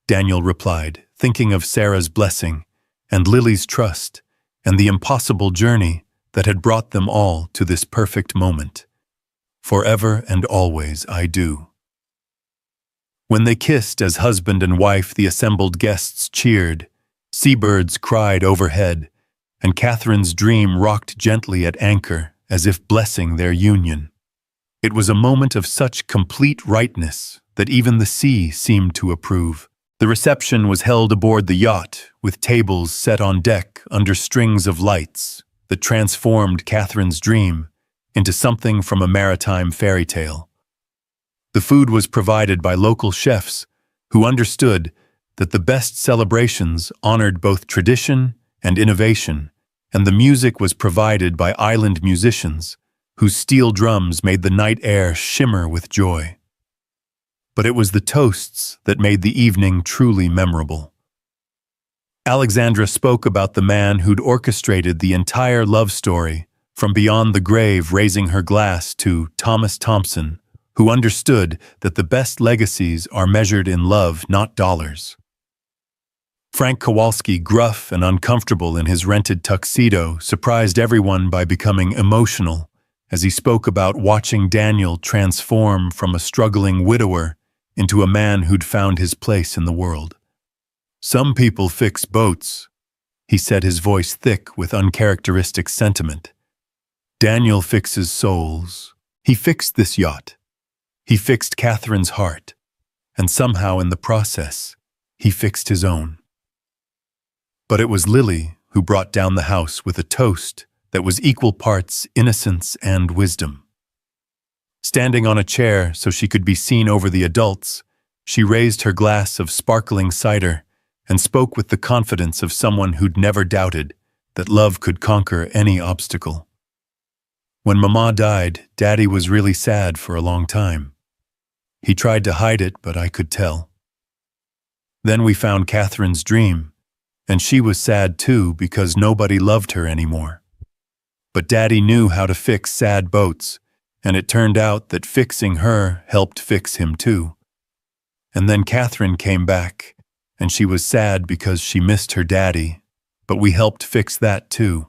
Daniel replied, thinking of Sarah's blessing and Lily's trust and the impossible journey that had brought them all to this perfect moment. "Forever and always, I do." When they kissed as husband and wife, the assembled guests cheered, seabirds cried overhead, and Catherine's dream rocked gently at anchor as if blessing their union. It was a moment of such complete rightness that even the sea seemed to approve. The reception was held aboard the yacht, with tables set on deck under strings of lights that transformed Catherine's dream into something from a maritime fairy tale. The food was provided by local chefs who understood that the best celebrations honored both tradition and innovation, and the music was provided by island musicians whose steel drums made the night air shimmer with joy. But it was the toasts that made the evening truly memorable. Alexandra spoke about the man who'd orchestrated the entire love story, from beyond the grave, raising her glass to Thomas Thompson, who understood that the best legacies are measured in love, not dollars. Frank Kowalski, gruff and uncomfortable in his rented tuxedo, surprised everyone by becoming emotional as he spoke about watching Daniel transform from a struggling widower into a man who'd found his place in the world. "Some people fix boats," he said, his voice thick with uncharacteristic sentiment. "Daniel fixes souls. He fixed this yacht. He fixed Catherine's heart. And somehow in the process, he fixed his own." But it was Lily who brought down the house with a toast that was equal parts innocence and wisdom. Standing on a chair so she could be seen over the adults, she raised her glass of sparkling cider and spoke with the confidence of someone who'd never doubted that love could conquer any obstacle. "When Mama died, Daddy was really sad for a long time. He tried to hide it, but I could tell. Then we found Catherine's dream, and she was sad too because nobody loved her anymore. But Daddy knew how to fix sad boats, and it turned out that fixing her helped fix him too. And then Catherine came back, and she was sad because she missed her daddy, but we helped fix that too.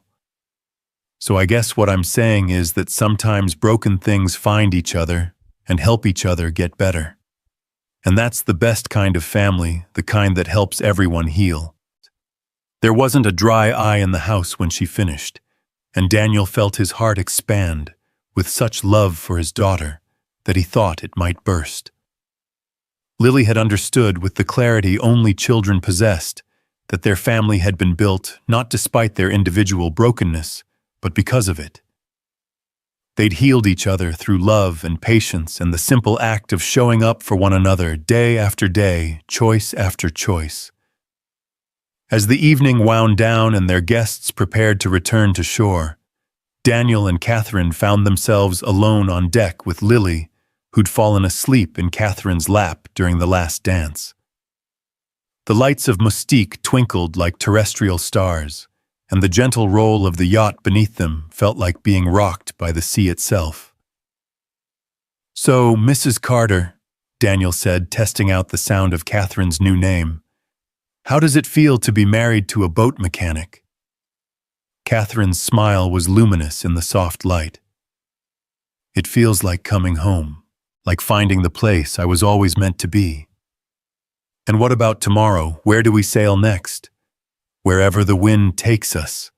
So I guess what I'm saying is that sometimes broken things find each other and help each other get better. And that's the best kind of family, the kind that helps everyone heal." There wasn't a dry eye in the house when she finished, and Daniel felt his heart expand with such love for his daughter that he thought it might burst. Lily had understood with the clarity only children possessed that their family had been built not despite their individual brokenness, but because of it. They'd healed each other through love and patience and the simple act of showing up for one another day after day, choice after choice. As the evening wound down and their guests prepared to return to shore, Daniel and Catherine found themselves alone on deck with Lily, who'd fallen asleep in Catherine's lap during the last dance. The lights of Mustique twinkled like terrestrial stars, and the gentle roll of the yacht beneath them felt like being rocked by the sea itself. "So, Mrs. Carter," Daniel said, testing out the sound of Catherine's new name, "how does it feel to be married to a boat mechanic?" Catherine's smile was luminous in the soft light. "It feels like coming home, like finding the place I was always meant to be." "And what about tomorrow? Where do we sail next?" "Wherever the wind takes us,"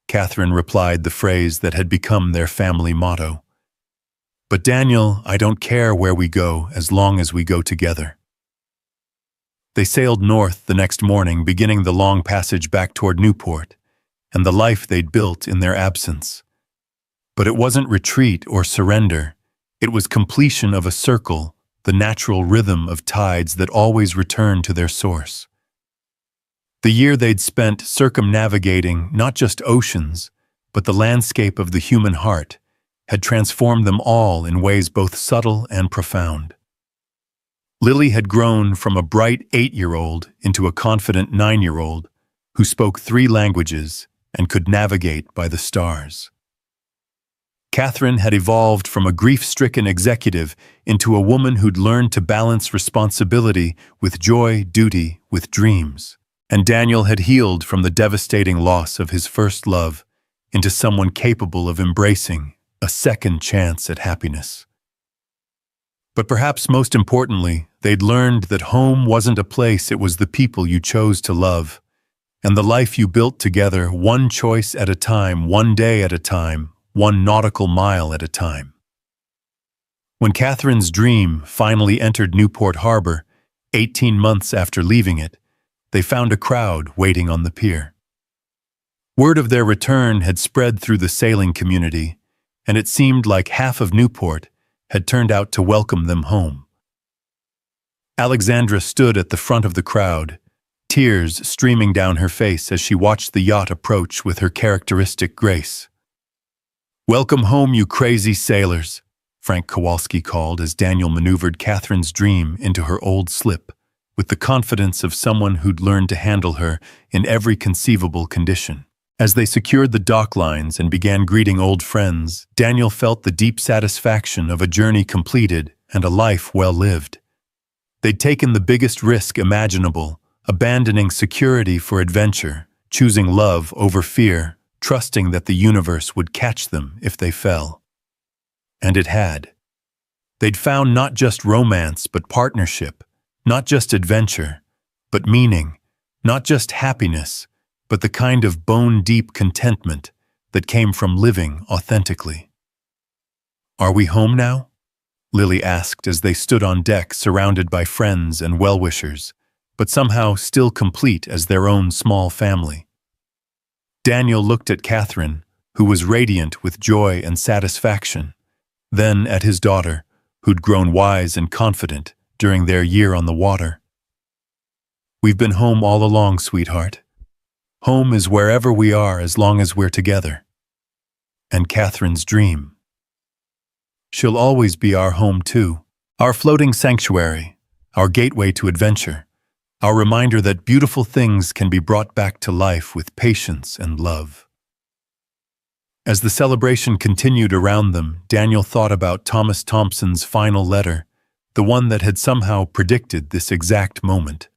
Catherine replied, the phrase that had become their family motto. "But Daniel, I don't care where we go as long as we go together." They sailed north the next morning, beginning the long passage back toward Newport, and the life they'd built in their absence. But it wasn't retreat or surrender. It was completion of a circle, the natural rhythm of tides that always return to their source. The year they'd spent circumnavigating not just oceans, but the landscape of the human heart, had transformed them all in ways both subtle and profound. Lily had grown from a bright 8-year-old into a confident 9-year-old who spoke 3 languages and could navigate by the stars. Catherine had evolved from a grief-stricken executive into a woman who'd learned to balance responsibility with joy, duty with dreams. And Daniel had healed from the devastating loss of his first love into someone capable of embracing a second chance at happiness. But perhaps most importantly, they'd learned that home wasn't a place, it was the people you chose to love, and the life you built together, one choice at a time, one day at a time, one nautical mile at a time. When Catherine's dream finally entered Newport Harbor, 18 months after leaving it, they found a crowd waiting on the pier. Word of their return had spread through the sailing community, and it seemed like half of Newport had turned out to welcome them home. Alexandra stood at the front of the crowd, tears streaming down her face as she watched the yacht approach with her characteristic grace. "Welcome home, you crazy sailors," Frank Kowalski called as Daniel maneuvered Catherine's dream into her old slip, with the confidence of someone who'd learned to handle her in every conceivable condition. As they secured the dock lines and began greeting old friends, Daniel felt the deep satisfaction of a journey completed and a life well lived. They'd taken the biggest risk imaginable, abandoning security for adventure, choosing love over fear, trusting that the universe would catch them if they fell. And it had. They'd found not just romance but partnership, not just adventure, but meaning, not just happiness, but the kind of bone-deep contentment that came from living authentically. "Are we home now?" Lily asked as they stood on deck surrounded by friends and well-wishers, but somehow still complete as their own small family. Daniel looked at Catherine, who was radiant with joy and satisfaction, then at his daughter, who'd grown wise and confident during their year on the water. "We've been home all along, sweetheart. Home is wherever we are as long as we're together." And Catherine's dream. "She'll always be our home too, our floating sanctuary, our gateway to adventure, our reminder that beautiful things can be brought back to life with patience and love." As the celebration continued around them, Daniel thought about Thomas Thompson's final letter, the one that had somehow predicted this exact moment.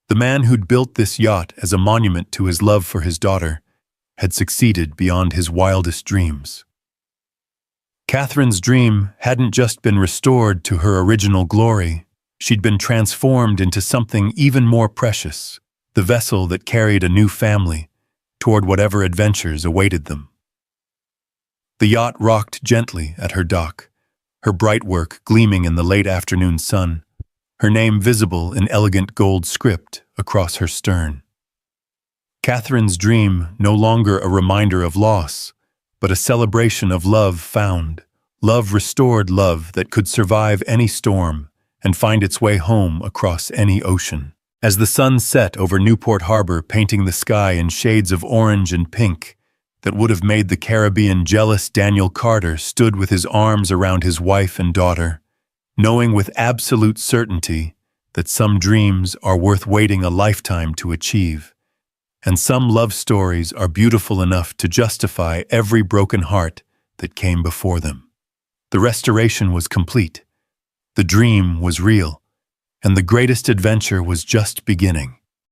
The man who'd built this yacht as a monument to his love for his daughter had succeeded beyond his wildest dreams. Catherine's dream hadn't just been restored to her original glory, she'd been transformed into something even more precious, the vessel that carried a new family toward whatever adventures awaited them. The yacht rocked gently at her dock, her bright work gleaming in the late afternoon sun, her name visible in elegant gold script across her stern. Catherine's dream no longer a reminder of loss, but a celebration of love found, love restored, love that could survive any storm and find its way home across any ocean. As the sun set over Newport Harbor, painting the sky in shades of orange and pink that would have made the Caribbean jealous, Daniel Carter stood with his arms around his wife and daughter, knowing with absolute certainty that some dreams are worth waiting a lifetime to achieve, and some love stories are beautiful enough to justify every broken heart that came before them. The restoration was complete. The dream was real, and the greatest adventure was just beginning.